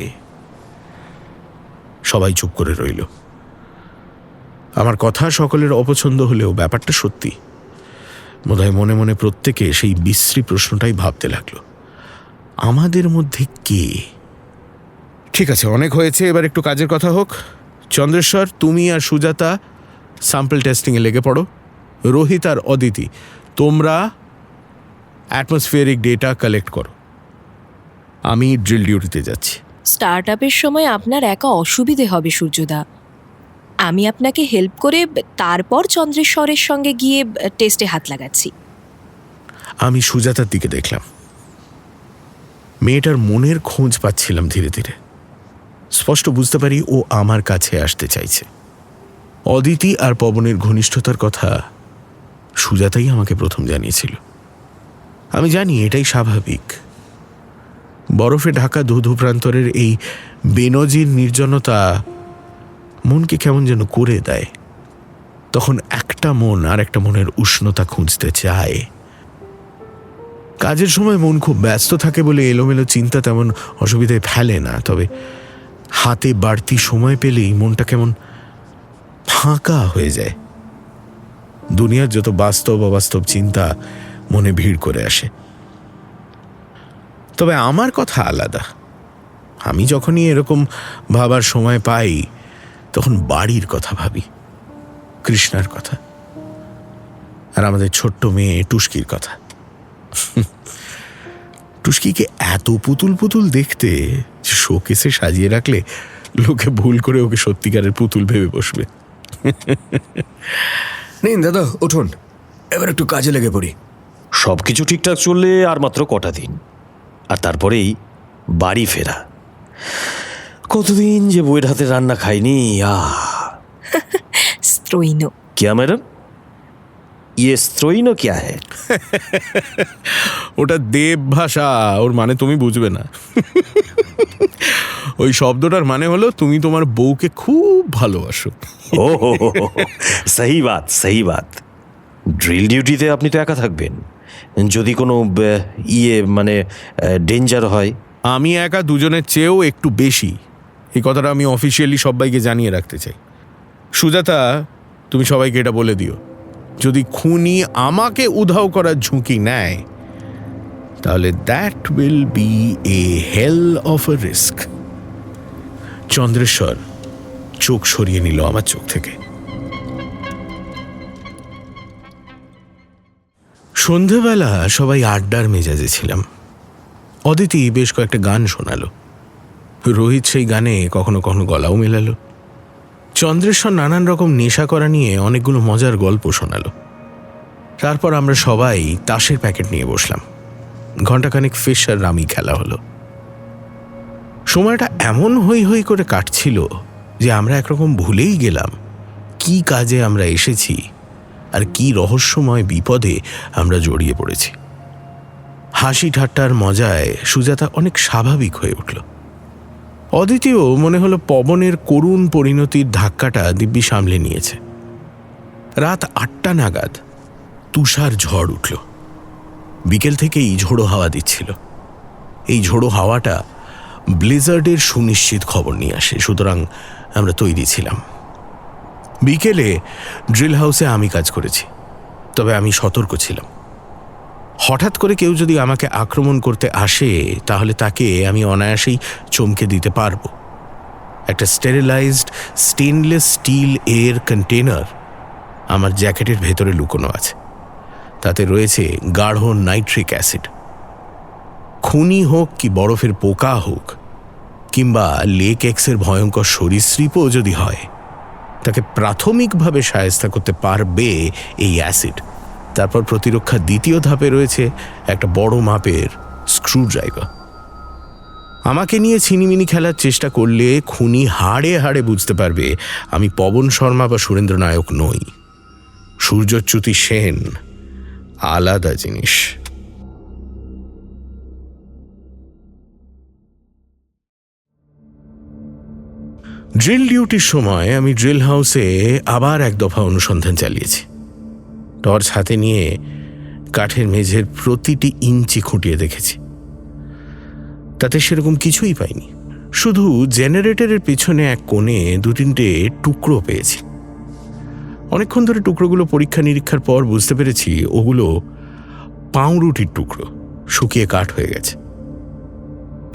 সবাই চুপ করে রইল। আমার কথা সকলের অপছন্দ হলেও ব্যাপারটা সত্যি। বোধহয় মনে মনে প্রত্যেকে সেই বিশ্রী প্রশ্নটাই ভাবতে লাগলো, আমাদের মধ্যে কে? ঠিক আছে, অনেক হয়েছে, এবার একটু কাজের কথা হোক। চন্দ্রেশ্বর, তুমি আর সুজাতা স্যাম্পল টেস্টিংয়ে লেগে পড়ো। রোহিত আর অদিতি, তোমরা অ্যাটমসফিয়ারিক ডেটা কালেক্ট করো। আমি ড্রিল ডিউটিতে যাচ্ছি। স্টার্ট আপের সময় আপনার একা অসুবিধে হবে সূর্যদা। আমি আপনাকে হেল্প করে তারপর চন্দ্রেশ্বরের সঙ্গে গিয়ে টেস্টে হাত লাগাচ্ছি। আমি সুজাতার দিকে দেখলাম। মেয়েটার মনের খোঁজ পাচ্ছিলাম ধীরে ধীরে। স্পষ্ট বুঝতে পারি ও আমার কাছে আসতে চাইছে। অদিতি আর পবনের ঘনিষ্ঠতার কথা সুজাতাই আমাকে প্রথম জানিয়েছিল। আমি জানি এটাই স্বাভাবিক। বরফে ঢাকা ধুধু প্রান্তরের এই বেনজির নির্জনতা মনকে কেমন যেন করে দেয়। তখন একটা মন আর একটা মনের উষ্ণতা খুঁজতে চায়। কাজের সময় মন খুব ব্যস্ত থাকে বলে এলোমেলো চিন্তা তেমন অসুবিধায় ফেলে না, তবে হাতে বাড়তি সময় পেলেই মনটা কেমন ফাঁকা হয়ে যায়। দুনিয়ার যত বাস্তব অবাস্তব চিন্তা মনে ভিড় করে আসে। তবে আমার কথা আলাদা। আমি যখনই এরকম ভাবার সময় পাই, তখন বাড়ির কথা ভাবি, কৃষ্ণার কথা, আর আমাদের ছোট্ট মেয়ে টুস্কির কথা। টুস্কিকে এত পুতুল পুতুল দেখতে, শোকেসে সাজিয়ে রাখলে লোকে ভুল করে ওকে সত্যিকারের পুতুল ভেবে বসবে। নিন দাদা, উঠুন, এবার একটু কাজে লেগে পড়ি। সব কিছু ঠিকঠাক চললে আর মাত্র কটা দিন, আর তারপরেই বাড়ি ফেরা। কতদিন যে বইয়ের হাতে রান্না খাইনি। স্ত্রৈন। क्या मैडम, ये स्त्रोइनो क्या है? ওটা দেব ভাষা, ওর মানে তুমি বুঝবে না। ওই শব্দটার মানে হলো তুমি তোমার বউকে খুব ভালোবাসো। ও সহি বাত, সহি বাত। ড্রিল ডিউটিতে আপনি তো একা থাকবেন, যদি কোনো মানে ডেঞ্জার হয়। আমি একা দুজনের চেয়েও একটু বেশি, এই কথাটা আমি অফিসিয়ালি সবাইকে জানিয়ে রাখতে চাই। সুজাতা, তুমি সবাইকে এটা বলে দিও, যদি খুনি আমাকে উধাও করার ঝুঁকি নেয় তাহলে that will be a hell of a risk. Chandreshwar চোখ সরিয়ে নিল আমার চোখ থেকে। সন্ধেবেলা সবাই আড্ডার মেজাজে ছিলাম। অদিতি বেশ কয়েকটা গান শোনালো, রোহিত সেই গানে কখনো কখনো গলাও মেলালো। চন্দ্রেশ্বর নানান রকম নেশা করা নিয়ে অনেকগুলো মজার গল্প শোনালো। তারপর আমরা সবাই তাসের প্যাকেট নিয়ে বসলাম। ঘণ্টাখানেক ফিশ আর রামি খেলা হলো। সময়টা এমন হই হই করে কাটছিল যে আমরা একরকম ভুলেই গেলাম কি কাজে আমরা এসেছি আর কি রহস্যময় বিপদে আমরা জড়িয়ে পড়েছি। হাসি ঠাট্টার মজায় সুজাতা অনেক স্বাভাবিক হয়ে উঠল। অদিতিও মনে হলো পবনের করুণ পরিণতির ধাক্কাটা দিব্যি সামলে নিয়েছে। রাত 8টা নাগাদ তুষার ঝড় উঠল। বিকেল থেকেই ঝোড়ো হাওয়া দিচ্ছিল। এই ঝোড়ো হাওয়াটা ব্লিজার্ডের সুনিশ্চিত খবর নিয়ে আসে, সুতরাং আমরা তৈরি ছিলাম। বিকেলে ড্রিল হাউসে আমি কাজ করেছি, তবে আমি সতর্ক ছিলাম। হঠাৎ করে কেউ যদি আমাকে আক্রমণ করতে আসে তাহলে তাকে আমি অনায়াসেই চমকে দিতে পারবো। একটা sterilised stainless steel air container আমার জ্যাকেটের ভেতরে লুকোনো আছে। তাতে রয়েছে গাঢ় নাইট্রিক অ্যাসিড। খুনি হোক কি বরফের পোকা হোক কিংবা লেক এক্সের ভয়ঙ্কর সরীসৃপও যদি হয়, তাকে প্রাথমিকভাবে সাহায্য করতে পারবে এই অ্যাসিড। তারপর প্রতিরক্ষার দ্বিতীয় ধাপে রয়েছে একটা বড় মাপের স্ক্রুড্রাইভার। আমাকে নিয়ে ছিনিমিনি খেলার চেষ্টা করলে খুনি হাড়ে হাড়ে বুঝতে পারবে আমি পবন শর্মা বা সুরেন্দ্র নায়ক নই। সূর্যচ্যুতি সেন আলাদা জিনিস। ড্রিল ডিউটির সময় আমি ড্রিল হাউসে আবার এক দফা অনুসন্ধান চালিয়েছি। টর্চ হাতে নিয়ে কাঠের মেঝের প্রতিটি ইঞ্চি খুঁটিয়ে দেখেছি। তাতে সেরকম কিছুই পাইনি, শুধু জেনারেটরের পিছনে এক কোণে 2-3টে টুকরো পেয়েছি। অনেকক্ষণ ধরে টুকরোগুলো পরীক্ষা নিরীক্ষার পর বুঝতে পেরেছি ওগুলো পাউরুটির টুকরো, শুকিয়ে কাঠ হয়ে গেছে।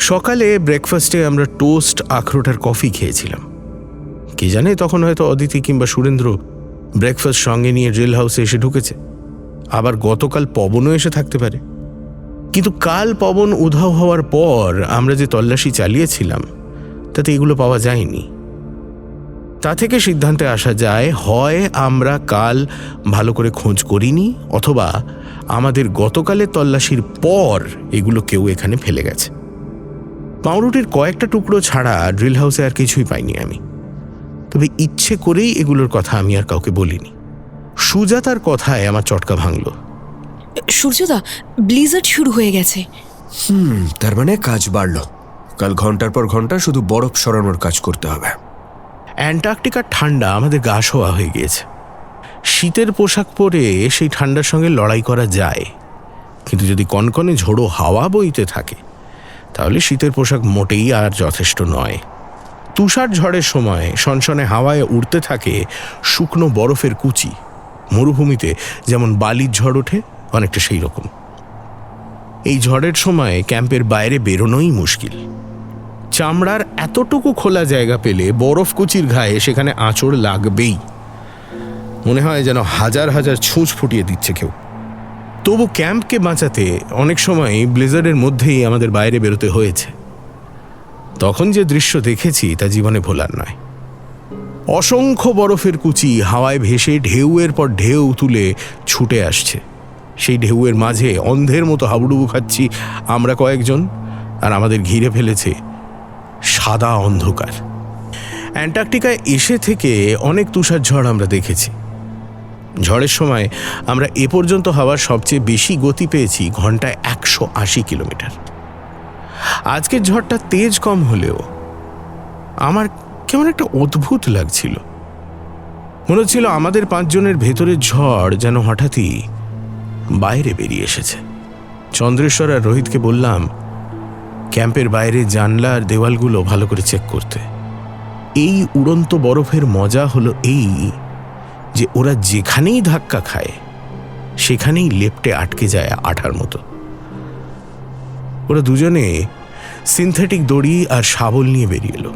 সকালে ব্রেকফাস্টে আমরা টোস্ট, আখরোট আর কফি খেয়েছিলাম। কে জানে তখন হয়তো অদিতি কিংবা সুরেন্দ্র ব্রেকফাস্ট সঙ্গে নিয়ে ড্রিল হাউসে এসে ঢুকেছে। আবার গতকাল পবনও এসে থাকতে পারে। কিন্তু কাল পবন উধাও হওয়ার পর আমরা যে তল্লাশি চালিয়েছিলাম তাতে এগুলো পাওয়া যায়নি। তা থেকে সিদ্ধান্তে আসা যায়, হয় আমরা কাল ভালো করে খোঁজ করিনি, অথবা আমাদের গতকালের তল্লাশির পর এগুলো কেউ এখানে ফেলে গেছে। পাউরুটির কয়েকটা টুকরো ছাড়া ড্রিল হাউসে আর কিছুই পাইনি আমি। তবে ইচ্ছে করেই এগুলোর কথা আমি আর কাউকে বলিনি। সুজাতার কথায় আমার চটকা ভাঙল। সূর্যদা, ব্লিজার্ড শুরু হয়ে গেছে। তার মানে কাজ বাড়লো। কাল ঘন্টার পর ঘন্টা শুধু বরফ সরানোর কাজ করতে হবে। অ্যান্টার্কটিকার ঠান্ডা আমাদের গা শোয়া হয়ে গিয়েছে। শীতের পোশাক পরে সেই ঠান্ডার সঙ্গে লড়াই করা যায়, কিন্তু যদি কনকনে ঝোড়ো হাওয়া বইতে থাকে তাহলে শীতের পোশাক মোটেই আর যথেষ্ট নয়। তুষার ঝড়ের সময় সনসনে হাওয়ায় উড়তে থাকে শুকনো বরফের কুচি। মরুভূমিতে যেমন বালির ঝড় ওঠে, অনেকটা সেই রকম। এই ঝড়ের সময় ক্যাম্পের বাইরে বেরোনোই মুশকিল। চামড়ার এতটুকু খোলা জায়গা পেলে বরফ কুচির ঘায়ে সেখানে আঁচড় লাগবেই। মনে হয় যেন হাজার হাজার ছুঁচ ফুটিয়ে দিচ্ছে কেউ। তবু ক্যাম্পকে বাঁচাতে অনেক সময় ব্লিজার্ডের মধ্যেই আমাদের বাইরে বেরোতে হয়েছে। তখন যে দৃশ্য দেখেছি তা জীবনে ভোলার নয়। অসংখ্য বরফের কুচি হাওয়ায় ভেসে ঢেউয়ের পর ঢেউ তুলে ছুটে আসছে। সেই ঢেউয়ের মাঝে অন্ধের মতো হাবুডুবু খাচ্ছি আমরা কয়েকজন, আর আমাদের ঘিরে ফেলেছে সাদা অন্ধকার। অ্যান্টার্কটিকায় এসে থেকে অনেক তুষার ঝড় আমরা দেখেছি। ঝড়ের সময় আমরা এ পর্যন্ত হাওয়ার সবচেয়ে বেশি গতি পেয়েছি ঘন্টায় 180 কিলোমিটার। আজকের ঝড়টা তেজ কম হলেও আমার কেমন একটা অদ্ভুত লাগছিল। মনে হচ্ছিল আমাদের 5 জনের ভেতরের ঝড় যেন হঠাৎই বাইরে বেরিয়ে এসেছে। চন্দ্রেশ্বর আর রোহিতকে বললাম ক্যাম্পের বাইরে জানলা আর দেওয়ালগুলো ভালো করে চেক করতে। এই উড়ন্ত বরফের মজা হলো এই যে ওরা যেখানেই ধাক্কা খায় সেখানেই লেপ্টে আটকে যায় আঠার মতো। ওরা দুজনে সিনথেটিক দড়ি আর শাবল নিয়ে বেরিয়ে এলো।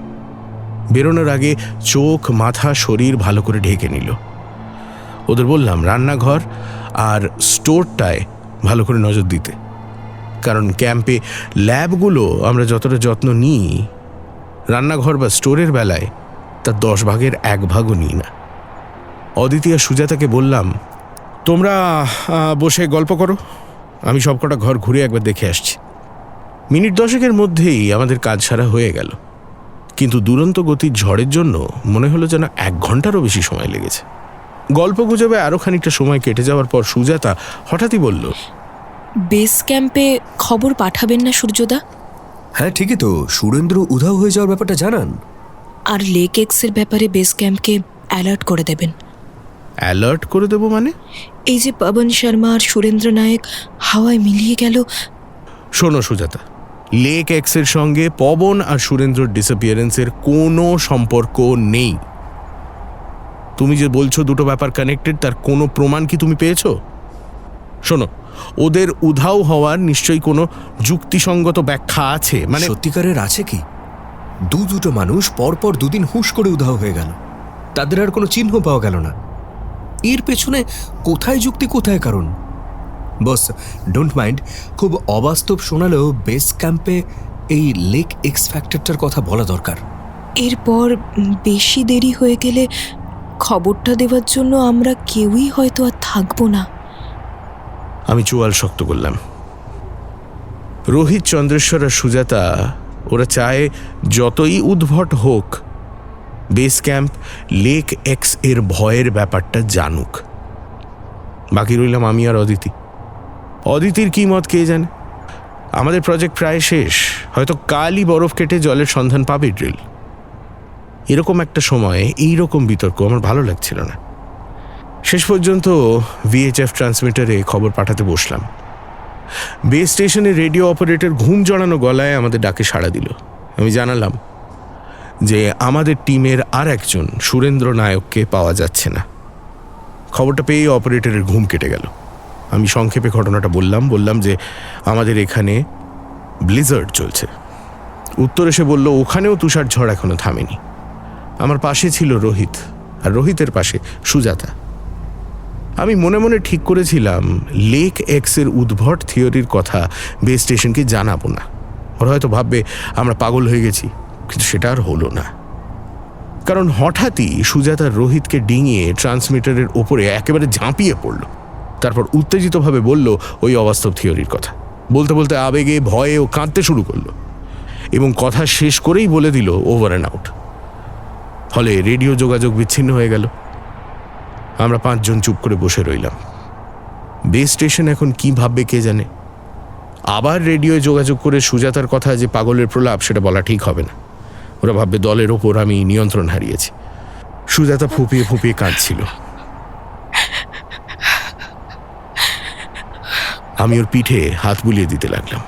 বেরোনোর আগে চোখ, মাথা, শরীর ভালো করে ঢেকে নিল। ওদের বললাম রান্নাঘর আর স্টোরটায় ভালো করে নজর দিতে, কারণ ক্যাম্পে ল্যাবগুলো আমরা যতটা যত্ন নিই রান্নাঘর বা স্টোরের বেলায় তার 10 ভাগের 1 ভাগও নিই না। অদিতি আর সুজাতাকে বললাম তোমরা বসে গল্প করো, আমি সবকটা ঘর ঘুরে একবার দেখে আসছি। মিনিট 10-এর মধ্যেই আমাদের কাজ সারা হয়ে গেল, কিন্তু দুরন্ত গতির ঝড়ের জন্য মনে হলো যেন 1 ঘন্টারও বেশি সময় লেগেছে। গল্প গুজবে আরও খানিকটা সময় কেটে যাওয়ার পর সুজাতা হঠাৎই বলল, বেস ক্যাম্পে খবর পাঠাবেন না সূর্যদা? হ্যাঁ ঠিকই তো, সুরেন্দ্র উধাও হয়ে যাওয়ার ব্যাপারটা জানান। আর লেক এক্সের ব্যাপারে বেস ক্যাম্পকে অ্যালার্ট করে দেবেন। অ্যালার্ট করে দেবো মানে? এই যে পবন শর্মা আর সুরেন্দ্র নায়ক হাওয়ায় মিলিয়ে গেল। শোনো সুজাতা, লেক এক্সের সঙ্গে পবন আর সুরেন্দ্রর ডিসঅ্যাপিয়ারেন্সের কোনো সম্পর্ক নেই। তুমি যে বলছো দুটো ব্যাপার কানেক্টেড, তার কোনো প্রমাণ কি তুমি পেয়েছো? শোনো, ওদের উধাও হওয়ার নিশ্চয়ই কোনো যুক্তিসঙ্গত ব্যাখ্যা আছে। মানে সত্যিকারের আছে কি? দুটো মানুষ পরপর 2 দিন হুশ করে উধাও হয়ে গেল, তাদের আর কোনো চিহ্ন পাওয়া গেল না। এর পেছনে কোথায় যুক্তি, কোথায় কারণ? বস ডোন্ট মাইন্ড, খুব অবাস্তব শোনালেও বেস ক্যাম্পে এই লেক এক্স ফ্যাক্টরটার কথা বলা দরকার। এরপর বেশি দেরি হয়ে গেলে খবরটা দেওয়ার জন্য আমরা কেউই হয়তো আর থাকবো না। আমি চোয়াল শক্ত করলাম। রোহিত, চন্দ্রেশ্বর আর সুজাতা ওরা চায় যতই উদ্ভট হোক বেস ক্যাম্প লেক এক্স এর ভয়ের ব্যাপারটা জানুক। বাকি রইলাম আমি আর অদিতি। অদিতির কি মত কে জানে। আমাদের প্রজেক্ট প্রায় শেষ, হয়তো কালই বরফ কেটে জলের সন্ধান পাবে ড্রিল। এরকম একটা সময়ে এইরকম বিতর্ক আমার ভালো লাগছিল না। শেষ পর্যন্ত ভিএইচএফ ট্রান্সমিটারে খবর পাঠাতে বসলাম। বেস স্টেশনের রেডিও অপারেটর ঘুম জড়ানো গলায় আমাদের ডাকে সাড়া দিল। আমি জানালাম যে আমাদের টিমের আর একজন সুরেন্দ্র নায়ককে পাওয়া যাচ্ছে না। খবরটা পেয়ে অপারেটরের ঘুম কেটে গেল। আমি সংক্ষেপে ঘটনাটা বললাম যে আমাদের এখানে ব্লিজার্ড চলছে। উত্তর এসে বলল ওখানেও তুষার ঝড় এখনো থামেনি। আমার পাশে ছিল রোহিত, আর রোহিতের পাশে সুজাতা। আমি মনে মনে ঠিক করেছিলাম লেক এক্সের উদ্ভট থিওরির কথা বেস স্টেশনকে জানাবো না। ওরা হয়তো ভাববে আমরা পাগল হয়ে গেছি, কিন্তু সেটা আর হলো না। কারণ হঠাৎই সুজাতা রোহিতকে ডিঙিয়ে ট্রান্সমিটারের ওপরে একেবারে ঝাঁপিয়ে পড়ল। তারপর উত্তেজিতভাবে বলল ওই অবাস্তব থিওরির কথা। বলতে বলতে আবেগে, ভয়ে ও কাঁদতে শুরু করলো, এবং কথা শেষ করেই বলে দিল ওভার অ্যান্ড আউট। ফলে রেডিও যোগাযোগ বিচ্ছিন্ন হয়ে গেল। আমরা 5 জন চুপ করে বসে রইলাম। বেস স্টেশন এখন কি ভাববে কে জানে। আবার রেডিওয় যোগাযোগ করে সুজাতার কথা যে পাগলের প্রলাপ, সেটা বলা ঠিক হবে না। ওরা ভাববে দলের ওপর আমি নিয়ন্ত্রণ হারিয়েছি। সুজাতা ফুপিয়ে ফুপিয়ে কাঁদছিল। আমি ওর পিঠে হাত বুলিয়ে দিতে লাগলাম।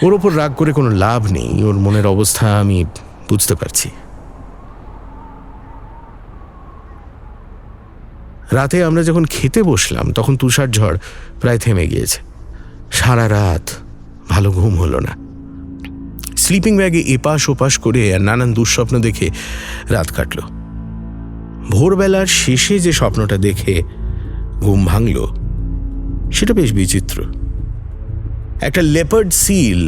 ওর ওপর রাগ করে কোনো লাভ নেই, ওর মনের অবস্থা আমি বুঝতে পারছি। রাতে আমরা যখন খেতে বসলাম তখন তুষার ঝড় প্রায় থেমে গিয়েছে। সারা রাত ভালো ঘুম হলো না। স্লিপিং ব্যাগে এপাশ ওপাশ করে আর নানান দুঃস্বপ্ন দেখে রাত কাটল। ভোরবেলার শেষে যে স্বপ্নটা দেখে ঘুম ভাঙল সেটা বেশ বিচিত্র। একটা লেপার্ড সিল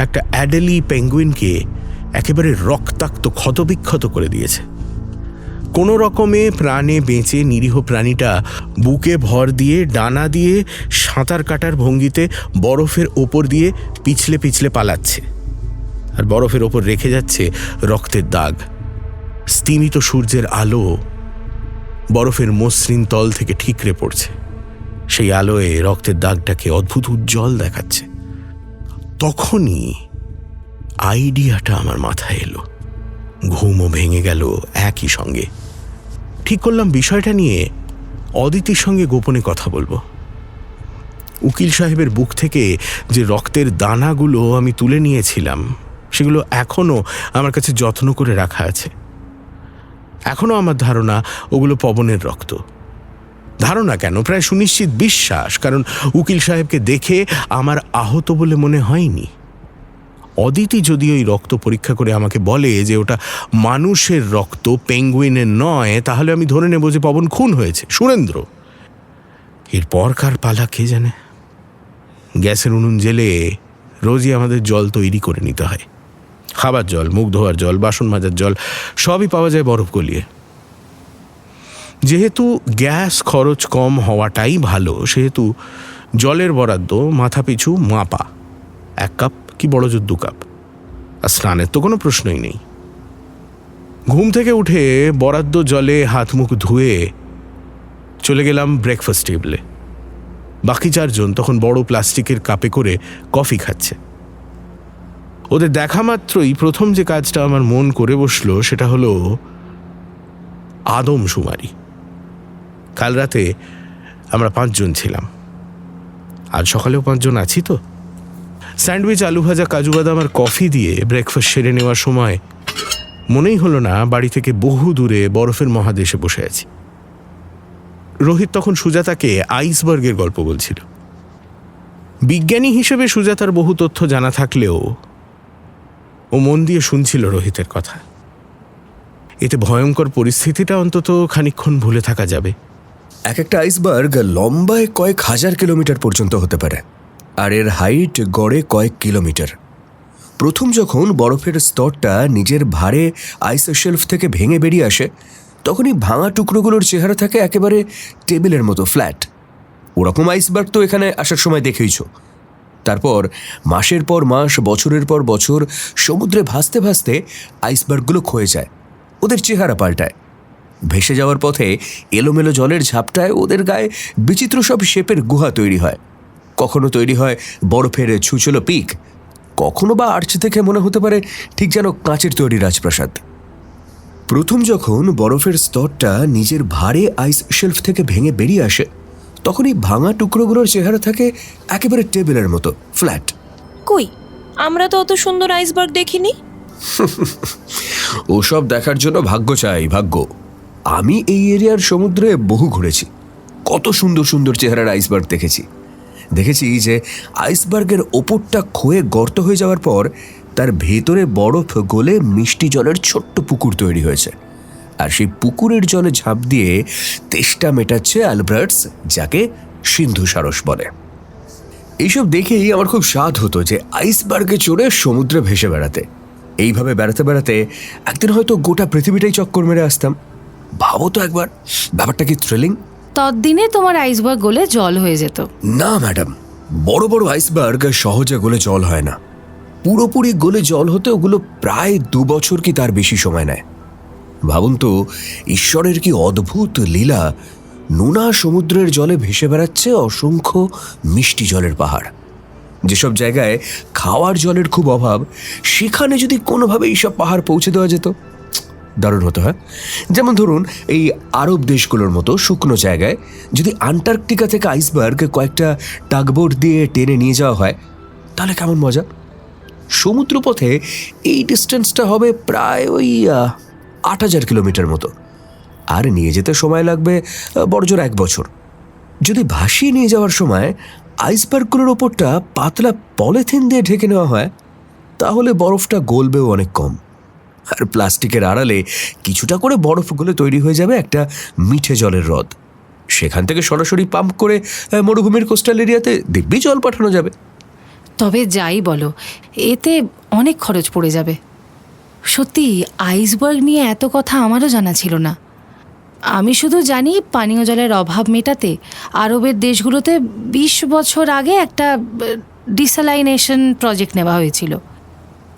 একটা অ্যাডেলি পেঙ্গুইনকে একেবারে রক্তাক্ত ক্ষতবিক্ষত করে দিয়েছে। কোনো রকমে প্রাণে বেঁচে নিরীহ প্রাণীটা বুকে ভর দিয়ে ডানা দিয়ে সাঁতার কাটার ভঙ্গিতে বরফের ওপর দিয়ে পিছলে পিছলে পালাচ্ছে, আর বরফের ওপর রেখে যাচ্ছে রক্তের দাগ। স্তিমিত সূর্যের আলো বরফের মসৃণ তল থেকে ঠিকরে পড়ছে, সেই আলোয় রক্তের দাগটাকে অদ্ভুত উজ্জ্বল দেখাচ্ছে। তখনই আইডিয়াটা আমার মাথায় এলো, ঘুমও ভেঙে গেল একই সঙ্গে। ঠিক করলাম বিষয়টা নিয়ে অদিতির সঙ্গে গোপনে কথা বলবো। উকিল সাহেবের বুক থেকে যে রক্তের দানাগুলো আমি তুলে নিয়েছিলাম সেগুলো এখনও আমার কাছে যত্ন করে রাখা আছে। এখনও আমার ধারণা ওগুলো পবনের রক্ত। ধারণা কেন, প্রায় সুনিশ্চিত বিশ্বাস, কারণ উকিল সাহেবকে দেখে আমার আহত বলে মনে হয়নি। অদিতি যদি ওই রক্ত পরীক্ষা করে আমাকে বলে যে ওটা মানুষের রক্ত, পেঙ্গুইনের নয়, তাহলে আমি ধরে নেব যে পবন খুন হয়েছে, সুরেন্দ্র। এরপর কার পালা কে জানে। গ্যাসের উনুন জেলে রোজই আমাদের জল তৈরি করে নিতে হয়। খাবার জল, মুখ ধোয়ার জল, বাসন মাজার জল সবই পাওয়া যায় বরফ গলিয়ে। যেহেতু গ্যাস খরচ কম হওয়াটাই ভালো, সেহেতু জলের বরাদ্দ মাথাপিছু মাপা, 1 কাপ কি বড় জোর 2 কাপ। আর স্নানের তো কোনো প্রশ্নই নেই। ঘুম থেকে উঠে বরাদ্দ জলে হাত মুখ ধুয়ে চলে গেলাম ব্রেকফাস্ট টেবিলে। বাকি 4 জন তখন বড় প্লাস্টিকের কাপে করে কফি খাচ্ছে। ওদের দেখা মাত্রই প্রথম যে কাজটা আমার মন করে বসলো সেটা হলো আদমশুমারি। কাল রাতে আমরা 5 জন ছিলাম, আজ সকালেও 5 জন আছি তো। স্যান্ডউইচ, আলু ভাজা, কাজু বাদাম আর কফি দিয়ে ব্রেকফাস্ট সেরে নেওয়ার সময় মনেই হলো না বাড়ি থেকে বহু দূরে বরফের মহাদেশে বসে আছি। রোহিত তখন সুজাতাকে আইসবার্গের গল্প বলছিল। বিজ্ঞানী হিসেবে সুজাতার বহু তথ্য জানা থাকলেও ও মন দিয়ে শুনছিল রোহিতের কথা। এতে ভয়ঙ্কর পরিস্থিতিটা অন্তত খানিকক্ষণ ভুলে থাকা যাবে। এক একটা আইসবার্গ লম্বায় কয়েক হাজার কিলোমিটার পর্যন্ত হতে পারে, আর এর হাইট গড়ে কয়েক কিলোমিটার। প্রথম যখন বরফের স্তরটা নিজের ভারে আইস শেলফ থেকে ভেঙে বেরিয়ে আসে, তখনই ভাঙা টুকরোগুলোর চেহারা থাকে একেবারে টেবিলের মতো ফ্ল্যাট। ওরকম আইসবার্গ তো এখানে আসার সময় দেখেইছ। তারপর মাসের পর মাস, বছরের পর বছর সমুদ্রে ভাসতে ভাসতে আইসবার্গগুলো ক্ষয়ে যায়, ওদের চেহারা পাল্টায়। ভেসে যাওয়ার পথে এলোমেলো জলের ঝাপটায় ওদের গায়ে বিচিত্র সব শেপের গুহা তৈরি হয়। কখনো তৈরি হয় বরফের ছুচলো পিক, কখনো বা আর্চ থেকে মনে হতে পারে ঠিক যেন কাঁচের তৈরি রাজপ্রাসাদ। প্রথম যখন বরফের স্তরটা নিজের ভারে আইস শেলফ থেকে ভেঙে বেরিয়ে আসে, তখনই ভাঙা টুকরোগুলোর চেহারা থাকে একেবারে টেবিলের মতো ফ্ল্যাট। কই, আমরা তো অত সুন্দর আইসবার্গ দেখিনি। ওসব দেখার জন্য ভাগ্য চাই, ভাগ্য। আমি এই এরিয়ার সমুদ্রে বহু ঘুরেছি, কত সুন্দর সুন্দর চেহারার আইসবার্গ দেখেছি যে আইসবার্গের ওপরটা ক্ষয়ে গর্ত হয়ে যাওয়ার পর তার ভেতরে বরফ গলে মিষ্টি জলের ছোট্ট পুকুর তৈরি হয়েছে, আর সেই পুকুরের জলে ঝাঁপ দিয়ে তেষ্টা মেটাচ্ছে আলবার্টস, যাকে সিন্ধু সারস বলে। এইসব দেখেই আমার খুব স্বাদ হতো যে আইসবার্গে চড়ে সমুদ্রে ভেসে বেড়াতে। এইভাবে বেড়াতে বেড়াতে একদিন হয়তো গোটা পৃথিবীটাই চক্কর মেরে আসতাম। ভাবো তো একবার, ব্যাপারটা কি থ্রিলিং। ততদিনে তোমার আইসবার্গ গলে জল হয়ে যেত। না ম্যাডাম, বড় বড় আইসবার্গ সহজে গলে জল হয় না। পুরোপুরি গলে জল হতে ওগুলো প্রায় 2 বছর কি তার বেশি সময় নেয়। ভাবুন তো, ঈশ্বরের কি অদ্ভুত লীলা, নোনা সমুদ্রের জলে ভেসে বেড়াচ্ছে অসংখ্য মিষ্টি জলের পাহাড়। যেসব জায়গায় খাওয়ার জলের খুব অভাব, সেখানে যদি কোনোভাবে এইসব পাহাড় পৌঁছে দেওয়া যেত, দারুণ হতো। হ্যাঁ, যেমন ধরুন এই আরব দেশগুলোর মতো শুকনো জায়গায় যদি আন্টার্কটিকা থেকে আইসবার্গ কয়েকটা টাগবোট দিয়ে টেনে নিয়ে যাওয়া হয়, তাহলে কেমন মজা। সমুদ্রপথে এই ডিস্টেন্সটা হবে প্রায় ওই 8000 কিলোমিটার মতো, আর নিয়ে যেতে সময় লাগবে বড়জোর 1 বছর। যদি ভাসিয়ে নিয়ে যাওয়ার সময় আইসবার্গগুলোর ওপরটা পাতলা পলিথিন দিয়ে ঢেকে নেওয়া হয়, তাহলে বরফটা গলবেও অনেক কম, আর প্লাস্টিকের আড়ালে কিছুটা করে বরফ গলে তৈরি হয়ে যাবে একটা মিঠে জলের হ্রদ। সেখান থেকে সরাসরি পাম্প করে মরুভূমির কোস্টাল এরিয়াতে দিব্যি জল পাঠানো যাবে। তবে যাই বলো, এতে অনেক খরচ পড়ে যাবে। সত্যি আইসবার্গ নিয়ে এত কথা আমারও জানা ছিল না। আমি শুধু জানি পানীয় জলের অভাব মেটাতে আরবের দেশগুলোতে 20 বছর আগে একটা ডিস্যালাইনেশন প্রজেক্ট নেওয়া হয়েছিল।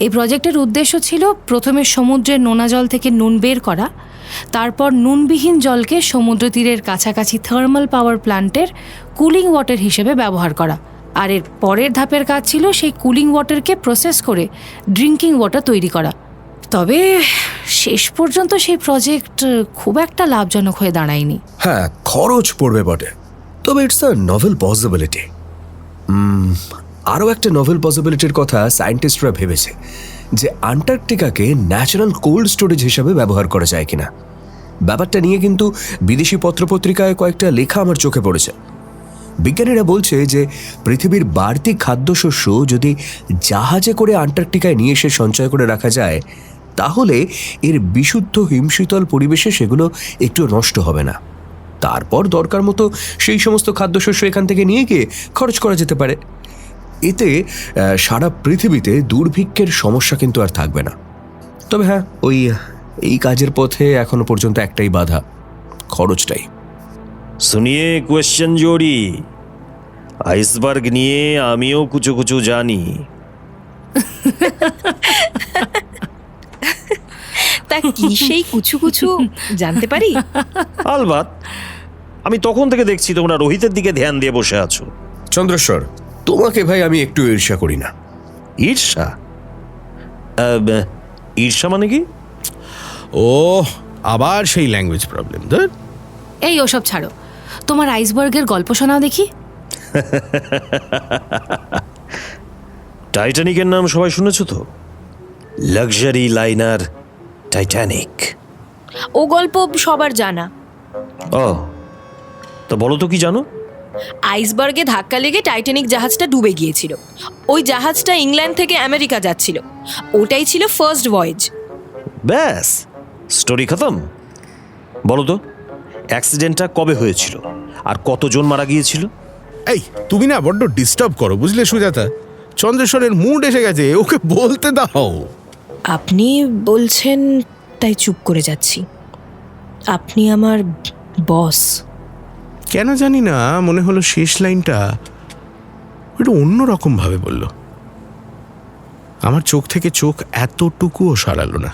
এই প্রজেক্টের উদ্দেশ্য ছিল প্রথমে সমুদ্রের নোনা জল থেকে নুন বের করা, তারপর নুনবিহীন জলকে সমুদ্র তীরের কাছাকাছি থার্মাল পাওয়ার প্ল্যান্টের কুলিং ওয়াটার হিসেবে ব্যবহার করা। আর এর পরের ধাপের কাজ ছিল সেই কুলিং ওয়াটারকে প্রসেস করে ড্রিঙ্কিং ওয়াটার তৈরি করা। তবে শেষ পর্যন্ত সেই প্রজেক্ট খুব একটা লাভজনক হয়ে দাঁড়ায়নি। হ্যাঁ, খরচ পড়বে বটে, তবে ইটস আ নভেল পসিবিলিটি। আরও একটা নভেল পসিবিলিটির কথা সায়েন্টিস্টরা ভেবেছে, যে আন্টার্কটিকাকে ন্যাচারাল কোল্ড স্টোরেজ হিসাবে ব্যবহার করা যায় কিনা। ব্যাপারটা নিয়ে কিন্তু বিদেশি পত্রপত্রিকায় কয়েকটা লেখা আমার চোখে পড়েছে। বিজ্ঞানীরা বলছে যে পৃথিবীর বাড়তি খাদ্যশস্য যদি জাহাজে করে আন্টার্কটিকায় নিয়ে এসে সঞ্চয় করে রাখা যায়, তাহলে এর বিশুদ্ধ হিমশীতল পরিবেশে সেগুলো একটু নষ্ট হবে না। তারপর দরকার মতো সেই সমস্ত খাদ্যশস্য এখান থেকে নিয়ে গিয়ে খরচ করা যেতে পারে। এতে সারা পৃথিবীতে দুর্ভিক্ষের সমস্যা কিন্তু আর থাকবে না। তবে হ্যাঁ, এই কাজের পথে এখনো পর্যন্ত একটাই বাধা, খরচটাই। শুনিয়ে কোয়েশ্চেন জোড়ি, আইসবার্গ নিয়ে আমিও কুচু কুচু জানি। তা কি সেই কুচু কুচু জানতে পারি? আলবাত, আমি তখন থেকে দেখছি তোমরা রোহিতের দিকে ধ্যান দিয়ে বসে আছো। চন্দ্রেশ্বর, তোমাকে ভাই আমি একটু ঈর্ষা করি না। ঈর্ষা? ঈর্ষা মানে কি? ও আবার সেই ল্যাঙ্গুয়েজ প্রবলেম। এই ওসব ছাড়ো, তোমার আইসবার্গের গল্প শোনাও দেখি। টাইটানিকের নাম সবাই শুনেছ তো? Luxury liner Titanic. ও গল্প সবার জানা। ও, তো বলো তো কি জানো? আইসবার্গে ধাক্কা লেগে টাইটানিক জাহাজটা ডুবে গিয়েছিল। ওই জাহাজটা ইংল্যান্ড থেকে আমেরিকা যাচ্ছিল। ওটাই ছিল ফার্স্ট ভয়েজ। ব্যাস, স্টোরি খতম। বলো তো অ্যাক্সিডেন্টটা কবে হয়েছিল আর কতজন মারা গিয়েছিল? এই তুমি না বড্ড ডিস্টার্ব করো, বুঝলে সুজাতা? চন্দ্রেশ্বরের মুড এসে গেছে, ওকে বলতে দাও। আপনি বলছেন তাই চুপ করে যাচ্ছি। আপনি আমার বস। কেন জানি না মনে হলো শেষ লাইনটা একটু অন্যরকম ভাবে বলল। আমার চোখ থেকে চোখ এতটুকুও সরালো না।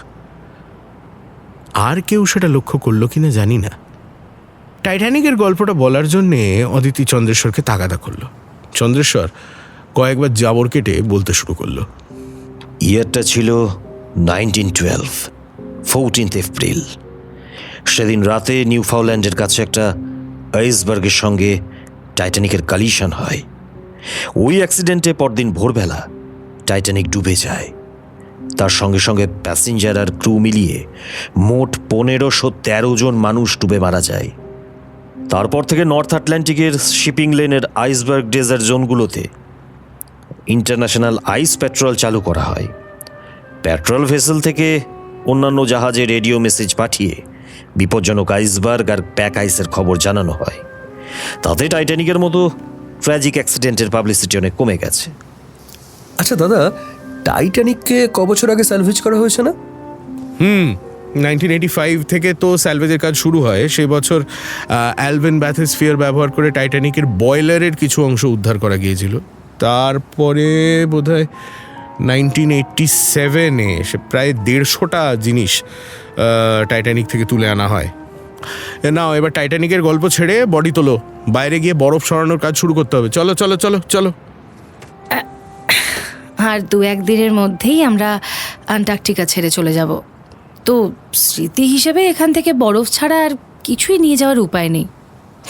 আর কেউ সেটা লক্ষ্য করলো কিনা জানি না। টাইটানিকের গল্পটা বলার জন্যে অদিতি চন্দ্রেশ্বরকে তাগাদা করলো। চন্দ্রেশ্বর কয়েকবার জাবর কেটে বলতে শুরু করলো। ইয়ারটা ছিল 1912, 14 এপ্রিল। সেদিন রাতে নিউফাউল্যান্ডের কাছে একটা আইসবার্গের সঙ্গে টাইটানিকের কালিশন হয়। ওই অ্যাক্সিডেন্টে পরদিন ভোরবেলা টাইটানিক ডুবে যায়। তার সঙ্গে সঙ্গে প্যাসেঞ্জার আর ক্রু মিলিয়ে মোট 1513 জন মানুষ ডুবে মারা যায়। তারপর থেকে নর্থ আটলান্টিকের শিপিং লেনের আইসবার্গ ডেজার্ট জোনগুলোতে ইন্টারন্যাশনাল আইস পেট্রোল চালু করা হয়। পেট্রোল ভেসেল থেকে অন্যান্য জাহাজে রেডিও মেসেজ পাঠিয়ে বিপজ্জনক আইসবার্গ আর প্যাক আইসের খবর জানানো হয়। তাতে টাইটানিকের মতো ট্র্যাজিক অ্যাক্সিডেন্টের পাবলিসিটি অনেক কমে গেছে। আচ্ছা দাদা, টাইটানিককে ক বছর আগে স্যালভেজ করা হয়েছে না? 1985 থেকে তো স্যালভেজের কাজ শুরু হয়। সেই বছর অ্যালভিন ব্যাথোস্ফিয়ার ব্যবহার করে টাইটানিকের বয়লারের কিছু অংশ উদ্ধার করা গিয়েছিল। তারপরে বোধহয় 1987-এ সে প্রায় 150টা জিনিস টাইটানিক থেকে তুলে আনা হয়। নাও এবার টাইটানিকের গল্প ছেড়ে বডি তোলো, বাইরে গিয়ে বরফ সরানোর কাজ শুরু করতে হবে। চলো চলো চলো চলো। আর 2-1 দিনের মধ্যেই আমরা আন্টার্কটিকা ছেড়ে চলে যাব। তো স্মৃতি হিসেবে এখান থেকে বরফ ছাড়া আর কিছুই নিয়ে যাওয়ার উপায় নেই।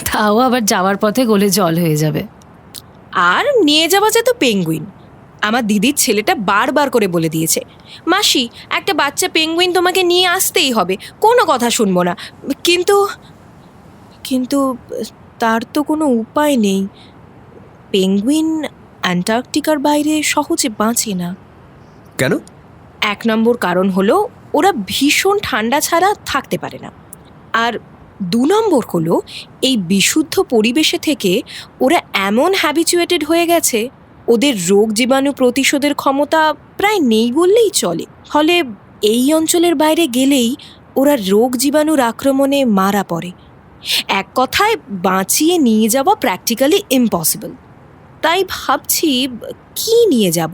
তাও আবার যাওয়ার পথে গলে জল হয়ে যাবে। আর নিয়ে যাওয়া যেত পেঙ্গুইন। আমার দিদির ছেলেটা বারবার করে বলে দিয়েছে, মাসি একটা বাচ্চা পেঙ্গুইন তোমাকে নিয়ে আসতেই হবে, কোনো কথা শুনবো না। কিন্তু কিন্তু তার তো কোনো উপায় নেই। পেঙ্গুইন অ্যান্টার্কটিকার বাইরে সহজে বাঁচে না। কেন? 1 নম্বর কারণ হলো ওরা ভীষণ ঠান্ডা ছাড়া থাকতে পারে না। আর 2 নম্বর হলো এই বিশুদ্ধ পরিবেশে থেকে ওরা এমন হ্যাবিচুয়েটেড হয়ে গেছে, ওদের রোগ জীবাণু প্রতিশোধের ক্ষমতা প্রায় নেই বললেই চলে। ফলে এই অঞ্চলের বাইরে গেলেই ওরা রোগ জীবাণুর আক্রমণে মারা পড়ে। এক কথায় বাঁচিয়ে নিয়ে যাওয়া প্র্যাকটিক্যালি ইম্পসিবল। তাই ভাবছি কি নিয়ে যাব।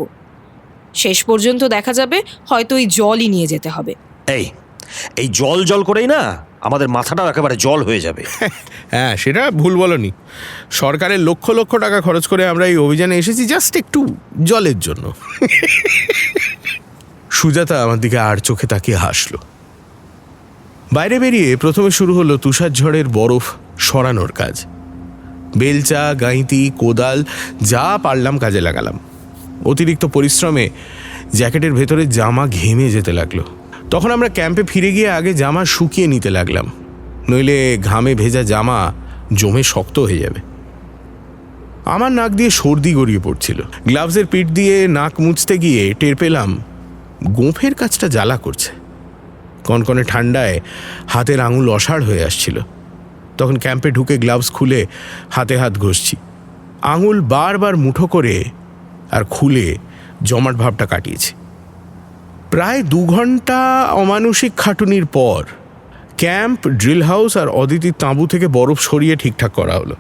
শেষ পর্যন্ত দেখা যাবে হয়তো ওই জলই নিয়ে যেতে হবে। এই জল জল করেই না আমাদের মাথাটাও একেবারে জল হয়ে যাবে। হ্যাঁ, সেটা ভুল বলনি। সরকারের লক্ষ লক্ষ টাকা খরচ করে আমরা এই অভিযানে এসেছি জাস্ট একটু জলের জন্য। সুজাতা আমার দিকে আর চোখে তাকিয়ে হাসলো। বাইরে বেরিয়ে প্রথমে শুরু হলো তুষার ঝড়ের বরফ সরানোর কাজ। বেলচা, গাঁইতি, কোদাল যা পারলাম কাজে লাগালাম। অতিরিক্ত পরিশ্রমে জ্যাকেটের ভেতরে জামা ঘেমে যেতে লাগলো। তখন আমরা ক্যাম্পে ফিরে গিয়ে আগে জামা শুকিয়ে নিতে লাগলাম, নইলে ঘামে ভেজা জামা জমে শক্ত হয়ে যাবে। আমার নাক দিয়ে সর্দি গড়িয়ে পড়ছিল। গ্লাভসের পিঠ দিয়ে নাক মুছতে গিয়ে টের পেলাম গোঁফের কাজটা জ্বালা করছে। কনকনে ঠান্ডায় হাতের আঙুল অসাড় হয়ে আসছিল। তখন ক্যাম্পে ঢুকে গ্লাভস খুলে হাতে হাত ঘষছি। আঙুল বারবার মুঠো করে আর খুলে জমাট ভাবটা কাটিয়েছি। প্রায় 2 ঘন্টা অমানুষিক খাটুনির পর ক্যাম্প, ড্রিল হাউস আর অদিতির তাঁবু থেকে বরফ সরিয়ে ঠিকঠাক করা হলো।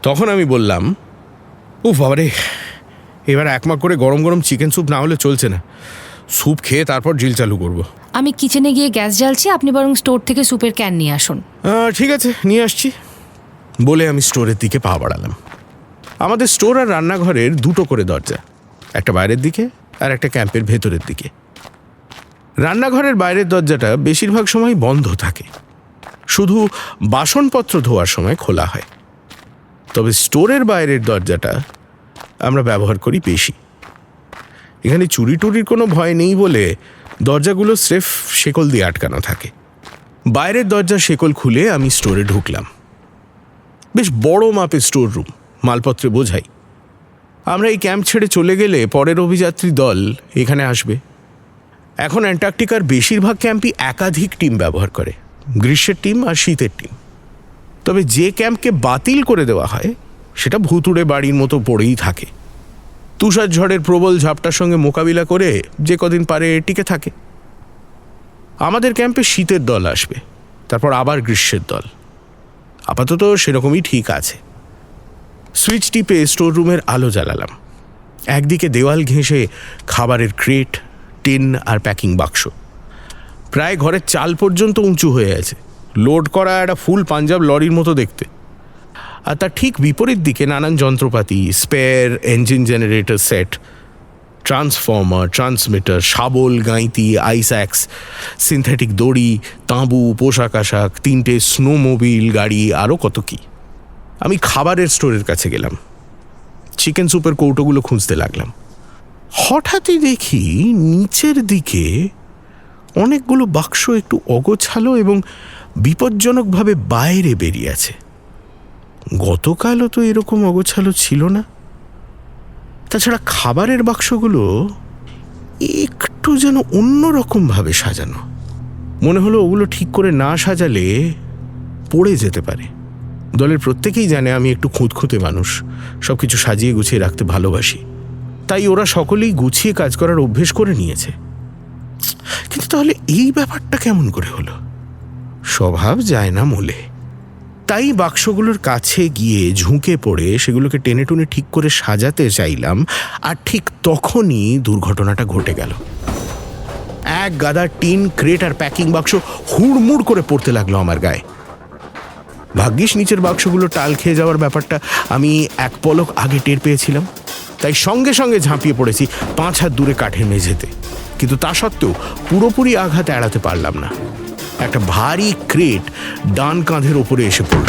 তখন আমি বললাম, উফ বাবারে, এবার একমাক করে গরম গরম চিকেন স্যুপ না হলে চলছে না। স্যুপ খেয়ে তারপর ড্রিল চালু করবো। আমি কিচেনে গিয়ে গ্যাস জ্বালছি, আপনি বরং স্টোর থেকে স্যুপের ক্যান নিয়ে আসুন। ঠিক আছে, নিয়ে আসছি বলে আমি স্টোরের দিকে পা বাড়ালাম। আমাদের স্টোর আর রান্নাঘরের 2টো করে দরজা, একটা বাইরের দিকে আর একটা ক্যাম্পের ভেতরের দিকে। রান্নাঘরের বাইরের দরজাটা বেশিরভাগ সময় বন্ধ থাকে, শুধু বাসনপত্র ধোয়ার সময় খোলা হয়। তবে স্টোরের বাইরের দরজাটা আমরা ব্যবহার করি বেশি। এখানে চুরি টুরির কোনো ভয় নেই বলে দরজাগুলো স্রেফ শেকল দিয়ে আটকানো থাকে। বাইরের দরজার শেকল খুলে আমি স্টোরে ঢুকলাম। বেশ বড় মাপের স্টোর রুম, মালপত্রে বোঝাই। আমরা এই ক্যাম্প ছেড়ে চলে গেলে পরের অভিযাত্রী দল এখানে আসবে। এখন অ্যান্টার্কটিকার বেশিরভাগ ক্যাম্পই একাধিক টিম ব্যবহার করে, গ্রীষ্মের টিম আর শীতের টিম। তবে যে ক্যাম্পকে বাতিল করে দেওয়া হয় সেটা ভুতুড়ে বাড়ির মতো পড়েই থাকে। তুষার ঝড়ের প্রবল ঝাপটার সঙ্গে মোকাবিলা করে যে কদিন পারে টিকে থাকে। আমাদের ক্যাম্পে শীতের দল আসবে, তারপর আবার গ্রীষ্মের দল। আপাতত সেরকমই ঠিক আছে। সুইচ টিপে স্টোর রুমের আলো জ্বালালাম। একদিকে দেওয়াল ঘেঁষে খাবারের ক্রেট, টিন আর প্যাকিং বাক্স, প্রায় ঘরের চাল পর্যন্ত উঁচু হয়ে আছে। লোড করা একটা ফুল পাঞ্জাব লরির মতো দেখতে। আর তার ঠিক বিপরীত দিকে নানান যন্ত্রপাতি, spare, engine generator set, transformer, transmitter, শাবল, গাঁইতি, আইস অ্যাক্স, সিনথেটিক দড়ি, তাঁবু, পোশাক আশাক, 3টে স্নোমোবিল গাড়ি, আরও কত কি। আমি খাবারের স্টোরের কাছে গেলাম, চিকেন স্যুপের কৌটোগুলো খুঁজতে লাগলাম। হঠাৎই দেখি নিচের দিকে অনেকগুলো বাক্স একটু অগোছালো এবং বিপজ্জনকভাবে বাইরে বেরিয়ে আছে। গতকালও তো এরকম অগোছালো ছিল না। তাছাড়া খাবারের বাক্সগুলো একটু যেন অন্যরকমভাবে সাজানো। মনে হলো ওগুলো ঠিক করে না সাজালে পড়ে যেতে পারে। দলের প্রত্যেকেই জানে আমি একটু খুঁতখুঁতে মানুষ, সব কিছু সাজিয়ে গুছিয়ে রাখতে ভালোবাসি। তাই ওরা সকলেই গুছিয়ে কাজ করার অভ্যেস করে নিয়েছে। কিন্তু তাহলে এই ব্যাপারটা কেমন করে হলো? স্বভাব যায় না মোলে। তাই বাক্সগুলোর কাছে গিয়ে ঝুঁকে পড়ে সেগুলোকে টেনে টুনে ঠিক করে সাজাতে চাইলাম, আর ঠিক তখনই দুর্ঘটনাটা ঘটে গেল। এক গাদা টিন, ক্রেট আর প্যাকিং বাক্স হুড়মুড় করে পড়তে লাগলো আমার গায়ে। ভাগ্যিস নিচের বাক্সগুলো টাল খেয়ে যাওয়ার ব্যাপারটা আমি এক পলক আগে টের পেয়েছিলাম, তাই সঙ্গে সঙ্গে ঝাঁপিয়ে পড়েছি 5 হাত দূরে কাঠের মেঝেতে। কিন্তু তা সত্ত্বেও পুরোপুরি আঘাত এড়াতে পারলাম না। একটা ভারী ক্রেট ডান কাঁধের ওপরে এসে পড়ল।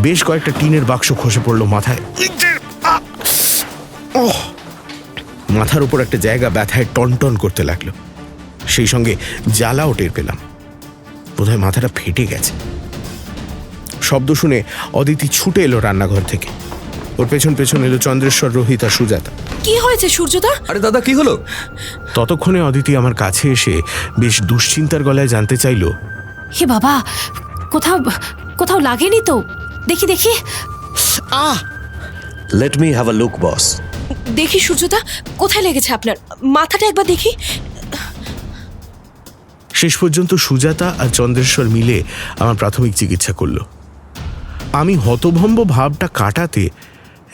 বেশ কয়েকটা টিনের বাক্স খসে পড়ল মাথায়। মাথার উপর একটা জায়গা ব্যথায় টনটন করতে লাগলো। সেই সঙ্গে জ্বালাও টের পেলাম। বোধহয় মাথাটা ফেটে গেছে। শব্দ শুনে অদিতি ছুটে এলো রান্নাঘর থেকে। ওর পেছন পেছন এলো চন্দ্রেশ্বর, রোহিত আর সুজাতা। কি হয়েছে সূর্যদা? আরে দাদা, কি হলো? ততক্ষণে অদিতি আমার কাছে এসে বেশ দুশ্চিন্তার গলায় জানতে চাইল, হে বাবা, কোথাও কোথাও লাগেনি তো? দেখি দেখি। Let me have a look boss. দেখি সূর্যদা, কোথায় লেগেছে আপনার? মাথাটা একবার দেখি। শেষ পর্যন্ত সুজাতা আর চন্দ্রেশ্বর মিলে আমার প্রাথমিক চিকিৎসা করলো। আমি হতভম্ব ভাবটা কাটাতে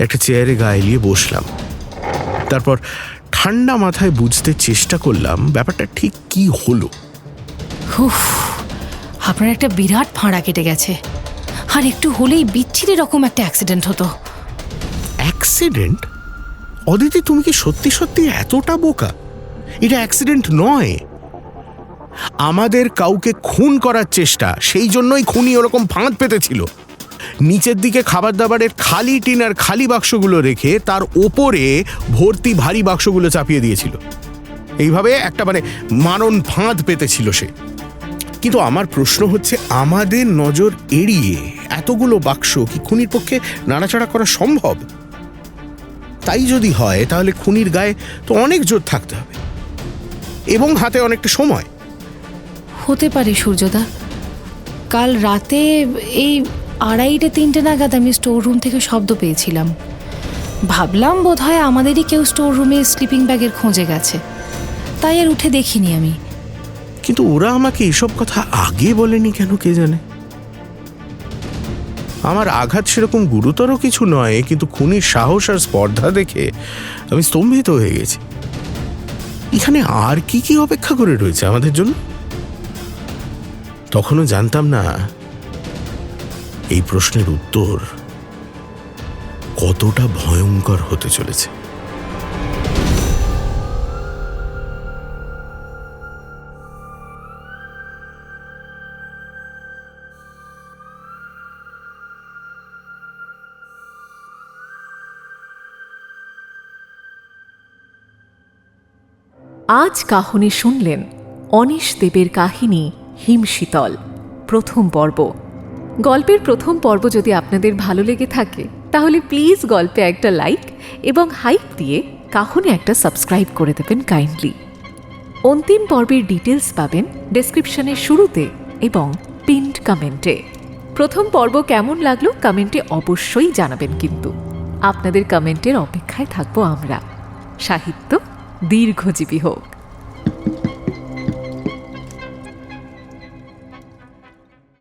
একটা চেয়ারে গা এলিয়ে বসলাম। তারপর ঠান্ডা মাথায় বুঝতে চেষ্টা করলাম ব্যাপারটা ঠিক কি হলো। উফ, আপনার একটা বিরাট ফাঁড়া কেটে গেছে, আর একটু হলেই বিচ্ছিরি রকম একটা অ্যাক্সিডেন্ট হতো। অ্যাক্সিডেন্ট? অদিতি, তুমি কি সত্যি সত্যি এতটা বোকা? এটা অ্যাক্সিডেন্ট নয়। আমাদের কাউকে খুন করার চেষ্টা, সেই জন্যই খুনি ওরকম ফাঁদ পেতেছিল। নিচের দিকে খাবার দাবারের খালি টিন আর খালি বাক্সগুলো রেখে তার ওপরে ভর্তি ভারী বাক্সগুলো চাপিয়ে দিয়েছিল। এইভাবে একটা মারণ ফাঁদ পেতেছিল সে। কিন্তু আমার প্রশ্ন হচ্ছে, আমাদের নজর এড়িয়ে এতগুলো বাক্স কি খুনির পক্ষে নাড়াচাড়া করা সম্ভব? তাই যদি হয় তাহলে খুনির গায়ে তো অনেক জোর থাকতে হবে এবং হাতে অনেকটা সময়। হতে পারে সূর্যদা। কাল রাতে এই 2:30-3টে নাগাদ আমি স্টোর রুম থেকে শব্দ পেয়েছিলাম। ভাবলাম বোধহয় আমাদেরই কেউ স্টোর রুমে স্লিপিং ব্যাগের খোঁজে গেছে, তাই আর উঠে দেখিনি আমি। কিন্তু ওরা আমাকে এসব কথা আগে বলেনি কেন কে জানে। আমার আঘাত সেরকম গুরুতর কিছু নয়, কিন্তু খুনির সাহস আর স্পর্ধা দেখে আমি স্তম্ভিত হয়ে গেছি। এখানে আর কি কি অপেক্ষা করে রয়েছে আমাদের জন্য? তখনও জানতাম না এই প্রশ্নের উত্তর কতটা ভয়ঙ্কর হতে চলেছে। আজ কাহনে শুনলেন অনিশ দেবের কাহিনী হিমশীতল, প্রথম পর্ব। গল্পের প্রথম পর্ব যদি আপনাদের ভালো লেগে থাকে তাহলে প্লিজ গল্পে একটা লাইক এবং হাইপ দিয়ে কাহনে একটা সাবস্ক্রাইব করে দেবেন কাইন্ডলি। অন্তিম পর্বের ডিটেলস পাবেন ডেসক্রিপশনের শুরুতে এবং পিন্ড কমেন্টে। প্রথম পর্ব কেমন লাগলো কমেন্টে অবশ্যই জানাবেন, কিন্তু আপনাদের কমেন্টের অপেক্ষায় থাকবো আমরা। সাহিত্য দীর্ঘজীবী হোক।